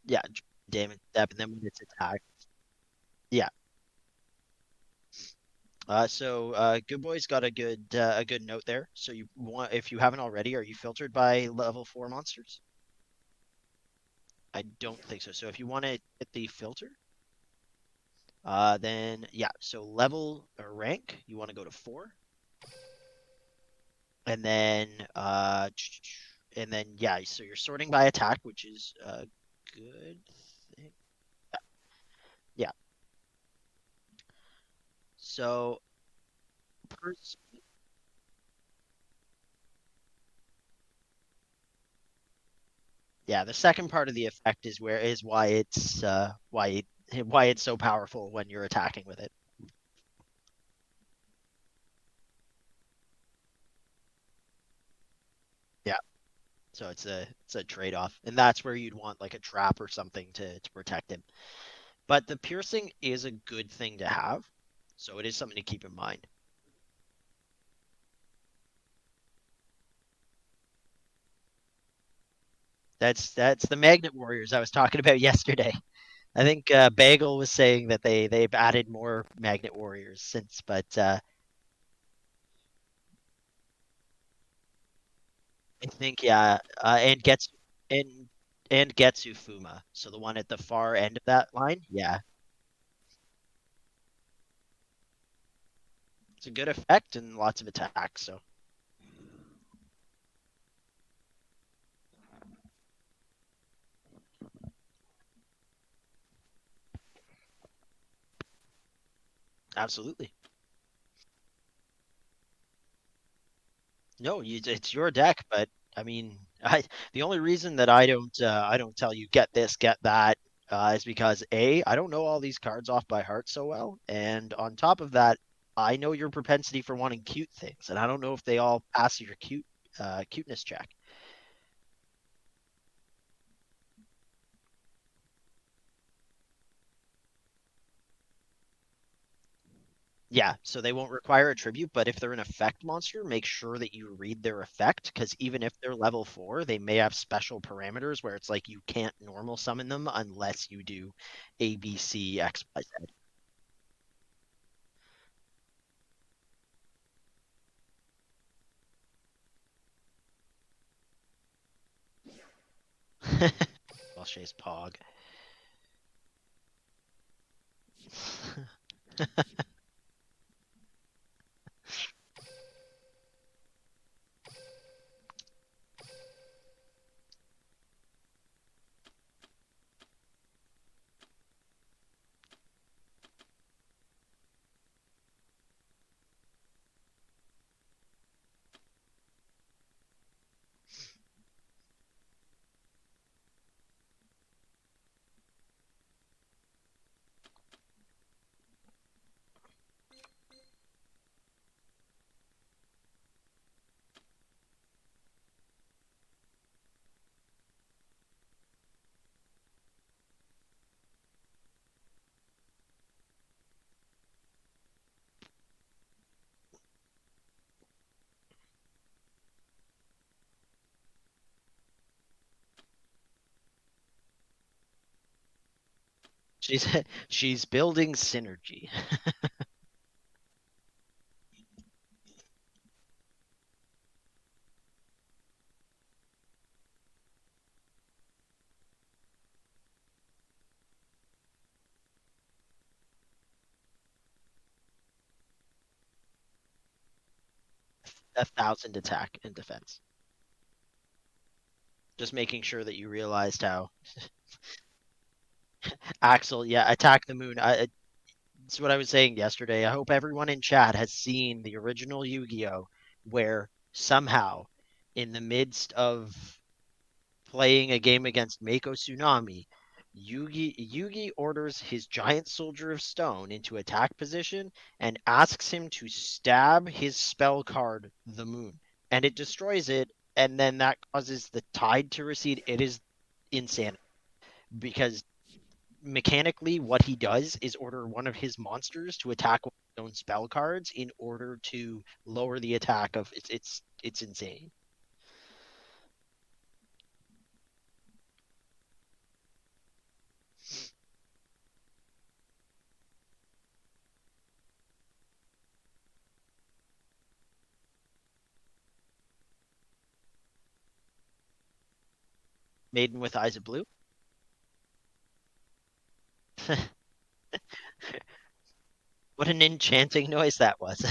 Yeah, damage step, and then when it's attacked, yeah. Good boy's got a good note there. So you want, if you haven't already, are you filtered by level 4 monsters? I don't think so. So if you want to hit the filter, then yeah. So level or rank, you want to go to 4, and then yeah. So you're sorting by attack, which is a good thing. Yeah. So pers- yeah, the second part of the effect is why it's why it's so powerful when you're attacking with it. Yeah. So it's a trade off, and that's where you'd want like a trap or something to protect him. But the piercing is a good thing to have, so it is something to keep in mind. That's the Magnet Warriors I was talking about yesterday. I think Bagel was saying that they've added more Magnet Warriors since, but I think yeah, and and Getsu Fuma, so the one at the far end of that line. Yeah, it's a good effect and lots of attacks. So absolutely. No, it's your deck, but I mean, the only reason that I don't tell you get this, get that, is because I don't know all these cards off by heart so well, and on top of that, I know your propensity for wanting cute things, and I don't know if they all pass your cuteness check. Yeah, so they won't require a tribute, but if they're an effect monster, make sure that you read their effect, because even if they're level 4, they may have special parameters where it's like you can't normal summon them unless you do A, B, C, X, Y, Z. Welsh's Pog. She's she's building synergy. A thousand attack and defense. Just making sure that you realized how Axel, yeah, attack the moon. It's what I was saying yesterday. I hope everyone in chat has seen the original Yu-Gi-Oh, where somehow, in the midst of playing a game against Mako Tsunami, Yugi orders his giant soldier of stone into attack position and asks him to stab his spell card, the moon, and it destroys it, and then that causes the tide to recede. It is insane because mechanically what he does is order one of his monsters to attack one of his own spell cards in order to lower the attack of it's insane. Maiden with Eyes of Blue. What an enchanting noise that was.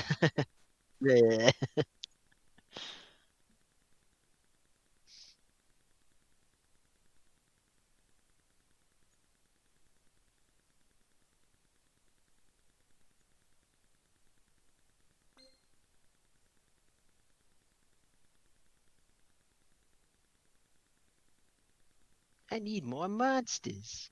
I need more monsters.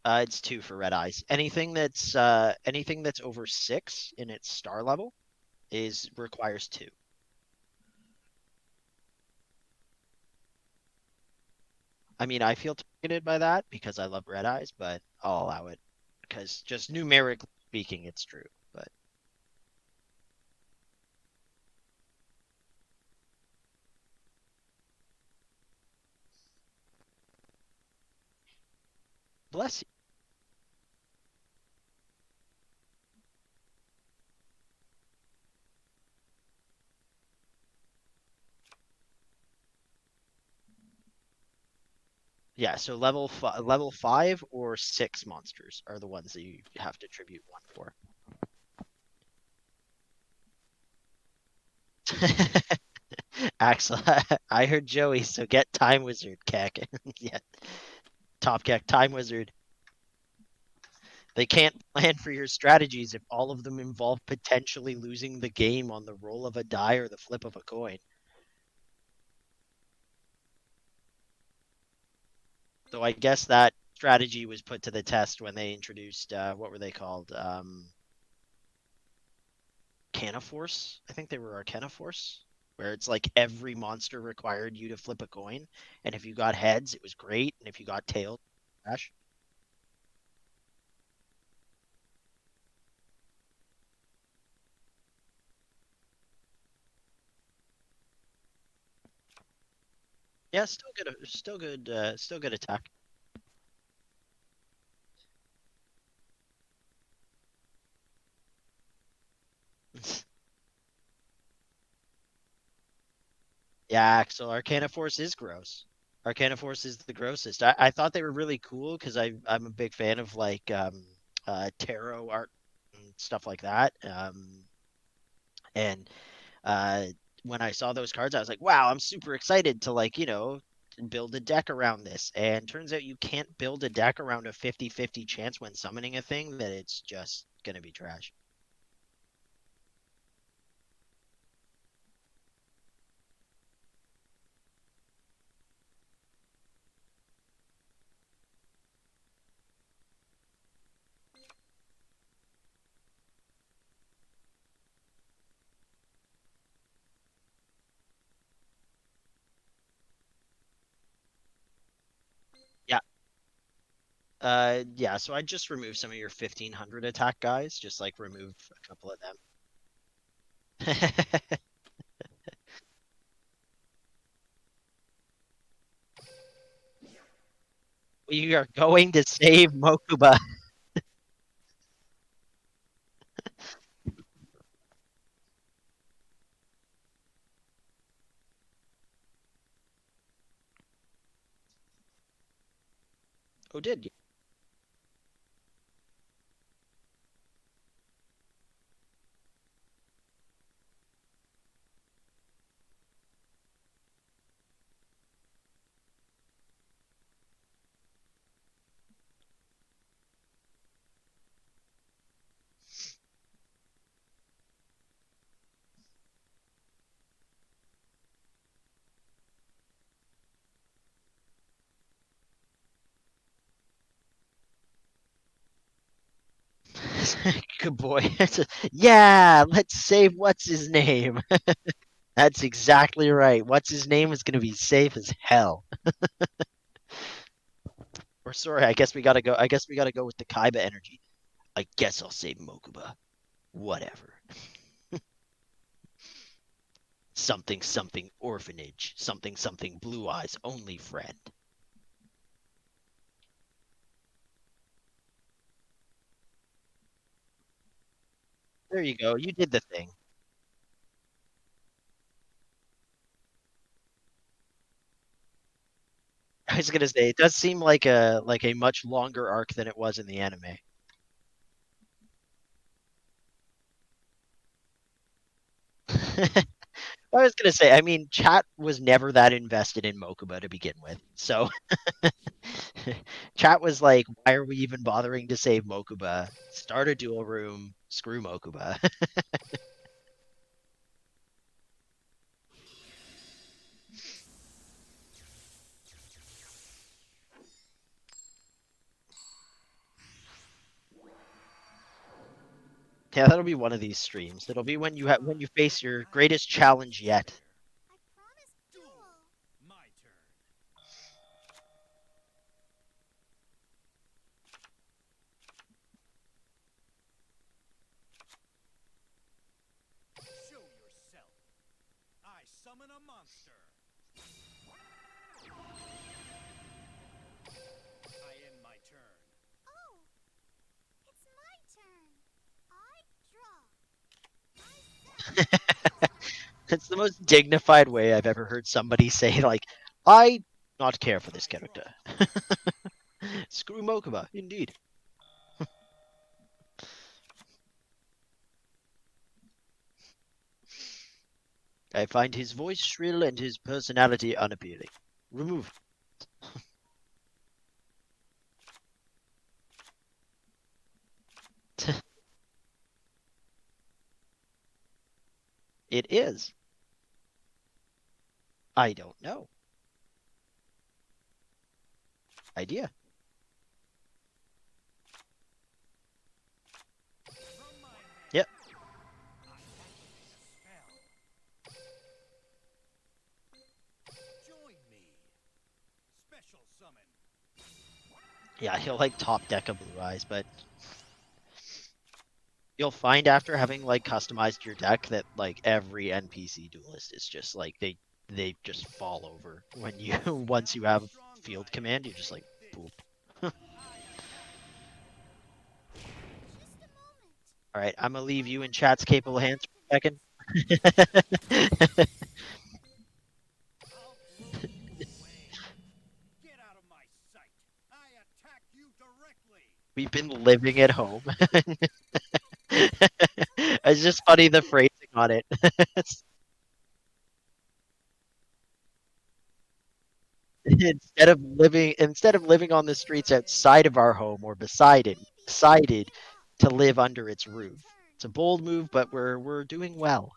It's 2 for Red Eyes. Anything that's over 6 in its star level is requires 2. I mean, I feel targeted by that because I love Red Eyes, but I'll allow it because just numerically speaking, it's true. But bless you. Yeah, so level 5 or 6 monsters are the ones that you have to tribute 1 for. Axel, I heard Joey, so get Time Wizard, Keck. Yeah, Top Keck, Time Wizard. They can't plan for your strategies if all of them involve potentially losing the game on the roll of a die or the flip of a coin. So I guess that strategy was put to the test when they introduced what were they called? Canaforce? I think they were Arcanaforce. where it's like every monster required you to flip a coin, and if you got heads, it was great, and if you got tails, trash. Yeah, still good attack. Yeah, so Arcana Force is gross. Arcana Force is the grossest. I thought they were really cool because I'm a big fan of like tarot art and stuff like that. And uh, when I saw those cards, I was like, wow, I'm super excited to like build a deck around this. And turns out you can't build a deck around a 50-50 chance when summoning a thing that it's just gonna be trash. Yeah. Yeah, so I just remove some of your 1500 attack guys, just like remove a couple of them. We are going to save Mokuba. Oh, did you? Good boy. Yeah, let's save what's his name. That's exactly right. What's his name is going to be safe as hell. Or sorry, I guess we gotta go. I guess we gotta go with the Kaiba energy. I guess I'll save Mokuba. Whatever. Something something orphanage. Something something blue eyes only friend. There you go. You did the thing. I was gonna say it does seem like a much longer arc than it was in the anime. I was gonna say, I mean, chat was never that invested in Mokuba to begin with. So chat was like, why are we even bothering to save Mokuba? Start a duel room, screw Mokuba. Yeah, that'll be one of these streams. It'll be when you face your greatest challenge yet. Duel. My turn. Show yourself. I summon a monster. I end my turn. Oh, it's my turn. I draw. I It's the most dignified way I've ever heard somebody say, like, I not care for this I character. draw. Screw Mokuba, indeed. I find his voice shrill and his personality unappealing. Remove. It is. I don't know. Idea. From my hand. Yep. I activate a spell. Yeah, he'll like top deck a blue eyes, but you'll find after having like customized your deck that like every NPC duelist is just like they just fall over when you once you have field command, you're just like boop. Just a moment. All right, I'm gonna leave you in chat's capable hands for a second. I'll blow you away. Get out of my sight. I attack you directly. We've been living at home. It's just funny the phrasing on it. Instead of living on the streets outside of our home or beside it, Maybe decided give up. to live under its My roof. turn. It's a bold move, but we're doing well.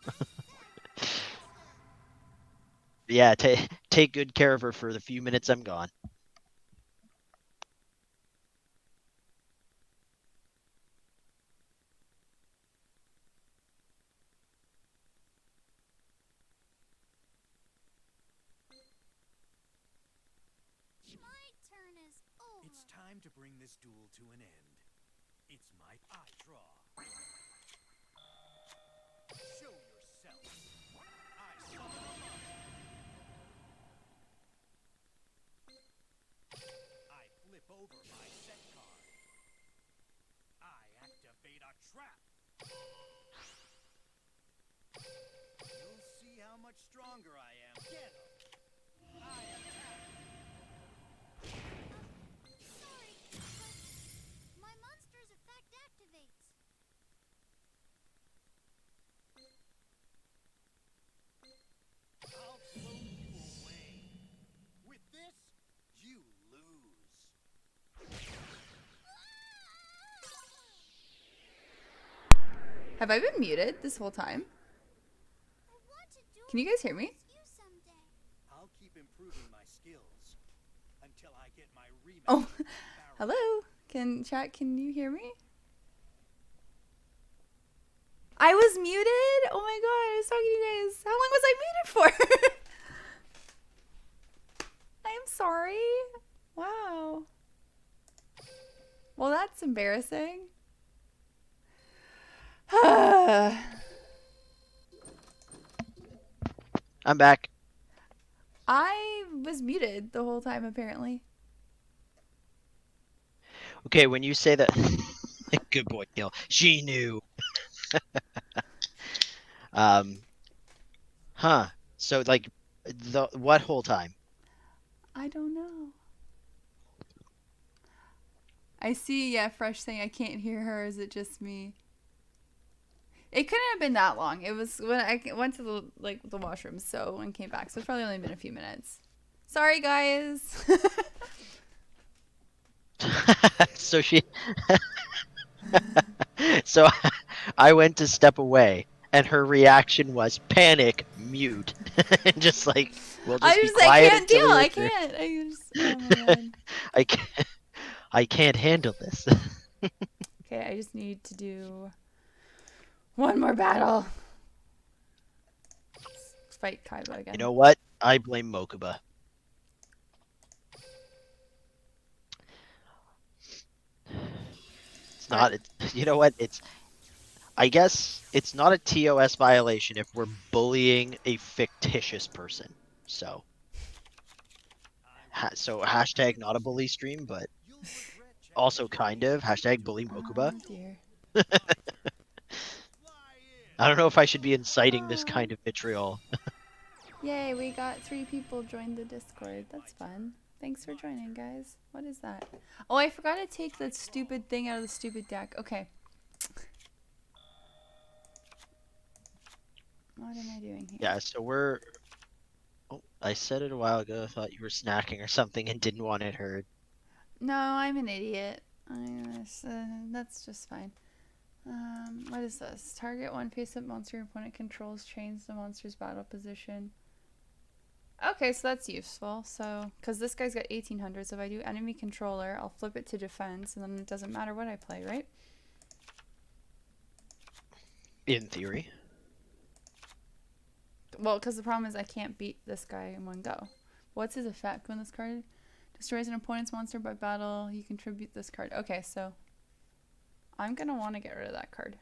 Yeah, take good care of her for the few minutes I'm gone. My turn is over. It's time to bring this duel to an end. It's my I draw. Show yourself. I summon a monster. I flip over my set card. I activate a trap. You'll see how much stronger I am. Get him. I attack. Sorry, but my monster's effect activates. I'll blow you away. With this, you lose. Have I been muted this whole time? I want to duel Can you guys hear me? with you someday. I'll keep improving my skills until I get my rematch. Oh, with Barrow. hello. Can you hear me? I was muted? Oh my god, I was talking to you guys. How long was I muted for? I am sorry. Wow. Well, that's embarrassing. I'm back. I was muted the whole time, apparently. Okay, when you say that, good boy, Neil. She knew. Um, huh. So like, the what whole time? I don't know. I see, yeah, Fresh saying I can't hear her. Is it just me? It couldn't have been that long. It was when I went to the washroom, so and came back. So it's probably only been a few minutes. Sorry, guys. So she, so I went to step away, and her reaction was panic, mute, and just like we'll I just be I quiet can't deal. until your I turn. can't. I just. Oh my god. I can't, I can't handle this. Okay, I just need to do one more battle. Let's fight Kaiba again. You know what? I blame Mokuba. It's Alright. not. It's, you know what? It's. I guess it's not a TOS violation if we're bullying a fictitious person. So, I will so show hashtag you not a bully stream, but you'll regret checking also into kind my of secret hashtag bully duel. Mokuba. Oh dear. My turn. Fly I don't know if I should be in. inciting this kind of vitriol. Yay, we got 3 people joined the Discord. My That's turn. fun. Thanks for My joining, turn. guys. What is that? Oh, I forgot to take the stupid thing out of the stupid deck. Okay. What am I doing here? Yeah, so we're. Oh, I said it a while ago. I thought you were snacking or something and didn't want it heard. No, I'm an idiot. That's just fine. What is this? Target one face-up monster your opponent controls change the monster's battle position. Okay, so that's useful. So, because this guy's got 1800, so if I do enemy controller, I'll flip it to defense, and then it doesn't matter what I play, right? In theory. Well, because the problem is I can't beat this guy in one go. What's his effect when this card Destroys an opponent's monster by battle. You contribute this card. Okay, so I'm gonna want to get rid of that card.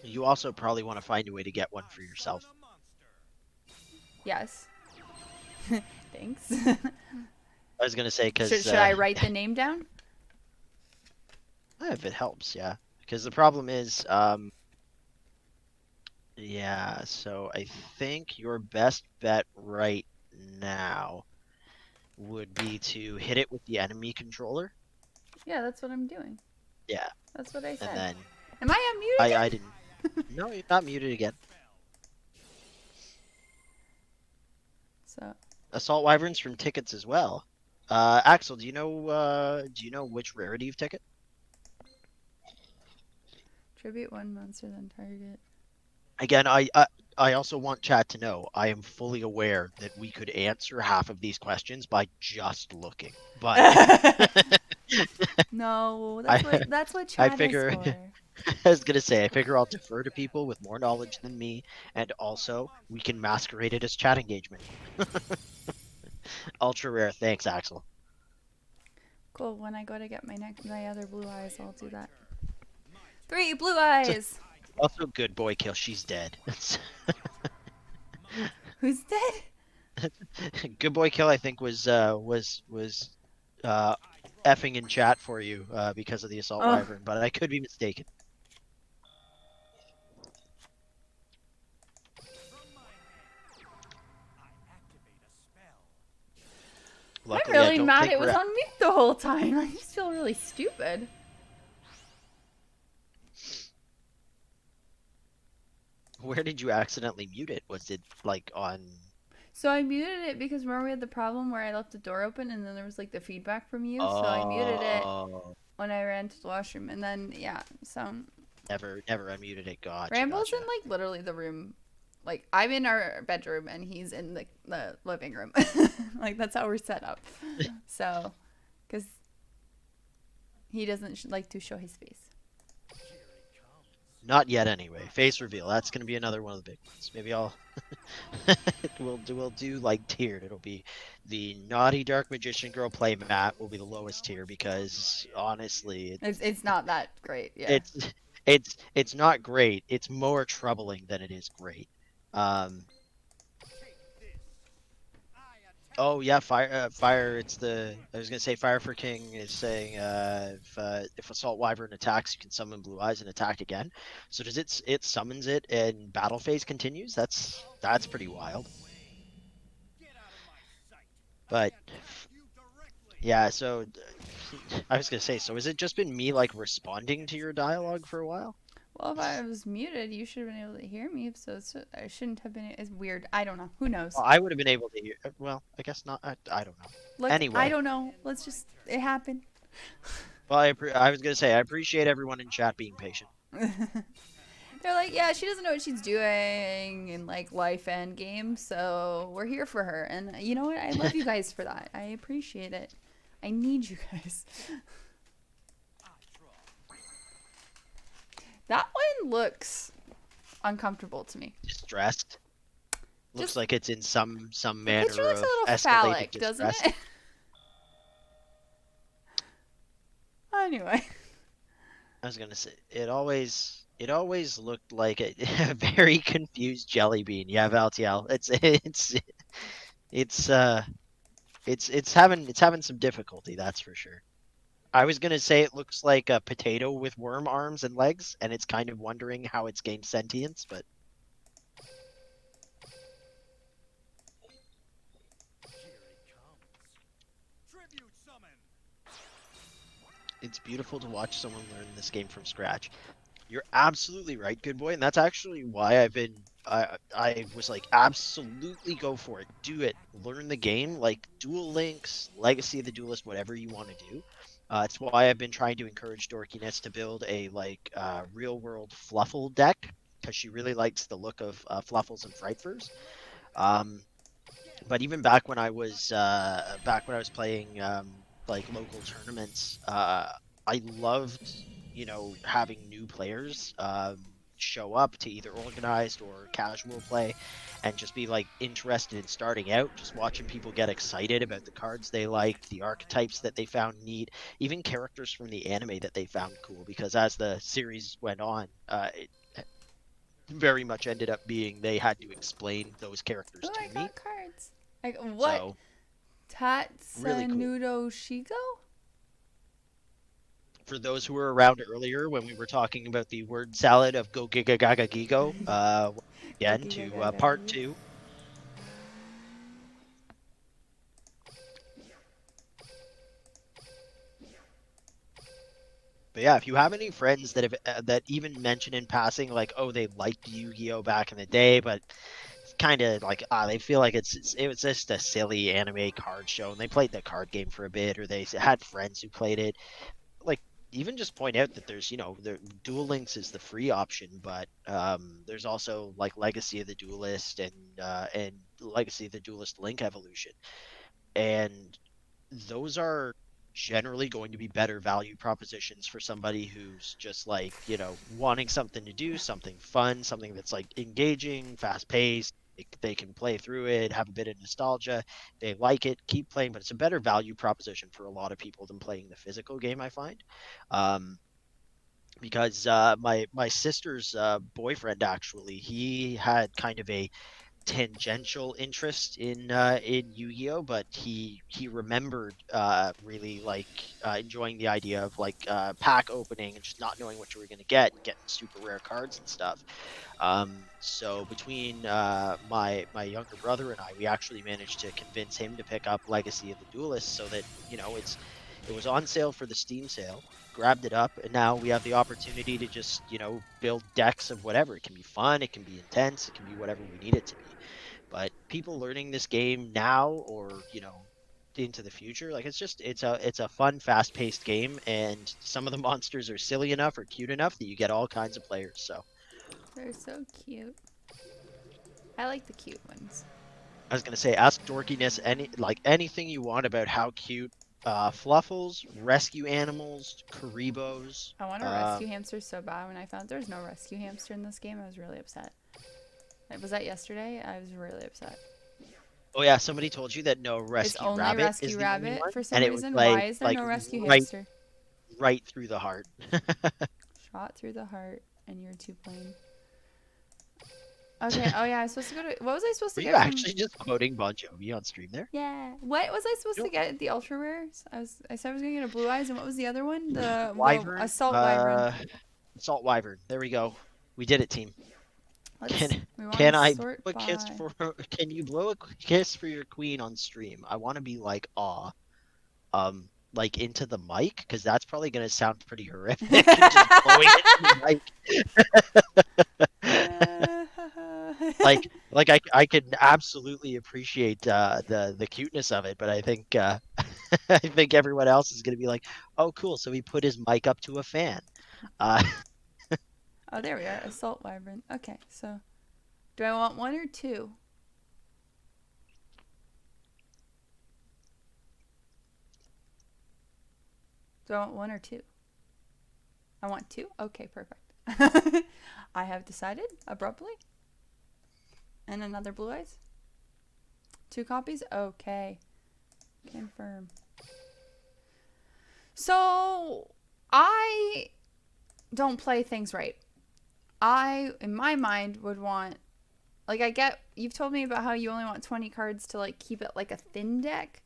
You also probably want to find a way to get one for yourself. Summon a monster. Yes. Thanks. I was gonna say because should I write the name down? if it helps, yeah. Because the problem is, yeah. So I think your best bet right now would be to hit it with the enemy controller. Yeah, that's what I'm doing. Yeah, That's what I said. and then Am I unmuted? I didn't. No, you're not muted again. So Assault Wyverns from tickets as well. Axel, do you know which rarity of ticket? tribute one monster, then target. Again, I also want chat to know I am fully aware that we could answer half of these questions by just looking, but No, I that's what I chat figure is for. I was gonna say I figure I'll defer to people with more knowledge than me, and also we can masquerade it as chat engagement. Ultra rare, thanks, Axel. Cool. When I go to get my other blue eyes, I'll do that. 3 blue eyes. Also, good boy kill. She's dead. Who's dead? Good boy kill. I think was effing in chat for you because of the assault Oh. wyvern, but I could be mistaken. From my hand, I activate a spell. Luckily, I'm I really don't mad think it was we're- on mute the whole time. I just feel really stupid. Where did you accidentally mute it? Was it like on? So I muted it because remember we had the problem where I left the door open and then there was like the feedback from you. So I muted it Oh, when I ran to the washroom and then yeah. So never unmuted it. Gotcha. Rambo's gotcha. in like literally the room. Like I'm in our bedroom and he's in the living room. Like that's how we're set up. So, because he doesn't like to show his face. Not yet, anyway. Face reveal. That's gonna be another one of the big ones. Maybe I'll. we'll do like tiered. It'll be the naughty dark magician girl play mat will be the lowest tier because honestly, It's not that great. Yeah. it's not great. It's more troubling than it is great. Take this. I attack. Oh yeah, fire. It's the I was gonna say Fire for King is saying if Assault Wyvern attacks, you can summon Blue Eyes and attack again. So does it summons it and battle phase continues? That's pretty wild. Get out of my sight. But I attack you directly. yeah, so I was gonna say, so has it just been me like responding to your dialogue for a while? Well, if I was muted, you should have been able to hear me. So I shouldn't have been. It's weird. I don't know. Who knows? Well, I would have been able to hear. Well, I guess not. I don't know. Look, Anyway. I don't know. Let's just. It happened. Well, I was gonna say I appreciate everyone in chat being patient. They're like, yeah, she doesn't know what she's doing in like life and game, so we're here for her. And you know what? I love you guys for that. I appreciate it. I need you guys. I draw. That one looks uncomfortable to me. Distressed. Looks Just- like it's in some The manner picture looks of a little escalated phallic, distress. doesn't it? Anyway. I was gonna say it always looked like a very confused jelly bean. Yeah, Valtiel. It's having some difficulty, that's for sure. I was gonna say it looks like a potato with worm arms and legs, and it's kind of wondering how it's gained sentience, but Here it comes. Tribute summon. it's beautiful to watch someone learn this game from scratch. You're absolutely right, good boy, and that's actually why I was like, absolutely go for it, do it, learn the game, like Duel Links, Legacy of the Duelist, whatever you want to do. It's why I've been trying to encourage Dorkiness to build a real world Fluffle deck because she really likes the look of Fluffles and Frightfurs. But even back when I was playing like local tournaments, I loved having new players show up to either organized or casual play and just be like interested in starting out, just watching people get excited about the cards they liked, the archetypes that they found neat, even characters from the anime that they found cool. Because as the series went on, it very much ended up being they had to explain those characters Oh, to I me. got cards. Like what? So really cool. Tatsunudo Shigo? For those who were around earlier when we were talking about the word salad of go giga gaga gigo, again Gogi to gaga part gaga. 2. But yeah, if you have any friends that have that even mention in passing like, oh, they liked Yu-Gi-Oh back in the day, but it's kind of like they feel like it was just a silly anime card show, and they played the card game for a bit, or they had friends who played it. Like, even just point out that there's the Duel Links is the free option, but there's also like Legacy of the Duelist and Legacy of the Duelist Link Evolution, and those are generally going to be better value propositions for somebody who's just like, wanting something to do, something fun, something that's like engaging, fast paced. They can play through it, have a bit of nostalgia. They like it, keep playing, but it's a better value proposition for a lot of people than playing the physical game, I find. Um, because my sister's boyfriend, actually, he had kind of a tangential interest in Yu-Gi-Oh, but he remembered really like enjoying the idea of like pack opening and just not knowing what you were going to get and getting super rare cards and stuff. So between my younger brother and I, we actually managed to convince him to pick up Legacy of the Duelist, so that it was on sale for the Steam sale. Grabbed it up, and now we have the opportunity to just build decks of whatever. It can be fun, it can be intense, it can be whatever we need it to be. But people learning this game now, or into the future, like, it's a fun, fast paced game, and some of the monsters are silly enough or cute enough that you get all kinds of players. So They're so cute. I like the cute ones. I was gonna say, ask dorkiness anything you want about how cute Fluffles, rescue animals, Karibos. I want a rescue hamster so bad. When I found there was no rescue hamster in this game, I was really upset. Was that yesterday? I was really upset. Oh yeah, somebody told you that no It's rescue only rabbit is rescue the only rabbit one, for some and it was reason. Why like is there no rescue right hamster? right through the heart. Shot through the heart, and you're too plain. Okay. Oh yeah, I was supposed to go to. What was I supposed to Were you get from? actually just quoting Bon Jovi on stream there? Yeah. What was I supposed to Nope. get at the ultra rares? I said I was gonna get a blue eyes, and what was the other one? The Wyvern, assault wyvern. Salt Wyvern. There we go. We did it, team. Let's. Can We want can to I sort blow a kiss by. for? Can you blow a kiss for your queen on stream? I want to be like, aw, like into the mic, because that's probably gonna sound pretty horrific. Just blowing into the mic. like I could absolutely appreciate the cuteness of it, but I think I think everyone else is gonna be like, oh cool, so he put his mic up to a fan. Uh, Oh, there we are. Assault wyvern. Okay, so do I want one or two? Do I want one or two? I want two? Okay, perfect. I have decided abruptly. And another blue eyes? Two copies? Okay. Confirm. So, I don't play things right. I, in my mind, would want. Like, I get. You've told me about how you only want 20 cards to, like, keep it like a thin deck.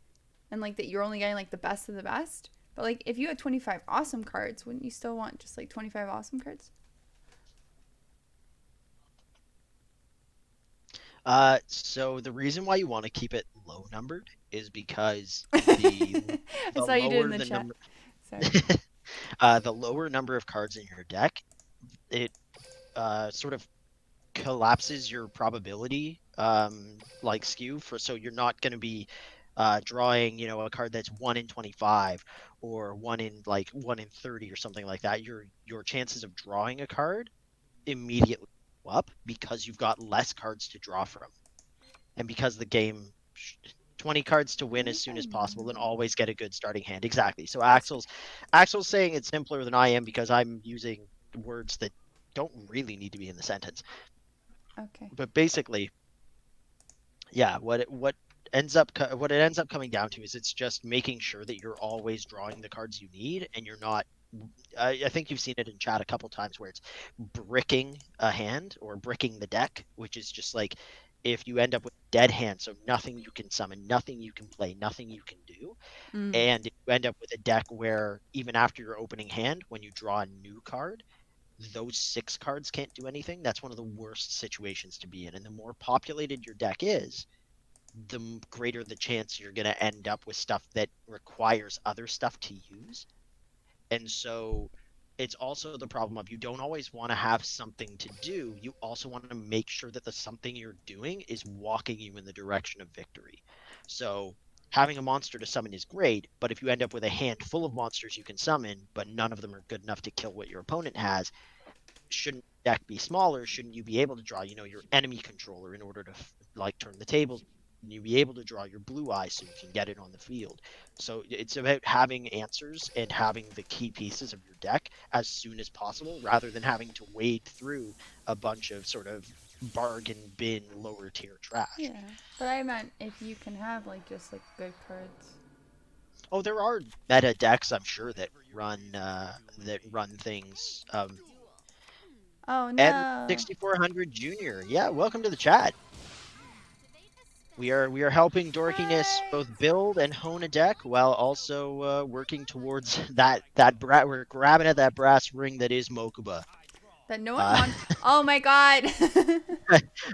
And, like, that you're only getting, like, the best of the best. But, like, if you had 25 awesome cards, wouldn't you still want just, like, 25 awesome cards? so the reason why you want to keep it low numbered is because I the saw you did in lower the the chat. number Sorry. the lower number of cards in your deck, it sort of collapses your probability like skew, for so you're not going to be drawing a card that's 1 in 25 or 1 in 30 or something like that. Your chances of drawing a card immediately go up because you've got less cards to draw from, and because the game 20 cards to win as soon as possible and always get a good starting hand. Exactly. So Axel's saying it's simpler than I am because I'm using words that don't really need to be in the sentence. Okay. But basically, yeah, what it ends up coming down to is it's just making sure that you're always drawing the cards you need, and you're not. I think you've seen it in chat a couple times where it's bricking a hand or bricking the deck, which is just like if you end up with dead hand, so nothing you can summon, nothing you can play, nothing you can do, Mm. and if you end up with a deck where even after your opening hand, when you draw a new card, those 6 cards can't do anything. That's one of the worst situations to be in. And the more populated your deck is, the greater the chance you're going to end up with stuff that requires other stuff to use. And so it's also the problem of you don't always want to have something to do. You also want to make sure that the something you're doing is walking you in the direction of victory. So having a monster to summon is great, but if you end up with a handful of monsters you can summon, but none of them are good enough to kill what your opponent has, shouldn't deck be smaller? Shouldn't you be able to draw, your enemy controller in order to like turn the tables? And you be able to draw your blue eye so you can get it on the field. So it's about having answers and having the key pieces of your deck as soon as possible, rather than having to wade through a bunch of sort of bargain bin lower tier trash. Yeah, but I meant if you can have like just like good cards. Oh, there are meta decks, I'm sure, that run things. Oh And no. 6400 Junior, yeah, welcome to the chat. We are helping Dorkiness Hi. both build and hone a deck while also working towards that we're grabbing at that brass ring that is Mokuba. That no one Uh, wants. Oh my god.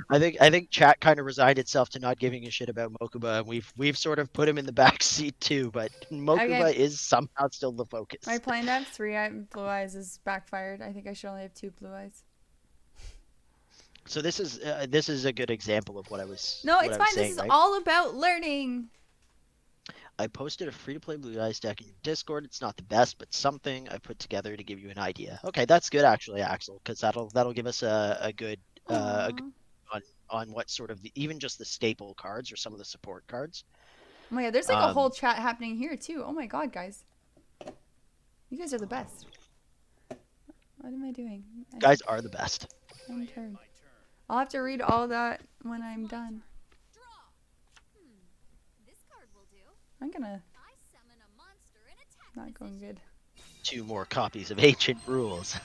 I think chat kind of resigned itself to not giving a shit about Mokuba, and we've sort of put him in the back seat too. But Okay, Mokuba is somehow still the my focus. plan to have 3 blue eyes is backfired. I think I should only have 2 blue eyes. So this is a good example of what I was No, what it's I was fine. This saying, is right? all about learning. I posted a free-to-play Blue Eyes deck in your Discord. It's not the best, but something I put together to give you an idea. Okay, that's good actually, Axel, because that'll give us a good Aww. on what sort of even just the staple cards or some of the support cards. Oh my god, there's like a whole Um, chat happening here too. Oh my god, guys. You guys are the best. What am I doing? guys are the best. End turn. I'll have to read all that when I'm done. This card will do. I'm gonna I summon a monster in attack not going good. 2 more copies of Ancient Rules.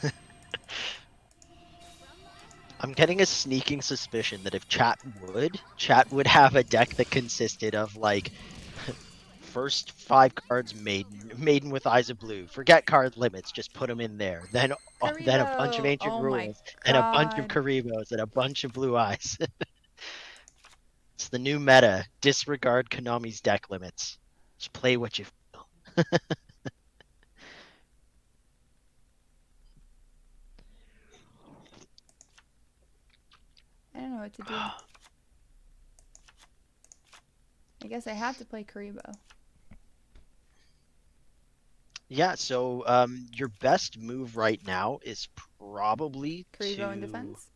I'm getting a sneaking suspicion that if chat would have a deck that consisted of like first 5 cards maiden with eyes of blue. Forget card limits, just put them in there. Then a bunch of Karibo! ancient Oh my rules, and a bunch of god. Karibos, and a bunch of blue eyes. It's the new meta. Disregard Konami's deck limits. Just play what you feel. I don't know what to do. I guess I have to play Karibo. Yeah, so your best move right now is probably Karibo in to defense?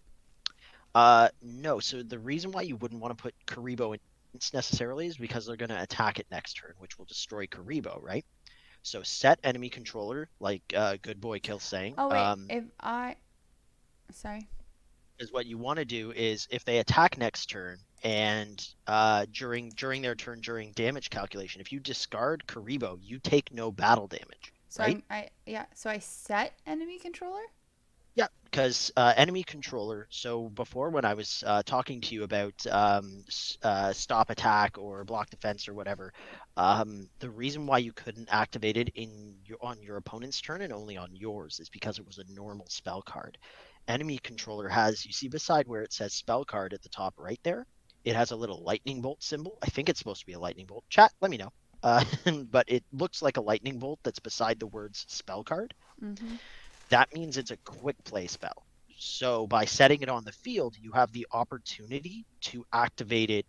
no. So the reason why you wouldn't want to put Karibo in defense necessarily is because they're going to attack it next turn, which will destroy Karibo, right? So set enemy controller, like Good Boy Kill's saying. Oh wait, if I... Sorry. Is what you want to do is if they attack next turn and during their turn during damage calculation, if you discard Karibo, you take no battle damage, So right? so I set enemy controller? Yeah, because enemy controller. So before, when I was talking to you about stop attack or block defense or whatever, the reason why you couldn't activate it on your opponent's turn and only on yours is because it was a normal spell card. Enemy controller has, you see beside where it says spell card at the top right there, it has a little lightning bolt symbol. I think it's supposed to be a lightning bolt. Chat, let me know. But it looks like a lightning bolt that's beside the words spell card. Mm-hmm. That means it's a quick play spell. So by setting it on the field, you have the opportunity to activate it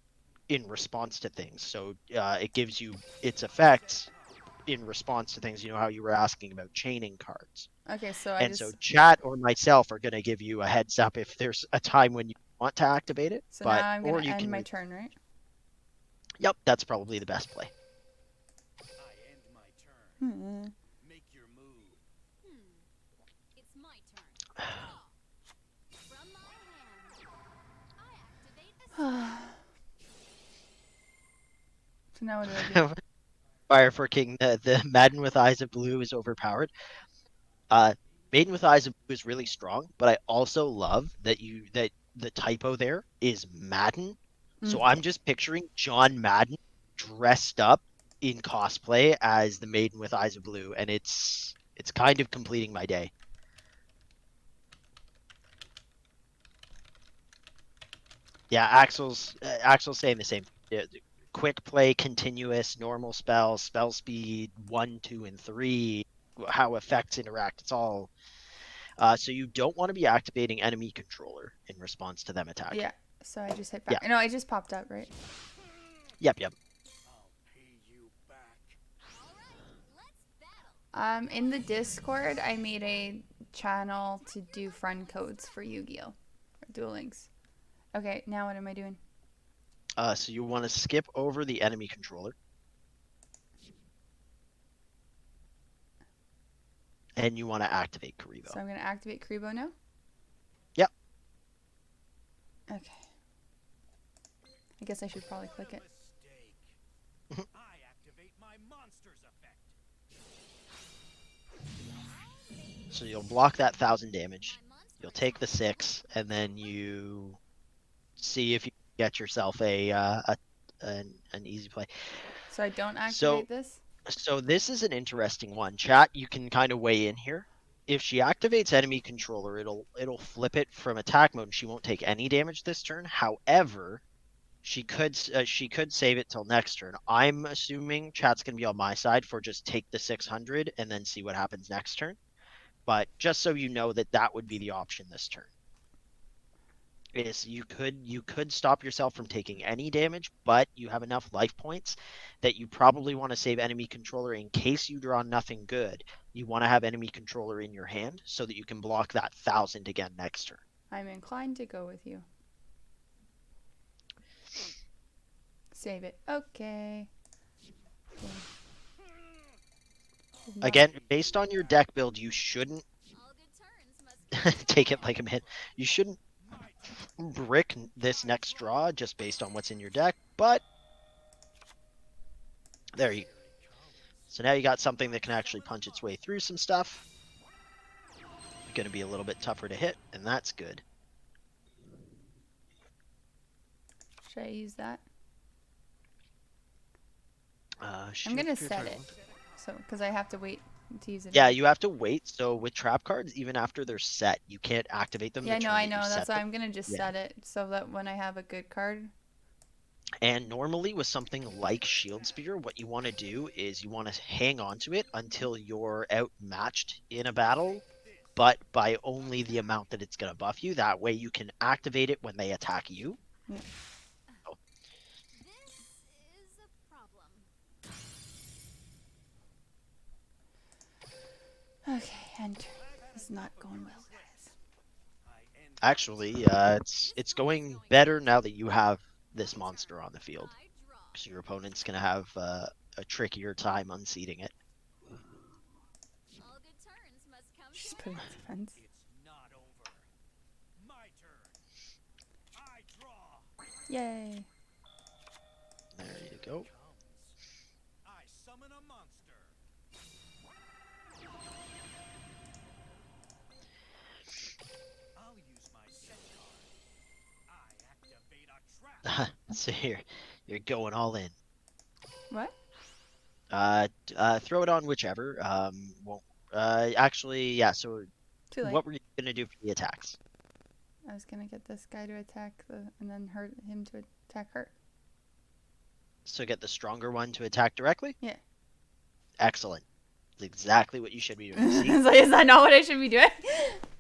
in response to things. So it gives you its effects in response to things. You know how you were asking about chaining cards. Okay, so I And so just... chat or myself are going to give you a heads up if there's a time when you want to activate it. So But now I'm or gonna you end my can. turn, right? Yep, that's probably the best play. I end my turn. Hmm. Make your move. It's my turn. Draw. So now what do I do? Fire for King. The Madden with Eyes of Blue is overpowered. Uh, Maiden with Eyes of Blue is really strong, but I also love that the typo there is Madden. Mm. So I'm just picturing John Madden dressed up in cosplay as the Maiden with Eyes of Blue, and it's kind of completing my day. Yeah, Axel's saying the same. Yeah, quick play, continuous, normal spell, spell speed, 1, 2, and 3, how effects interact. It's all. So you don't want to be activating enemy controller in response to them attacking. Yeah. So I just hit Yeah. back. No, I just popped up, right? Yep. I'll pay you back. All right, let's battle. In the Discord, I made a channel to do friend codes for Yu-Gi-Oh! Or Duel Links. Okay, now what am I doing? So you want to skip over the enemy controller. And you want to activate Karibo. So I'm going to activate Karibo now? Yep. Okay. I guess I should probably click it. Mistake. I activate my monster's effect. So you'll block that 1,000 damage. My monster You'll take the 6, and then you see if you get yourself an easy play. So I don't So activate this? So this is an interesting one. Chat, you can kind of weigh in here. If she activates enemy controller, it'll flip it from attack mode and she won't take any damage this turn. However, she could save it till next turn. I'm assuming chat's going to be on my side for just take the 600 and then see what happens next turn. But just so you know that would be the option this turn. Is you could stop yourself from taking any damage, but you have enough life points that you probably want to save enemy controller in case you draw nothing good. You want to have enemy controller in your hand so that you can block that 1,000 again next turn. I'm inclined to go with you. Save it. Okay. Again, based on your deck build, you shouldn't All good turns must take it like a man. You shouldn't brick this next draw just based on what's in your deck, but there you go. So now you got something that can actually punch its way through some stuff. Going to be a little bit tougher to hit, and that's good. Should I use that? Shoot going to if you're set turning. it. So, because I have to wait to use it. Yeah, again. you have to wait. So with trap cards, even after they're set, you can't activate them. Yeah, the no, turn I that you know. set That's why them. I'm going to just Yeah. set it so that when I have a good card. And normally with something like Shield Spear, what you want to do is you want to hang on to it until you're outmatched in a battle, but by only the amount that it's going to buff you. That way you can activate it when they attack you. Yeah. This is a problem. Okay, enter. It's not going well, guys. Actually, it's going better now that you have this monster on the field. I draw. Because your opponent's going to have a trickier time unseating it. All good turns must come She's to putting an end. defense. It's not over. My turn. I draw. Yay. There you go. Comes. I summon a monster. I'll use my set card. I activate a trap. So you're going all in. What? Throw it on whichever. Won't. Actually, yeah. So Too late. what were you gonna do for the attacks? I was going to get this guy to attack and then hurt him to attack her. So get the stronger one to attack directly. Yeah. Excellent. That's exactly what you should be doing. See, It's like, is that not what I should be doing?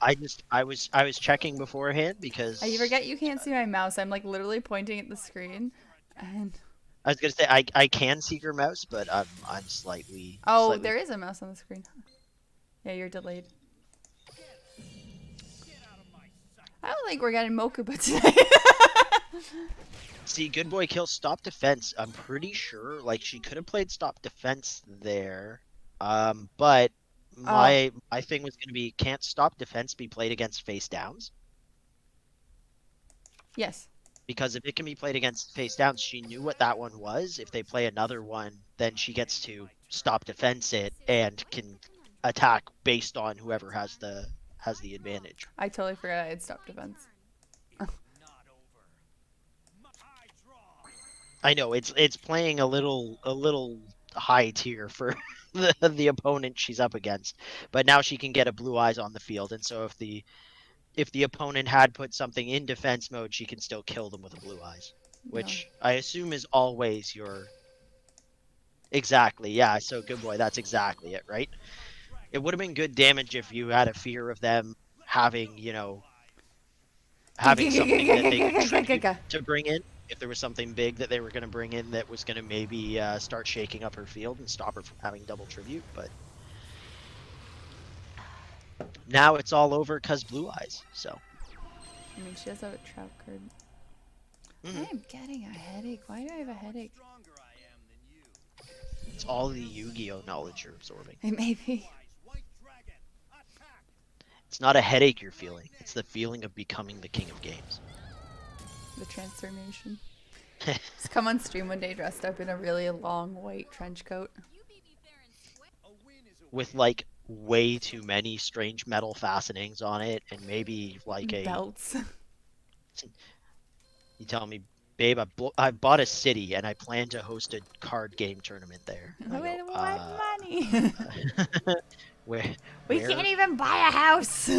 I was checking beforehand because I forget you can't see my mouse. I'm like literally pointing at the screen. And I was gonna say I can see your mouse, but I'm slightly. oh, slightly... there is a mouse on the screen. Yeah, you're delayed. Get out of my sight. I don't think we're getting Mokuba today. See, good boy kill stop defense. I'm pretty sure like she could have played stop defense there. But my thing was gonna be can't stop defense be played against face downs? Yes. Because if it can be played against face down, she knew what that one was. If they play another one, then she gets to stop defense it and can attack based on whoever has the advantage. I totally forgot I had stopped defense. It's not over. I draw. I know it's playing a little high tier for the opponent she's up against, but now she can get a blue eyes on the field, and so if the opponent had put something in defense mode, she can still kill them with a blue eyes, No. which I assume is always your exactly yeah. So good boy, that's exactly it, right? It would have been good damage if you had a fear of them having having something that they contribute to bring in. If there was something big that they were going to bring in that was going to maybe start shaking up her field and stop her from having double tribute, but now it's all over because blue eyes. So I mean, she does have a trap card. I mhm. am getting a headache. Why do I have a headache? Stronger I am than you. It's all the Yu-Gi-Oh knowledge you're absorbing. It may be. White dragon, attack. It's not a headache you're feeling. It's the feeling of becoming the king of games. The transformation. Just come on stream one day dressed up in a really long white trench coat. You beat me fair and square. A win is a With like way too many strange metal fastenings on it and maybe like a Belts. you tell me, babe, I bought a city and I plan to host a card game tournament there. And I With go, what money? where? We where? can't even buy a house.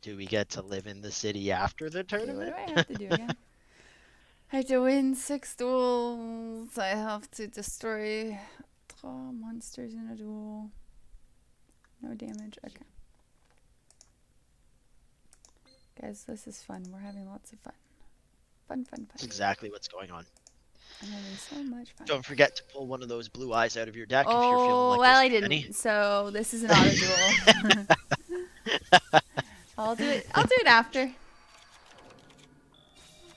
Do we get to live in the city after the Okay, what tournament? do I have to do again? I have to win 6 duels. I have to destroy 3 monsters in a duel. No damage. Okay. Guys, this is fun. We're having lots of fun. Fun, fun, That's fun. exactly what's going on. I'm having so much fun. Don't forget to pull one of those blue eyes out of your deck if you're feeling Oh, like well, there's I too many. didn't. So this is an auto duel. I'll do it. I'll do it after.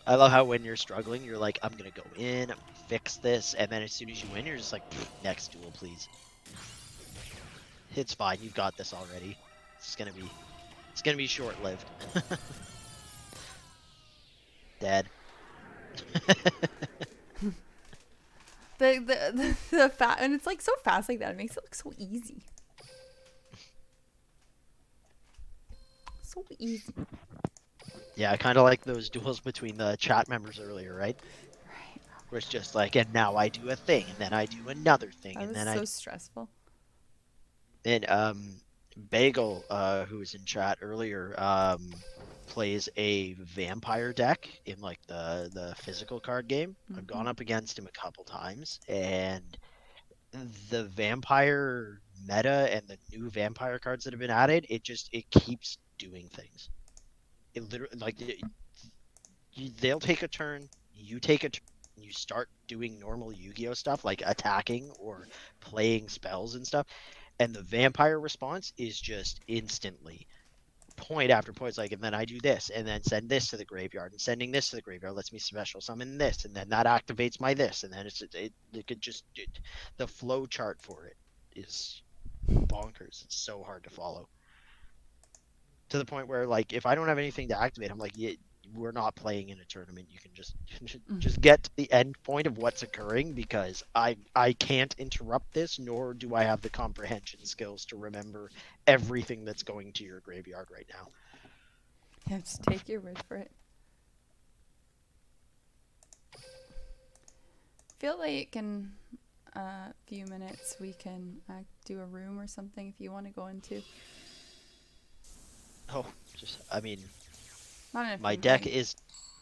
I love how when you're struggling, you're like, I'm gonna go in, I'm gonna fix this, and then as soon as you win, you're just like, next duel, please. It's fine, you've got this already. It's gonna be short-lived. Dead. The fat, and it's like so fast like that. It makes it look so easy. So easy. Yeah, I kind of like those duels between the chat members earlier, right? Right. Where it's just like, and now I do a thing, and then I do another thing, That and was then so stressful. Bagel, who was in chat earlier, plays a vampire deck in like the physical card game. I've gone up against him a couple times, and the vampire meta and the new vampire cards that have been added, it keeps doing things. It literally like they'll take a turn, you take a turn, you start doing normal Yu-Gi-Oh stuff like attacking or playing spells and stuff, and the vampire response is just instantly point after point. It's like, and then I do this, and then send this to the graveyard, and sending this to the graveyard lets me special summon this, and then that activates my this, and then it could just the flow chart for it is bonkers. It's so hard to follow. To the point where like if I don't have anything to activate, I'm like, yeah, we're not playing in a tournament. You can just get to the end point of what's occurring because I can't interrupt this, nor do I have the comprehension skills to remember everything that's going to your graveyard right now. Yeah, just take your word for it. Feel like in a few minutes we can do a room or something if you want to go into. Oh, I mean, Not in a my few deck minutes.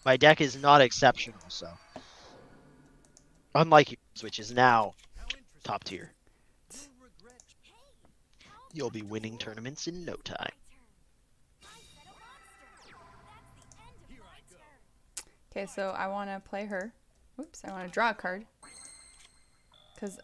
is not exceptional, so unlike yours, which is now how interesting. top tier. You'll regret. You'll be winning tournaments in no time. Here I go. Okay, so I want to play her. Oops, I want to draw a card.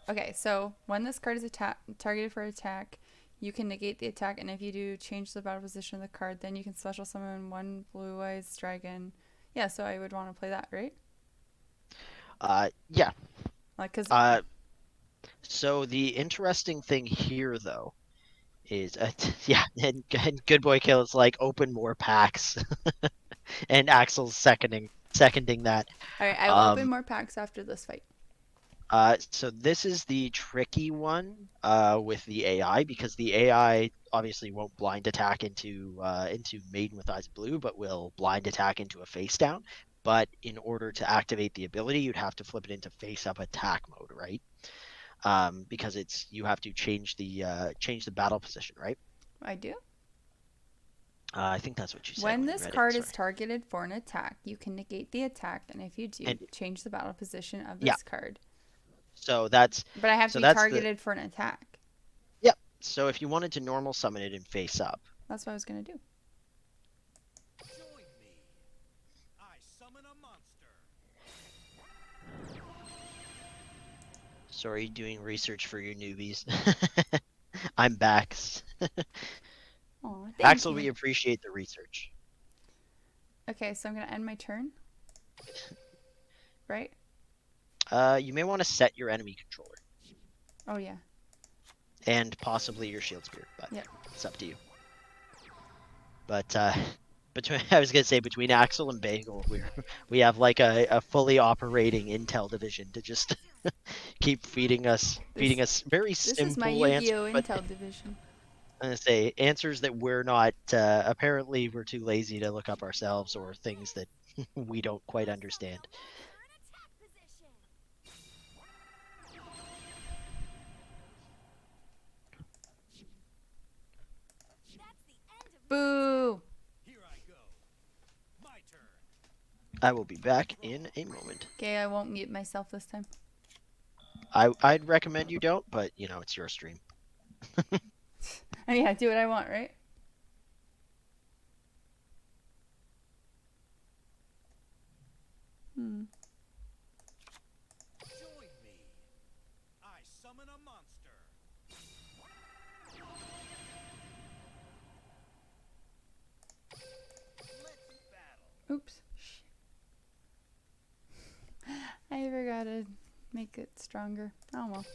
Okay, so when this card is targeted for attack, you can negate the attack, and if you do, change the battle position of the card. Then you can special summon 1 blue eyes dragon. Yeah, so I would want to play that, right? Yeah. Like, cause So the interesting thing here, though, is yeah, and Good Boy Kill is like open more packs, and Axel's seconding that. All right, I will open Um, more packs after this fight. so this is the tricky one with the AI, because the AI obviously won't blind attack into Maiden with Eyes of Blue, but will blind attack into a face down. But in order to activate the ability, you'd have to flip it into face up attack mode, right? Because you have to change the battle position, right? I do. I think that's what you said When when you this read card it. is Sorry. targeted for an attack, you can negate the attack, and if you do, And change the battle position of yeah, this card. so that's But I have so to be that's the targeted for an attack. yep. So if you wanted to normal summon it in face up, That's what I was gonna do. Join me. I summon a monster. sorry, doing research for your newbies. I'm back. Oh, thank Axel, you. we appreciate the research. Okay, so I'm gonna end my turn. Right? You may want to set your enemy controller Oh yeah. and possibly your shield spear, but Yep. it's up to you. But between I was gonna say between Axel and Bagel, we have like a fully operating intel division to just keep feeding us very This is my simple answers, Yu-Gi-Oh! but Intel division. I'm gonna say answers that we're not apparently we're too lazy to look up ourselves, or things that we don't quite understand. Monster in attack position. That's the end of Boo! Here I go. My turn. I will be back in a moment. Okay, I won't mute myself this time. I'd recommend you don't, but you know it's your stream. And yeah, do what I want, right? Hmm. Join me. I summon a monster. Let's battle. Oops. I forgot to make it stronger. Oh well.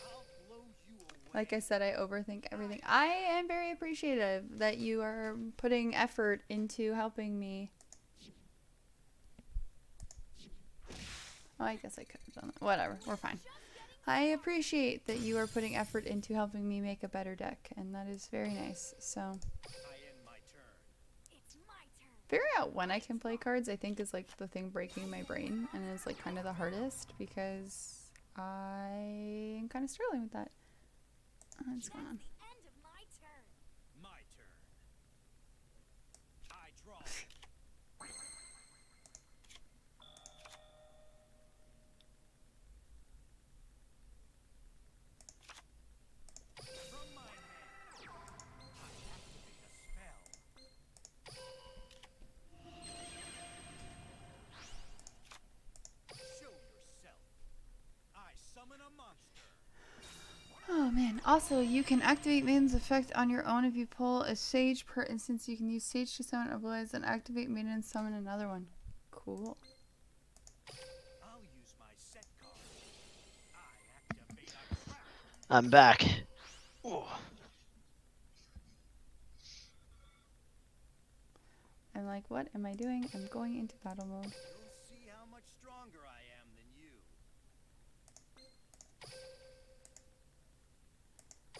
I'll blow you away. Like I said, I overthink everything. I am very appreciative that you are putting effort into helping me. Oh, I guess I could have done that. Whatever, we're fine. I appreciate that you are putting effort into helping me make a better deck, and that is very nice. So, I end my turn. It's my turn. figuring out when I can play cards, I think, is like the thing breaking my brain, and is like kind of the hardest because I am kind of struggling with that. What's going on? The end of my turn. My turn. I draw. From my hand, I activate a spell. Show yourself. I summon a monster. Oh man. Also, you can activate Maiden's effect on your own if you pull a Sage per instance. You can use Sage to summon a Blaze and activate Maiden and summon another one. Cool. I'll use my set card. I activate a trap. I'm back. Ooh. I'm like, what am I doing? I'm going into battle mode. You'll see how much stronger I am than you.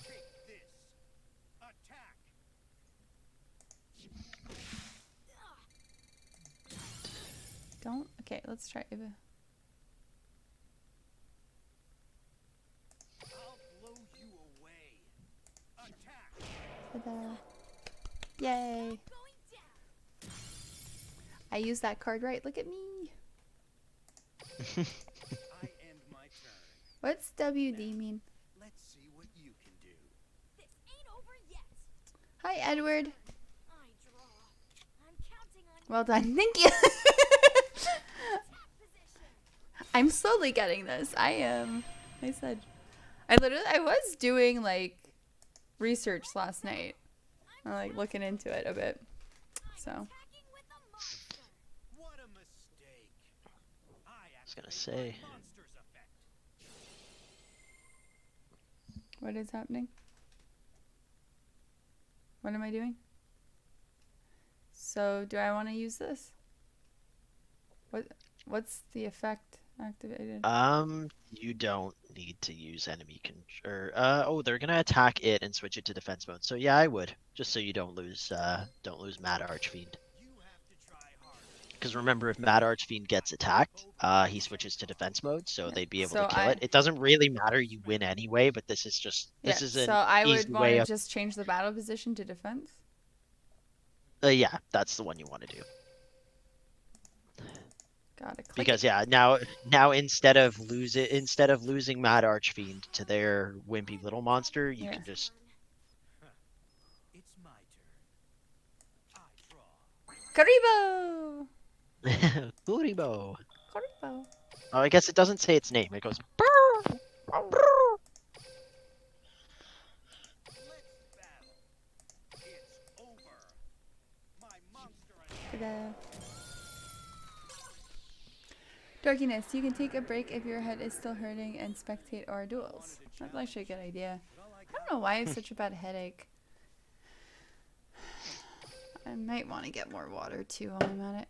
Take this. Attack. Don't. Okay, let's try. I'll blow you away. Attack. Ta-da. Yay! Going down. I used that card right. Look at me. I end my turn. What's WD mean? Let's see what you can do. This ain't over yet. Hi, Edward. I draw. I'm counting on Well done. Thank you. attack position. I'm slowly getting this. I am. I said. I was doing like research last night. I'm like looking into it a bit. So. Attacking with a monster. What a mistake. I was gonna activate say. my monster's effect. What is happening? What am I doing? So, do I want to use this? What's the effect activated? You don't need to use enemy or oh, they're gonna attack it and switch it to defense mode. So yeah, I would, just so you don't lose Mad Archfiend. You have to try harder. Because remember, if Mad Archfiend gets attacked, he switches to defense mode, so Yeah, they'd be able so to kill it. It doesn't really matter, you win anyway, but this is Yeah, so an I would easy want way to of just change the battle position to defense. yeah, that's the one you want to do. Gotta click Because it. yeah, now instead of losing Mad Archfiend to their wimpy little monster, you Yeah. can just It's my turn. I draw. Karibo! Kuribo. Karibo. Oh, I guess it doesn't say its name. It goes. Let's battle. It's over. My monster attack. Ta-da. Dorkiness, you can take a break if your head is still hurting and spectate our duels. That's actually a good idea. I don't know why I have such a bad headache. I might want to get more water too while I'm at it.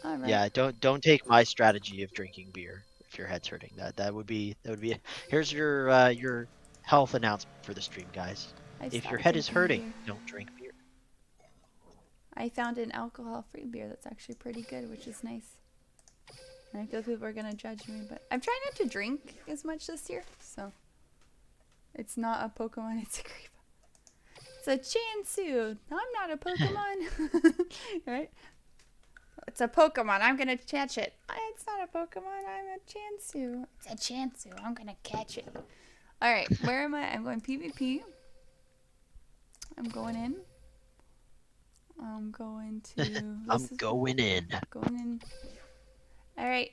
Alright. Yeah, don't take my strategy of drinking beer if your head's hurting. That would be Here's your health announcement for the stream, guys. I If your stopped head is drinking hurting, beer. don't drink beer. I found an alcohol-free beer that's actually pretty good, which is nice. And I feel people are gonna judge me, but I'm trying not to drink as much this year, so it's not a Pokemon, it's a creep. It's a Chansu. I'm not a Pokemon. Right? It's a Pokemon. I'm gonna catch it. It's not a Pokemon. I'm a Chansu. It's a Chansu. I'm gonna catch it. Alright, where am I? I'm going PvP. I'm going in. I'm going to... I'm going in. Going in. Alright.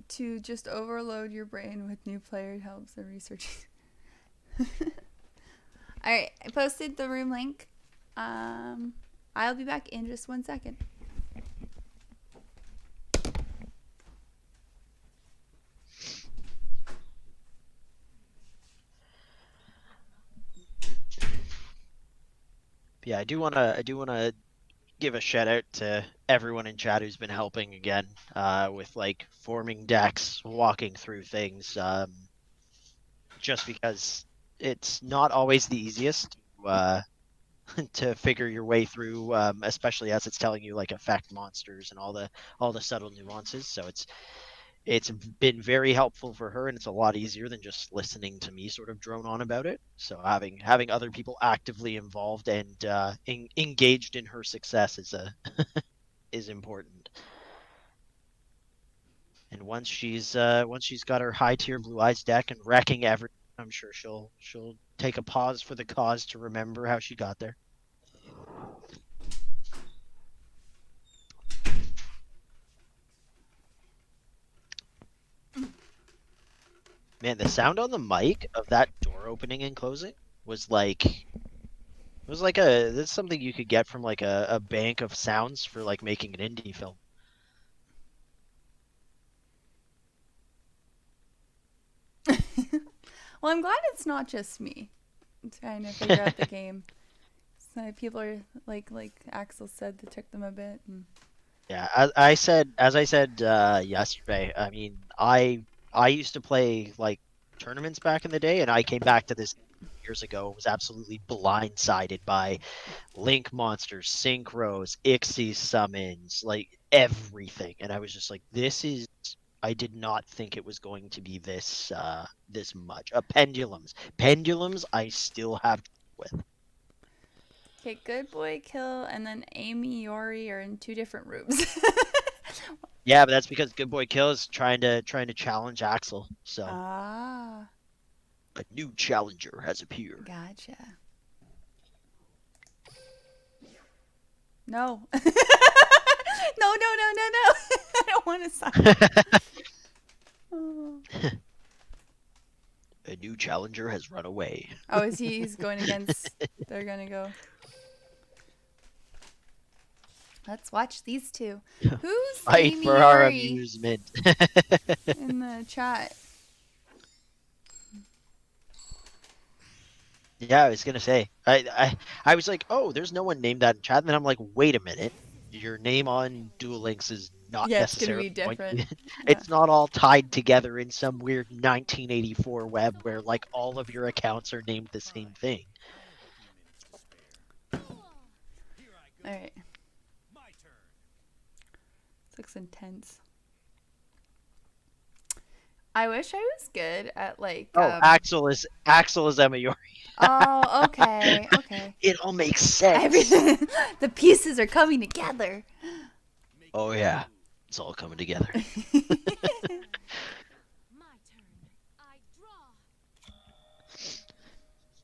To just overload your brain with new player helps the researching. Alright, I posted the room link. I'll be back in just 1 second. Yeah, I do wanna give a shout out to everyone in chat who's been helping again, with like forming decks, walking through things. Just because it's not always the easiest to figure your way through, especially as it's telling you like effect monsters and all the subtle nuances. So it's been very helpful for her, and it's a lot easier than just listening to me sort of drone on about it. So having other people actively involved and engaged in her success is important. And once she's got her high tier blue eyes deck and wrecking everything, I'm sure she'll take a pause for the cause to remember how she got there. Man, the sound on the mic of that door opening and closing was like that's something you could get from like a bank of sounds for like making an indie film. Well, I'm glad it's not just me trying to figure out the game. So people are like Axel said, that took them a bit. And... Yeah, as I said yesterday, I mean, I used to play like tournaments back in the day, and I came back to this years ago. Was absolutely blindsided by Link monsters, synchros, Ixie summons, like everything, and I was just like, this is. I did not think it was going to be this this much. Pendulums, I still have with. Okay, Good Boy Kill and then Amy Yori are in 2 different rooms. Yeah, but that's because Good Boy Kill is trying to challenge Axel. So Ah, a new challenger has appeared. gotcha. No. No. I don't want to sign. Oh. A new challenger has run away. Oh, is he's going against... They're going to go... Let's watch these two. Who's Fight Amy for our Yuri amusement. in the chat? Yeah, I was gonna say. I was like, oh, there's no one named that in chat. And then I'm like, wait a minute. Your name on Duel Links is not Yeah, it's gonna necessarily be going different. it's not all tied together in some weird 1984 web where like all of your accounts are named the same thing. Here I go. All right, My turn. this looks intense. I wish I was good at like. Oh, Axel is Emma Yori. Oh, okay, okay. It all makes sense. Everything, the pieces are coming together. Make Oh your yeah, move. it's all coming together. My turn. I draw.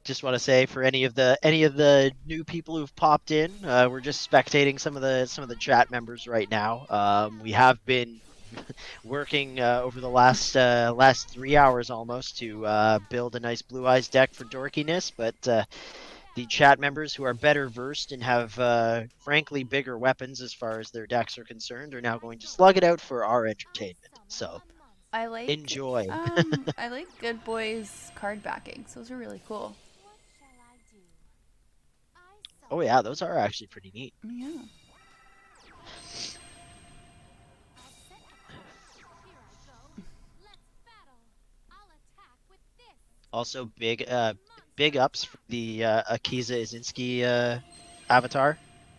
Just want to say for any of the new people who've popped in, we're just spectating some of the chat members right now. We have been working over the last 3 hours almost to build a nice Blue Eyes deck for dorkiness, but the chat members who are better versed and have frankly bigger weapons as far as their decks are concerned are now going to slug it out for our entertainment. So I like. enjoy. I like Good Boys card backings. Those are really cool. What shall I do? I Oh yeah, those are actually pretty neat. Yeah. I'll set a course. Here I go. Let's battle. I'll attack with this. Also, big ups for the Akiza Izinski avatar.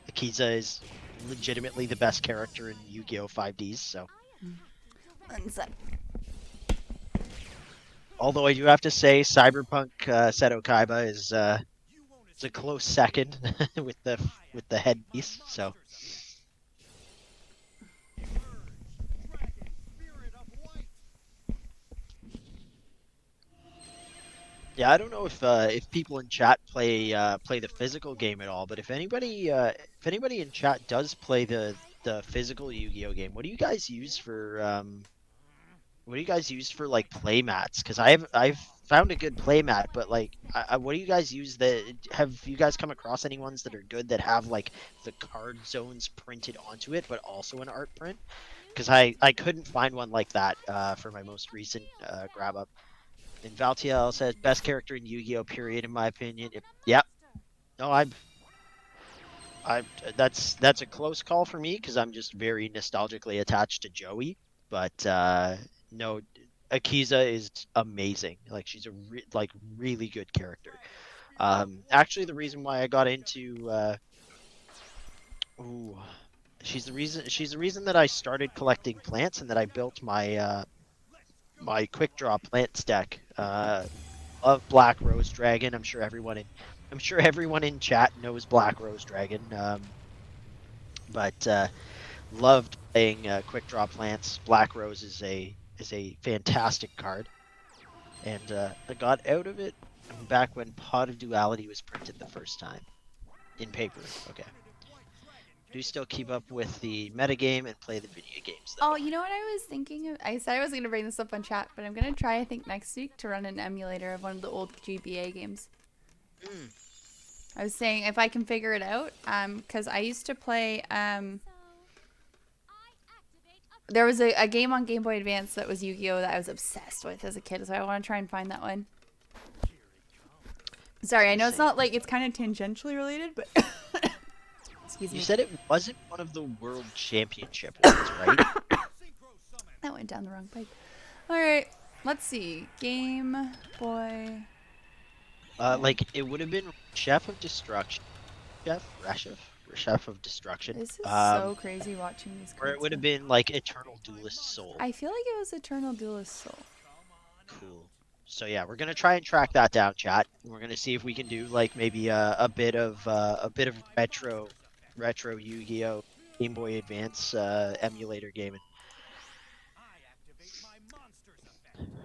Akiza is legitimately the best character in Yu-Gi-Oh! 5Ds. So, One sec. although I do have to say, Cyberpunk Seto Kaiba is You won't it's a escape. close second with the I with the activate my headpiece. So, monster set. Emerge, dragon, spirit of white. yeah, I don't know if people in chat play the physical game at all, but if anybody in chat does play the physical Yu-Gi-Oh game, what do you guys use for like play mats? Because I've found a good play mat, but like, what do you guys use? That have you guys come across any ones that are good that have like the card zones printed onto it, but also an art print? Because I couldn't find one like that for my most recent grab up. And Valtiel says best character in Yu-Gi-Oh! Period, in my opinion. Yep. No, I that's a close call for me because I'm just very nostalgically attached to Joey. But no, Akiza is amazing. Like she's a really good character. Actually, the reason why I got into ooh, she's the reason that I started collecting plants and that I built my quick draw plants deck. Of Black Rose Dragon. I'm sure everyone in chat knows Black Rose Dragon. But loved playing quick draw plants. Black Rose is a fantastic card, and I got out of it back when Pot of Duality was printed the first time in paper. Okay. Do still keep up with the metagame and play the video games though. Oh, you know what I was thinking of? I said I was going to bring this up on chat, but I'm going to try, I think, next week to run an emulator of one of the old GBA games. Mm. I was saying if I can figure it out, because I used to play, So, I activate a there was a game on Game Boy Advance that was Yu-Gi-Oh! That I was obsessed with as a kid, so I want to try and find that one. Sorry, I know it's not like, it's kind of tangentially related, but excuse me. You said it wasn't one of the World Championship ones, right? That went down the wrong pipe. Alright, let's see. Game Boy. Like it would have been Chef of Destruction, Chef of Destruction. This is so crazy watching these cards. Or it would have now. been like Eternal Duelist Soul. I feel like it was Eternal Duelist Soul. Cool. So yeah, we're gonna try and track that down, chat. We're gonna see if we can do like maybe a bit of retro Yu-Gi-Oh! Game Boy Advance emulator gaming.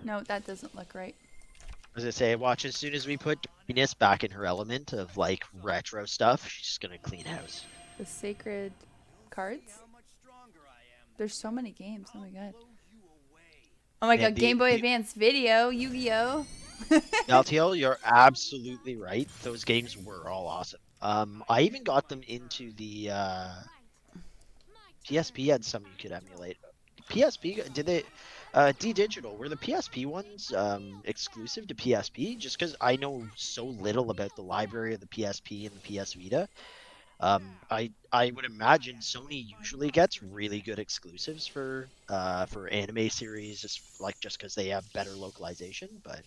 No, that doesn't look right. As I say, watch as soon as we put Darkness back in her element of like retro stuff, she's just gonna clean house. The sacred cards? There's so many games. Oh my god. Oh my Man, god, Game Boy Advance video, Yu-Gi-Oh! Galtiel, you're absolutely right. Those games were all awesome. I even got them into the PSP had some you could emulate. PSP did they? D Digital were the PSP ones exclusive to PSP? Just because I know so little about the library of the PSP and the PS Vita. I would imagine Sony usually gets really good exclusives for anime series, just because they have better localization. But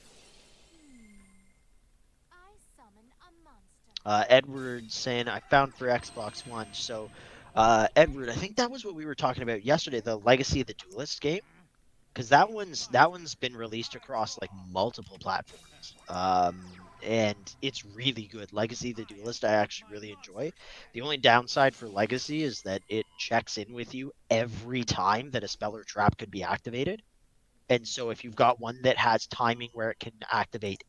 I summon a monster. Edward saying I found for Xbox One. So Edward, I think that was what we were talking about yesterday, the Legacy of the Duelist game. Because that one's been released across like multiple platforms, and it's really good. Legacy the Duelist, I actually really enjoy. The only downside for Legacy is that it checks in with you every time that a spell or trap could be activated, and so if you've got one that has timing where it can activate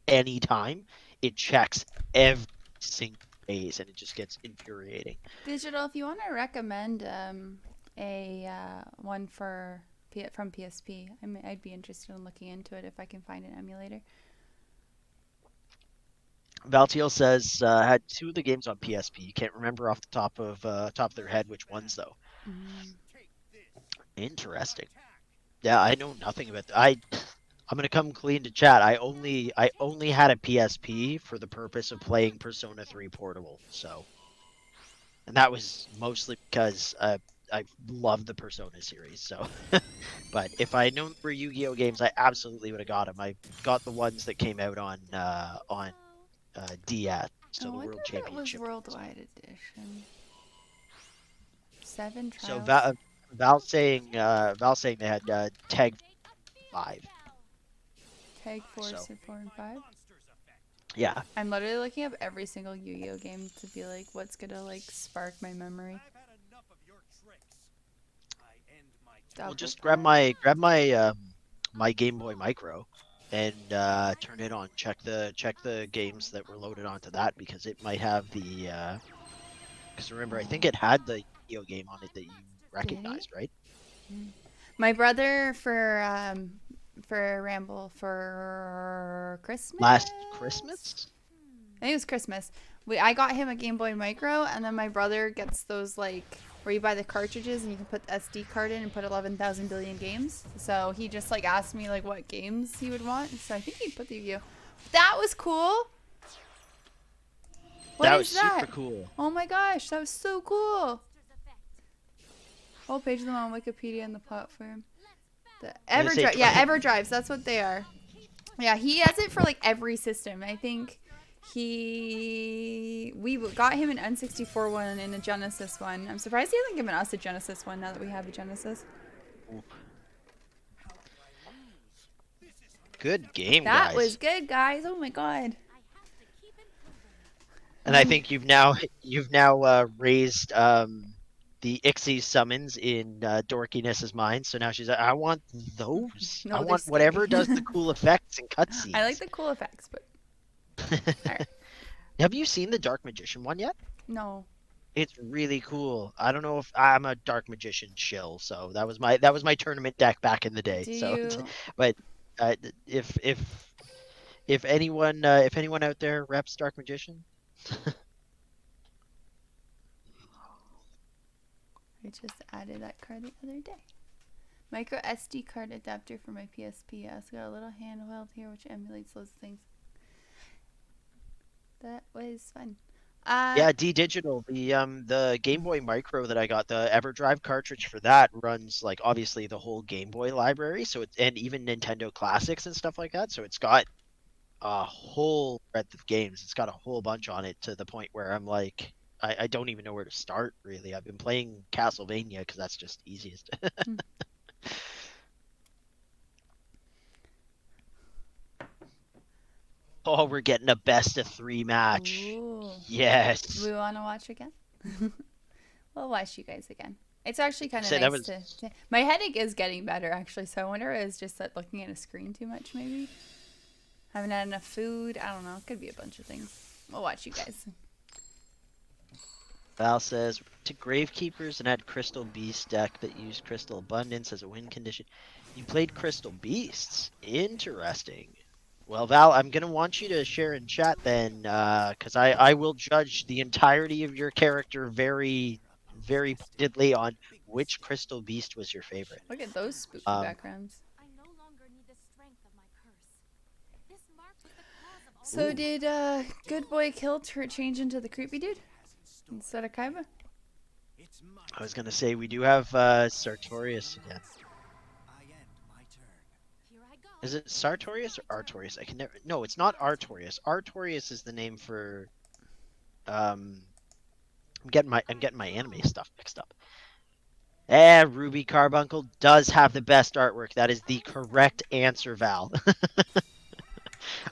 any time, it checks every single phase, and it just gets infuriating. Digital, if you want to recommend a one from PSP, I'd be interested in looking into it if I can find an emulator. Valtiel says had two of the games on PSP. Can't remember off the top of their head which ones though. Mm. Take this. Interesting. Attack. Yeah, I know nothing about that. I'm gonna come clean to chat. I only had a PSP for the purpose of playing Persona 3 Portable. So, and that was mostly because I love the Persona series. So, but if I had known there were Yu-Gi-Oh games, I absolutely would have got them. I got the ones that came out on DS, I so the wonder World if it was Championship ones. worldwide edition. 7 So trials. Val saying they had Tag Activate a field 5. spell. Tag 4, So 4, and 5. Monsters effect. yeah, I'm literally looking up every single Yu-Gi-Oh game to be like, what's gonna like spark my memory. I've had enough of your tricks. I end my well, Double just tap. grab my Game Boy Micro and turn it on. Check the games that were loaded onto that because it might have the. Because remember, I think it had the Yu-Gi-Oh game on it that you Did it? recognized, right? My brother for Ramble for Christmas. Last Christmas. I think it was Christmas. I got him a Game Boy Micro, and then my brother gets those like where you buy the cartridges and you can put the SD card in and put 11,000 billion games. So he just like asked me like what games he would want. So I think he put the Yu-Gi-Oh. That was cool. What That is was that? super cool. Oh my gosh, that was so cool. Monster's effect. Whole page of them on Wikipedia and the platform. The I was gonna EverDrive, say, yeah, EverDrives. That's what they are. Yeah, he has it for like every system. I think we got him an N64 one and a Genesis one. I'm surprised he hasn't given us a Genesis one now that we have a Genesis. Good game, That guys. was good, guys. Oh my god. I have to keep improving. And I think you've now raised the Ixie summons in Dorkiness's mind. So now she's like, I want those. No, I they're want whatever scary. does the cool effects and cutscenes. I like the cool effects, but alright. Have you seen the Dark Magician one yet? No. It's really cool. I don't know if I'm a Dark Magician shill, so that was my tournament deck back in the day. Do So, you but if anyone out there reps Dark Magician, I just added that card the other day. Micro SD card adapter for my PSP. I also got a little handheld here which emulates those things. That was fun. yeah, D Digital, the Game Boy Micro that I got, the EverDrive cartridge for that runs like obviously the whole Game Boy library, so and even Nintendo Classics and stuff like that. So it's got a whole breadth of games. It's got a whole bunch on it to the point where I'm like, I don't even know where to start really. I've been playing Castlevania because that's just easiest. Oh, we're getting a best of 3 match. Ooh. Yes. Do we want to watch again? We'll watch you guys again. It's actually kind of So nice that was to. My headache is getting better actually, so I wonder if it's just that looking at a screen too much maybe. Haven't had enough food. I don't know. It could be a bunch of things. We'll watch you guys. Val says to Gravekeepers and had Crystal Beast deck that used Crystal Abundance as a win condition. You played Crystal Beasts. Interesting. Well, Val, I'm gonna want you to share in chat then, because I will judge the entirety of your character very, very pointedly on which crystal beast was your favorite. Look at those spooky Um, backgrounds. I no longer need the strength of my curse. This mark was the cause of all So Ooh. did Good Boy Kill change into the creepy dude instead of Kaiba? It's my I was turn. gonna say we do have Sartorius again. I end my turn. Here I go. Is it Sartorius or Artorius? I can never. No, it's not Artorius. Artorius is the name for. Um, I'm getting my anime stuff mixed up. Ruby Carbuncle does have the best artwork. That is the correct answer, Val.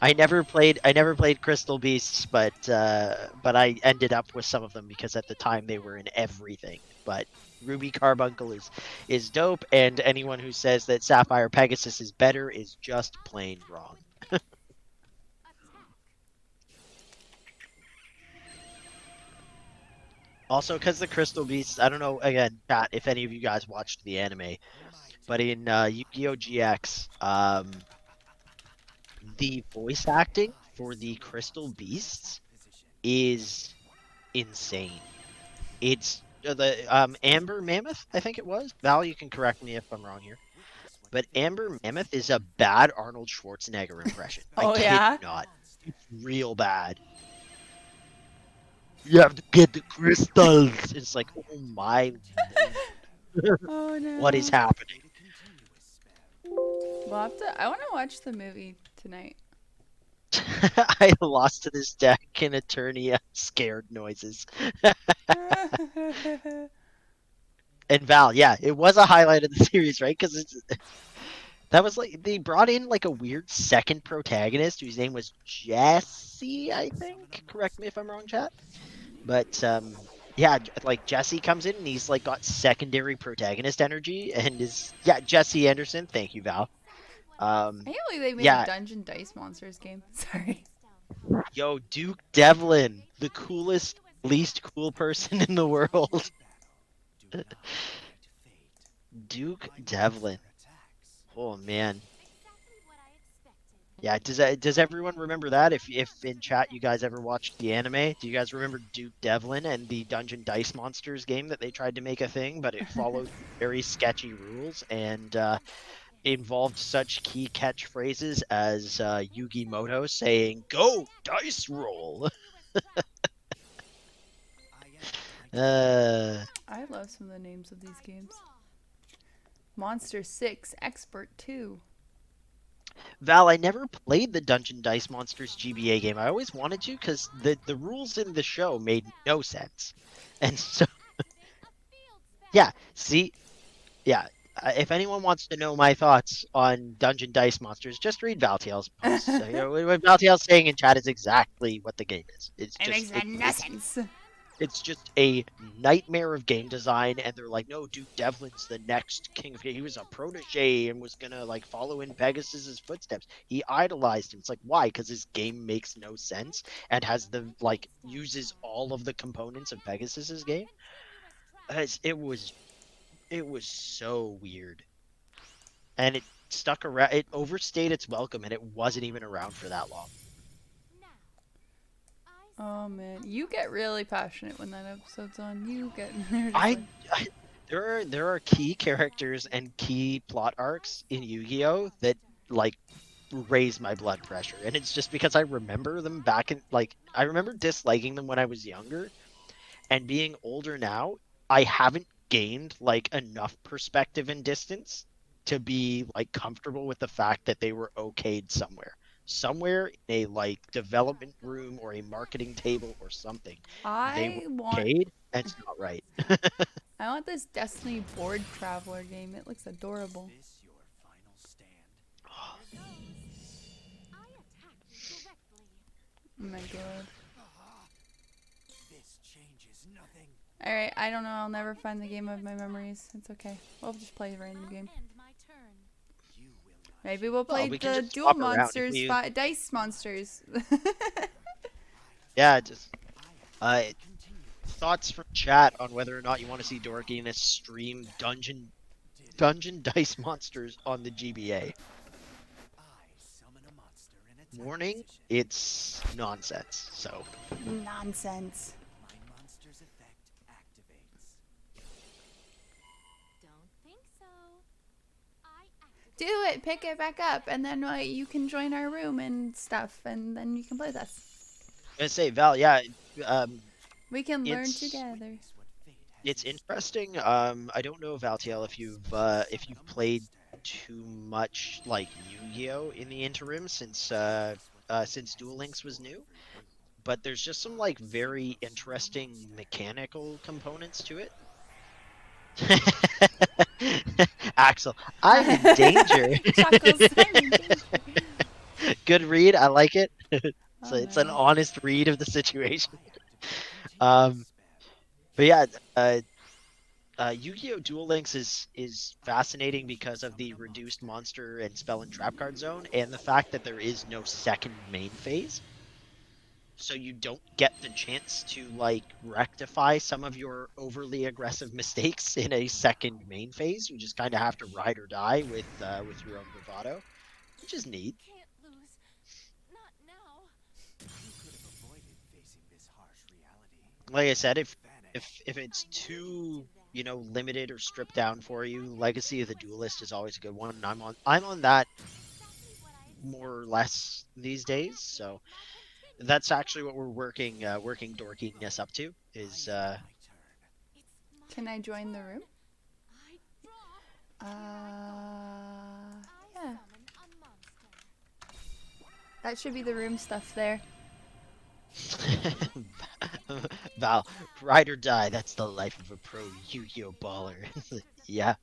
I never played Crystal Beasts, but I ended up with some of them because at the time they were in everything. But Ruby Carbuncle is dope, and anyone who says that Sapphire Pegasus is better is just plain wrong. Attack. Also, because the Crystal Beasts, I don't know, again, Pat, if any of you guys watched the anime, but in Yu-Gi-Oh! GX, the voice acting for the Crystal Beasts is insane. It's the Amber Mammoth, I think it was. Val, you can correct me if I'm wrong here, but Amber Mammoth is a bad Arnold Schwarzenegger impression. I Oh kid yeah. you not. It's real bad. You have to get the crystals. It's like, oh my lord, Oh what is no. happening? We'll have to. I want to watch the movie tonight. I lost to this deck in Eternia scared noises. And Val, yeah, it was a highlight of the series, right? Because that was like they brought in like a weird second protagonist whose name was Jesse, I think. Correct me if I'm wrong, chat. But yeah, like Jesse comes in and he's like got secondary protagonist energy and is yeah Jesse Anderson. Thank you, Val. I can't believe they made a Yeah, Dungeon Dice Monsters game. Sorry. yo, Duke Devlin, the coolest, least cool person in the world. Duke Devlin. Oh man. Exactly what I expected. Yeah, does everyone remember that? If in chat you guys ever watched the anime, do you guys remember Duke Devlin and the Dungeon Dice Monsters game that they tried to make a thing, but it followed very sketchy rules and involved such key catchphrases as Yugi Moto saying "Go dice roll." uh, I love some of the names of these games. Monster 6, Expert 2. Val, I never played the Dungeon Dice Monsters GBA game. I always wanted to because the rules in the show made no sense, and so yeah, see, yeah. If anyone wants to know my thoughts on Dungeon Dice Monsters, just read Valtiel's posts. You know, what Valtiel's saying in chat is exactly what the game is. It's It just makes no sense. it's just a nightmare of game design, and they're like, no, Duke Devlin's the next king of. He was a protege and was gonna like follow in Pegasus's footsteps. He idolized him. It's like why? Because his game makes no sense and has the like uses all of the components of Pegasus's game. It was so weird, and it stuck around. It overstayed its welcome, and it wasn't even around for that long. Oh man, you get really passionate when that episode's on. You get they're just I, like, I there are key characters and key plot arcs in Yu-Gi-Oh that like raise my blood pressure, and it's just because I remember them back in like I remember disliking them when I was younger, and being older now, I haven't gained like enough perspective and distance to be like comfortable with the fact that they were okayed somewhere in a like development room or a marketing table or something. They were I want okayed, and it's not right. I want this Destiny board traveler game. It looks adorable. This your final stand. Oh my god. This changes nothing. Alright, I don't know. I'll never find the game of my memories. It's okay. We'll just play a random game. You will not. Maybe we'll play We can the just Duel swap around if Monsters, Dice Monsters. yeah, just I uh have continuous. thoughts from chat on whether or not you want to see Dorkiness stream Dungeon Dice Monsters on the GBA. I summon a monster in attack Warning, position. it's nonsense. So Nonsense. My monster's effect activates. Do it. Pick it back up, and then you can join our room and stuff, and then you can play with us. I say Val, yeah, um, We can learn it's together. it's interesting. I don't know, Valtiel, if you've played too much like Yu-Gi-Oh in the interim since Duel Links was new, but there's just some like very interesting mechanical components to it. Axel, I'm in danger. Chuckles. I'm in danger. Good read. I like it. So Oh it's an man. honest read of the situation. Um, but yeah, Yu-Gi-Oh! Duel Links is fascinating because of the reduced monster and spell and trap card zone, and the fact that there is no second main phase. So you don't get the chance to like rectify some of your overly aggressive mistakes in a second main phase. You just kind of have to ride or die with your own bravado, which is neat. Can't lose. Not now. Like I said, if it's too limited or stripped down for you, Legacy of the Duelist is always a good one. And I'm on that Exactly what I more or expected. less these days. So Now continue that's to actually what run. we're working dorkiness up to is It's Can my I join the turn. room? I draw. Here I go. I Yeah. summon a monster. That should be the room stuff there. Val, ride or die. That's the life of a pro Yu-Gi-Oh baller. Yeah.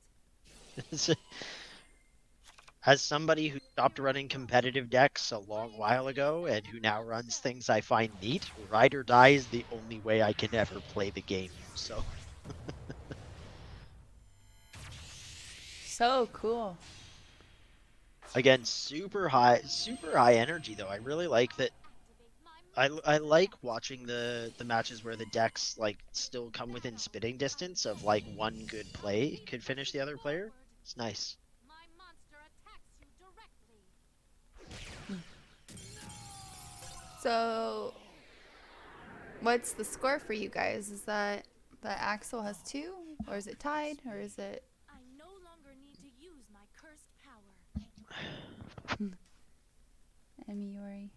As somebody who stopped running competitive decks a long while ago and who now runs things I find neat, ride or die is the only way I can ever play the game. So So cool. again, super high energy though. I really like that. Activate my I monster like set. watching the matches where the decks like still come within spitting distance of like one good play could finish the other player. Forward. It's nice. My monster attacks you directly. So, what's the score for you guys? Is that Axel has 2, or is it tied, or is it I no longer need to use my cursed power. Emiori?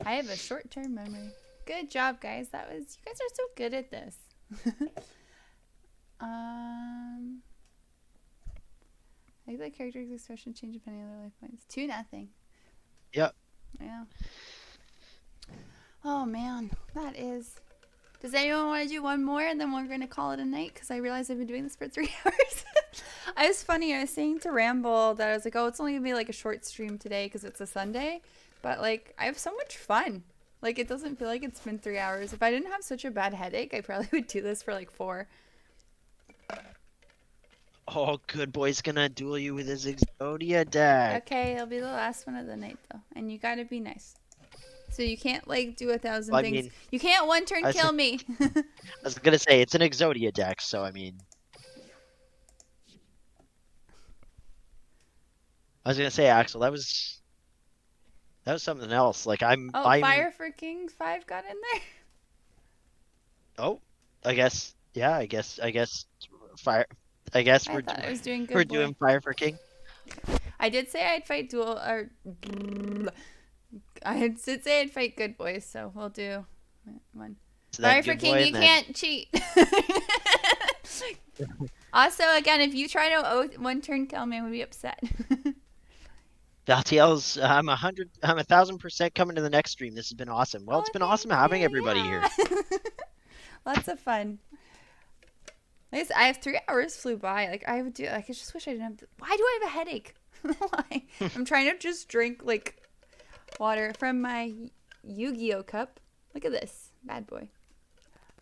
I have a short-term memory. Good job, guys. You guys are so good at this. um, I think the character's expression change depending on their life points. 2-0. Yep. Yeah. Oh man, that is. Does anyone want to do one more and then we're gonna call it a night? Because I realized I've been doing this for 3 hours. I was funny. I was saying to Ramble that I was like, oh, it's only gonna be like a short stream today because it's a Sunday, but like I have so much fun. Like it doesn't feel like it's been 3 hours. If I didn't have such a bad headache, I probably would do this for like 4. Oh, good boy's gonna duel you with his Exodia deck. Okay, it'll be the last one of the night though, and you gotta be nice. So you can't like do 1,000 I things. mean, You can't one turn I was, kill me. I was gonna say it's an Exodia deck, so I mean, I was gonna say Axel, that was something else. Like Oh, I'm Fire for King 5 got in there. oh, I guess yeah, I guess fire. I guess I we're thought I was doing we're good boy. doing Fire for King. I did say I'd fight duel or I did say I'd fight good boys, so we'll do one. So then Fire for good King, boy, you and then can't cheat. Also, again, if you try to one turn kill me, I'm gonna be upset. Valtiel's. I'm 1,000% coming to the next stream. This has been awesome. Well, it's Oh, been awesome thank having you. everybody here. Yeah. Lots of fun. I have 3 hours flew by. Like I would do. Like I just wish I didn't have. Why do I have a headache? Why? I'm trying to just drink like water from my Yu-Gi-Oh cup. Look at this bad boy.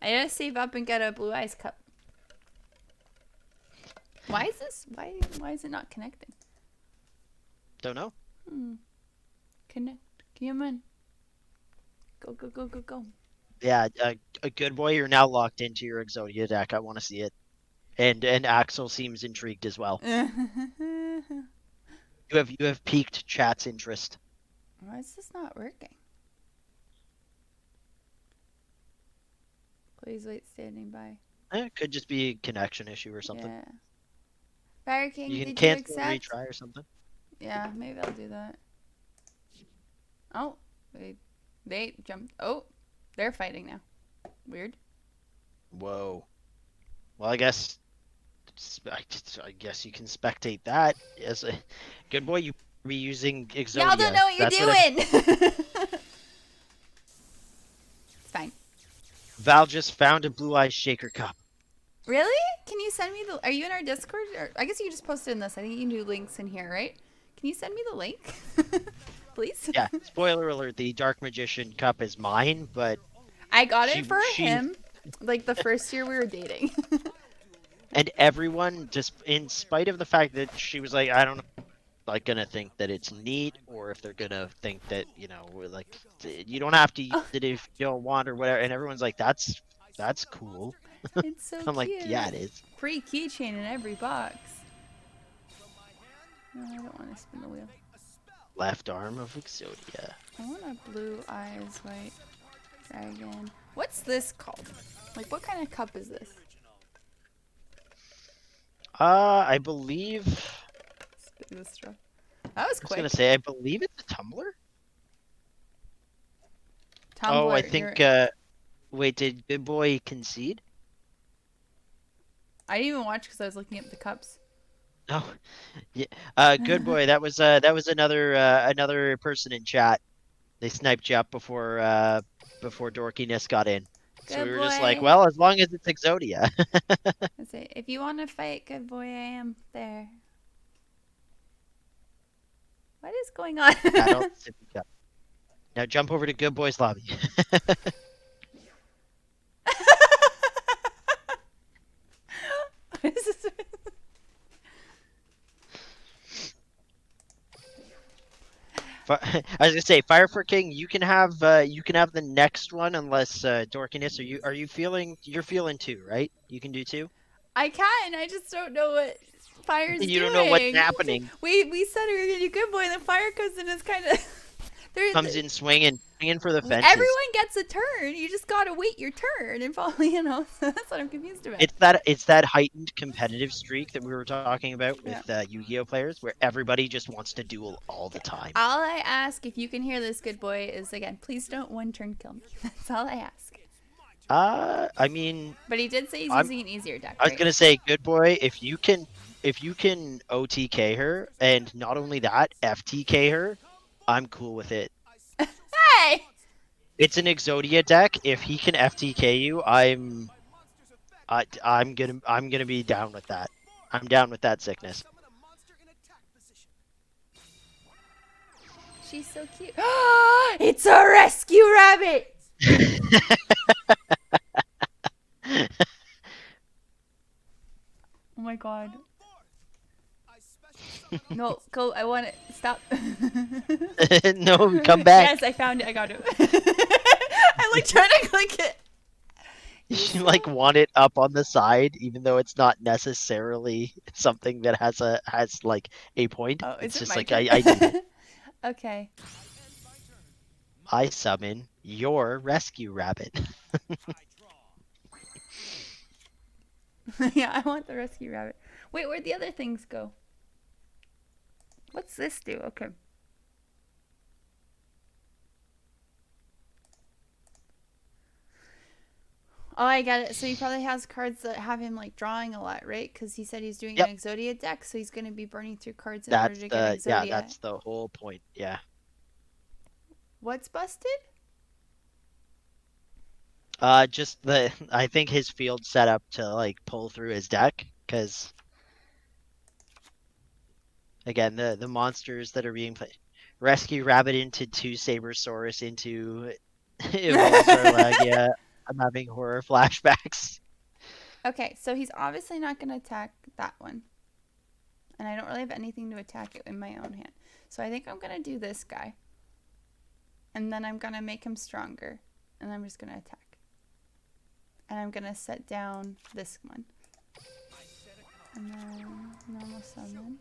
I gotta save up and get a blue eyes cup. Why is this? Why is it not connecting? Don't know. Connect. Come on. Go go go go go. Yeah, a good boy. You're now locked into your Exodia deck. I want to see it. And Axel seems intrigued as well. You have piqued chat's interest. Why is this not working? Please wait standing by. It could just be a connection issue or something. Yeah. Fire King, You can did you cancel and accept? retry or something. Yeah, maybe I'll do that. Oh, they jumped. Oh, they're fighting now. Weird. Whoa. Well, I guess you can spectate that as a good boy. You be using Y'all don't Exodia. know what you're That's what doing. It's fine. Val just found a Blue Eyes Shaker cup. Really? Can you send me the? Are you in our Discord? Or I guess you can just post it in this. I think you can do links in here, right? Can you send me the link, please? Yeah. Spoiler alert: the Dark Magician cup is mine, but I got she it for she him, like the first year we were dating. and everyone, just in spite of the fact that she was like, I don't know, like gonna think that it's neat, or if they're gonna think that we're like, you don't have to use Oh, it if you don't want or whatever. And everyone's like, that's cool. it's so I'm like, cute. yeah, it is. Free keychain in every box. No, I don't want to spin the wheel. Left arm of Exodia. I want a blue eyes white dragon. What's this called? Like, what kind of cup is this? I believe. Spin the straw. That was I was gonna quick. say, I believe it's a tumbler. Tumblr. Oh, I think. Wait, did Good Boy concede? I didn't even watch because I was looking at the cups. Oh, yeah. Good Boy. That was another person in chat. They sniped you up before dorkiness got in. So Good we were just like, boy. well, as long as it's Exodia. I say, if you want to fight, good boy, I am there. What is going on? Adult sippy cup. Now jump over to Good Boy's lobby. What is this? I was gonna say, Fire for King. You can have the next one, unless dorkiness. You're feeling two, right? You can do two. I can. I just don't know what Fire's You don't doing. know what's happening. We said we were gonna do good boy, and then Fire comes in. It's kind of Comes in swinging for the fences. everyone gets a turn. You just gotta wait your turn and follow. That's what I'm confused about. It's that heightened competitive streak that we were talking about with Yu-Gi-Oh players, where everybody just wants to duel all the time. All I ask, if you can hear this, good boy, is again, please don't one turn kill me. That's all I ask. I mean, But he did say he's I'm- using an easier deck, I was right? gonna say, Good Boy, if you can OTK her, and not only that, FTK her, I'm cool with it. Hey! It's an Exodia deck. If he can FTK you, I'm gonna be down with that. I'm down with that sickness. She's so cute. It's a rescue rabbit! Oh my god. No, go. I want it. Stop. No, come back. Yes, I found it. I got it. I'm like trying to click it. You like want it up on the side, even though it's not necessarily something that has like a point. Oh, is It's it just my like turn? I need it. Okay. I summon your rescue rabbit. Yeah, I want the rescue rabbit. Wait, where'd the other things go? What's this do? Okay. Oh, I got it. So he probably has cards that have him like drawing a lot, right? Because he said he's doing Yep. an Exodia deck, so he's going to be burning through cards in order to get Exodia. That's the whole point. Yeah. What's busted? I think his field set up to like pull through his deck, because again, the monsters that are being played, rescue rabbit into two Sabersaurus into Evolzarlagia. I'm having horror flashbacks. Okay, so he's obviously not going to attack that one. And I don't really have anything to attack it in my own hand. So I think I'm going to do this guy. And then I'm going to make him stronger. And I'm just going to attack. And I'm going to set down this one. And then normal summon.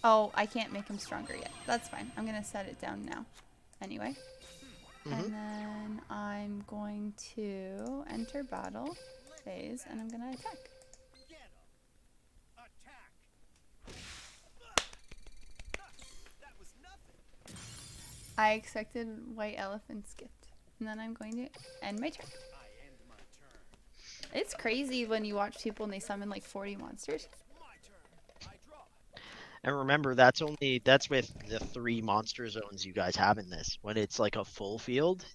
Oh, I can't make him stronger yet. That's fine. I'm going to set it down now. Anyway. And then I'm going to enter battle phase. And I'm going to attack. I expected white elephant's gift. And then I'm going to end my turn. I end my turn. It's crazy when you watch people and they summon like 40 monsters. My turn. I draw. And remember, that's with the 3 monster zones you guys have in this. When it's like a full field,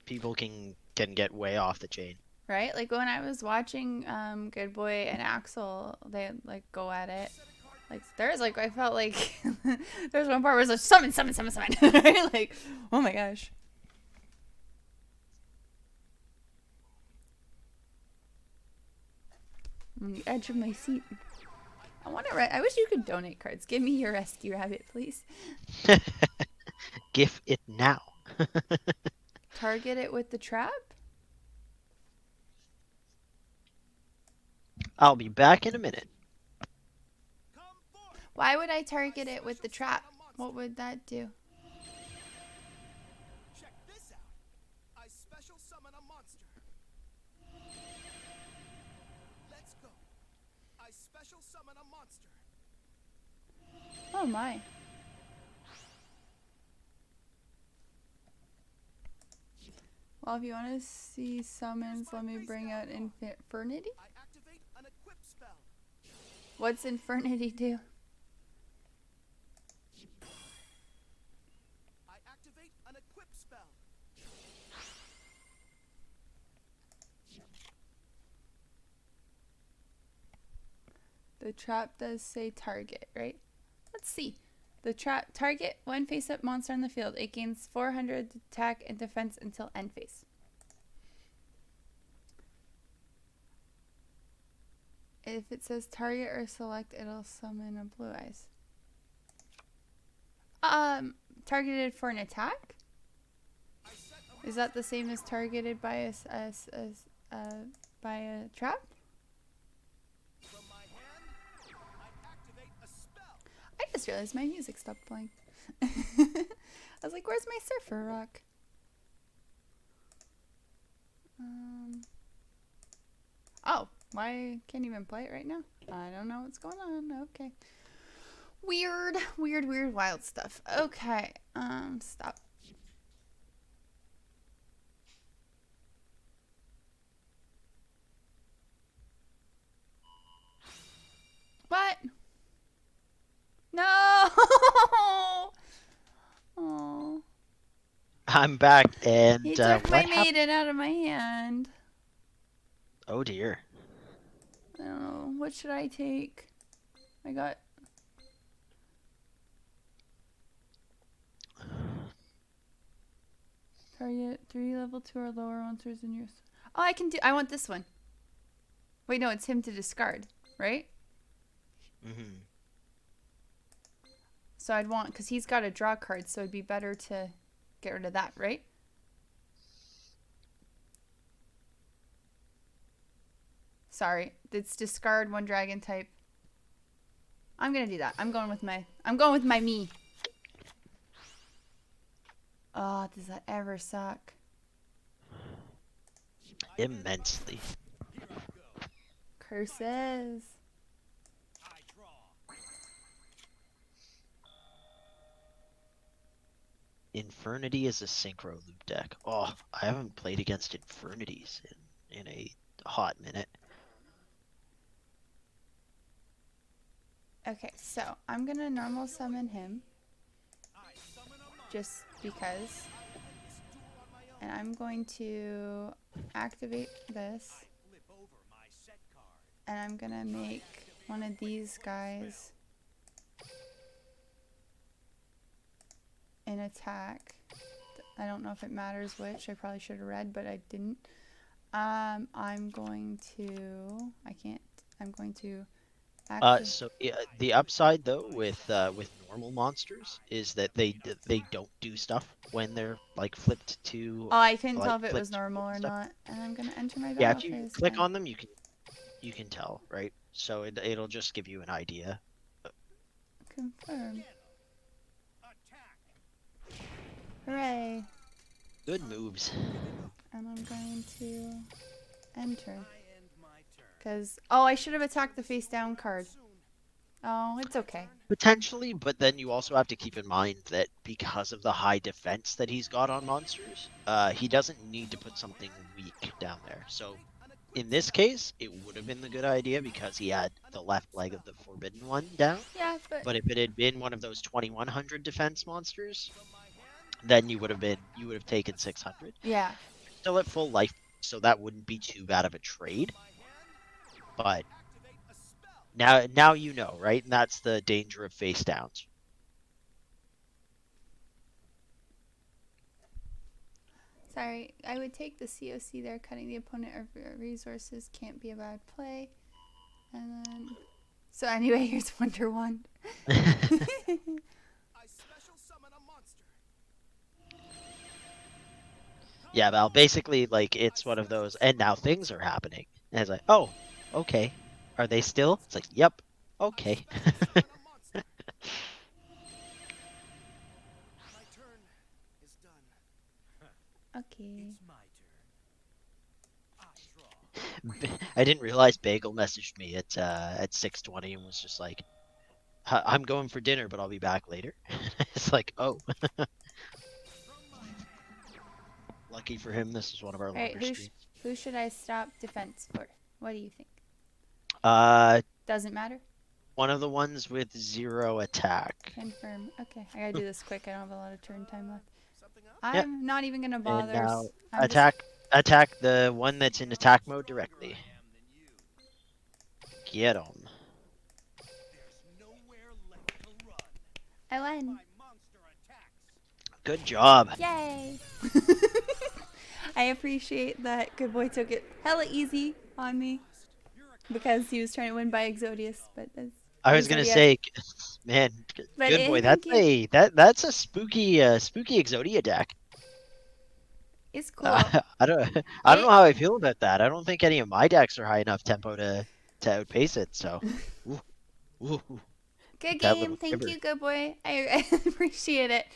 people can get way off the chain. Right? Like when I was watching Good Boy and Axel, they like go at it. Like there's like I felt like there's one part where it's like summon, summon, summon, summon. Right? Like, oh my gosh. On the edge of my seat. I want to. I wish you could donate cards. Give me your rescue rabbit, please. Give it now. Target it with the trap. I'll be back in a minute. Come forth. Why would I target it with the trap? What would that do? Check this out. I special summon a monster. Let's go. I special summon a monster. Oh my. Well, if you want to see summons, let me bring out Infernity. I activate an equip spell. What's Infernity do? I activate an equip spell. The trap does say target, right? Let's see. The trap target one face-up monster on the field. It gains 400 attack and defense until end phase. If it says target or select, it'll summon a blue eyes. Targeted for an attack? Is that the same as targeted by a trap? From my hand, I activate a spell. I just realized my music stopped playing. I was like, where's my surfer rock? Oh, why can't even play it right now? I don't know what's going on. Okay. Weird, weird, weird, wild stuff. Okay. Stop. What? No! Oh. I'm back, and He took my what happened? maiden out of my hand. Oh dear. I don't know. What should I take? I got... Target 3 level 2 or lower monsters in your... Oh, I can do... I want this one. Wait, no, it's him to discard, right? Hmm. So I'd want... Because he's got a draw card, so it'd be better to get rid of that, right? Sorry. It's discard 1 dragon type. I'm going to do that. I'm going with my me. Oh, does that ever suck? Immensely. Here I go. Curses. I draw. Infernity is a synchro loop deck. Oh, I haven't played against Infernities in a hot minute. Okay, so I'm going to normal summon him. I summon a monster. Just because. I will win this duel on my own. And I'm going to activate this. I flip over my set card. And I'm going to make one of these guys an attack. I don't know if it matters which. I probably should have read, but I didn't. I'm going to... I can't. I'm going to... So yeah, the upside though with normal monsters is that they don't do stuff when they're like flipped to. Oh, I couldn't like, tell if it flipped was to normal or stuff. not. And I'm going to enter my Yeah, battle if you phase. click on them, you can tell, right? So it'll just give you an idea. Confirm. Attack. Hooray. Good moves. And I'm going to enter. I end my turn. Because, oh, I should have attacked the face down card. Soon. Oh, it's okay. potentially, but then you also have to keep in mind that because of the high defense that he's got on monsters, he doesn't need to put something weak down there. So in this case, it would have been the good idea because he had the left leg of the forbidden one down. Yeah, but But if it had been one of those 2100 defense monsters, then you would have taken 600. yeah. Still at full life, so that wouldn't be too bad of a trade. But now you know, right? And that's the danger of face downs. Sorry, I would take the COC there. Cutting the opponent of resources can't be a bad play. And then, so anyway, here's Wonder Wand. I special summon a monster. Yeah, Val. Basically, like it's one of those, and now things are happening. And it's like, oh, okay. Are they still? It's like, yep. Okay. Summon a monster. My turn is done. Okay. It's my turn. I draw. I didn't realize Bagel messaged me at 6:20 and was just like, I'm going for dinner, but I'll be back later. It's like, oh, From my hand. lucky for him, this is one of our All right, longer streams. who should I stop defense for? What do you think? Doesn't matter. One of the ones with 0 attack. Confirm. Okay, I gotta do this quick. I don't have a lot of turn time left. Something else? I'm not even gonna And bother. now I'm just- attack the one that's in attack mode directly. Get him. There's nowhere left to run. I win. My monster attacks. Good job. Yay! I appreciate that Good Boy took it hella easy on me because he was trying to win by Exodius, but that's. I was gonna Exodia. say, man, But good boy. thank you. That's a spooky Exodia deck. It's cool. I don't know how I feel about that. I don't think any of my decks are high enough tempo to outpace it. So, ooh, ooh. Good that game. little Thank quiver. you, Good Boy. I appreciate it.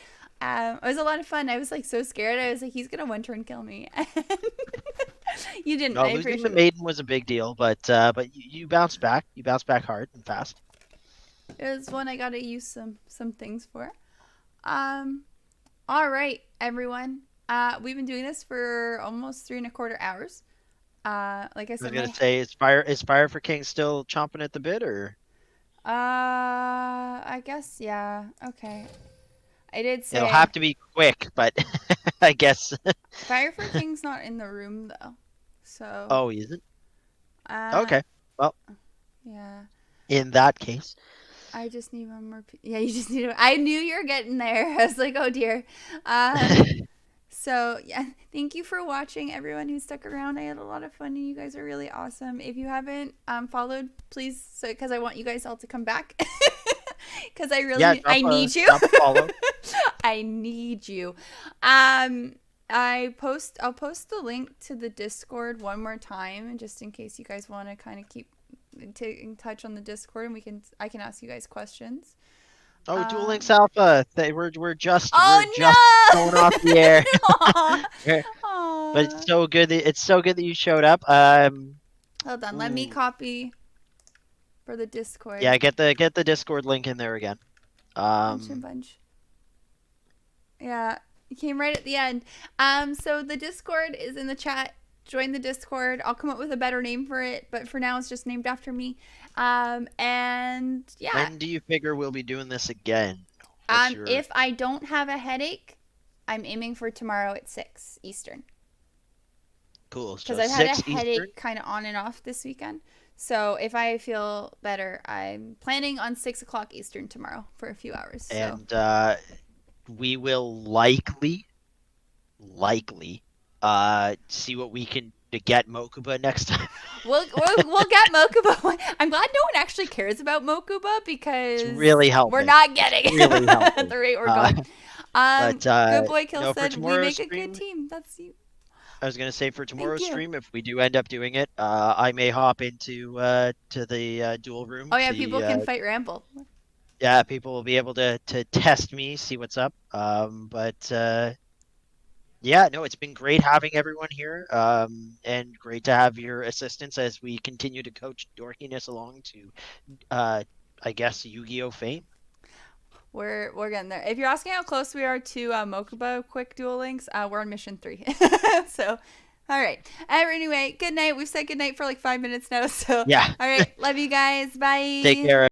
It was a lot of fun. I was like so scared. I was like, he's gonna one turn kill me. You didn't. No, I losing appreciate the it. maiden was a big deal, but you bounced back. You bounced back hard and fast. It was one I gotta use some things for. All right, everyone. We've been doing this for almost 3.25 hours. Like I I was said, gonna say, is Fire for King still chomping at the bit, or I guess yeah. Okay. I did say it'll have to be quick, but I guess. Fire for King's not in the room though, so. Oh, he isn't. Uh, Okay. Well, Yeah. in that case, I just need one more. Yeah, you just need. I knew you were getting there. I was like, oh dear. So yeah, thank you for watching, everyone who stuck around. I had a lot of fun, and you guys are really awesome. If you haven't followed, please, because I want you guys all to come back. Because I really, I need you. drop a follow. I need you. I'll post the link to the Discord one more time, just in case you guys want to kind of keep in touch on the Discord, and I can ask you guys questions. Oh, Duel Links Alpha. We're just Oh going off the air. no! But it's so good that you showed up. Hold on, let me ooh. copy for the Discord. Yeah, get the Discord link in there again. Bunch. Yeah, it came right at the end. So the Discord is in the chat. Join the Discord. I'll come up with a better name for it, but for now it's just named after me. And yeah. When do you figure we'll be doing this again? If I don't have a headache, I'm aiming for tomorrow at 6 Eastern. Cool. Because So I've had a 6 Eastern? headache kind of on and off this weekend. So if I feel better, I'm planning on 6 o'clock Eastern tomorrow for a few hours. So. And we will likely see what we can to get Mokuba next time. We'll get Mokuba. I'm glad no one actually cares about Mokuba because It's really helping. we're not getting It's really it helping. at the rate we're going. But, Good Boy Kill no, for said we tomorrow's make a stream- good team. That's you. I was gonna say for tomorrow's you. stream, if we do end up doing it, I may hop into to the duel room. Oh yeah, people can fight Ramble. Yeah, people will be able to test me, see what's up. Yeah, no, it's been great having everyone here, and great to have your assistance as we continue to coach dorkiness along to I guess, Yu-Gi-Oh fame. We're getting there. If you're asking how close we are to Mokuba quick duel links, we're on mission 3. So, all right. Anyway, good night. We've said good night for like 5 minutes now. So, Yeah. all right. Love you guys. Bye. Take care.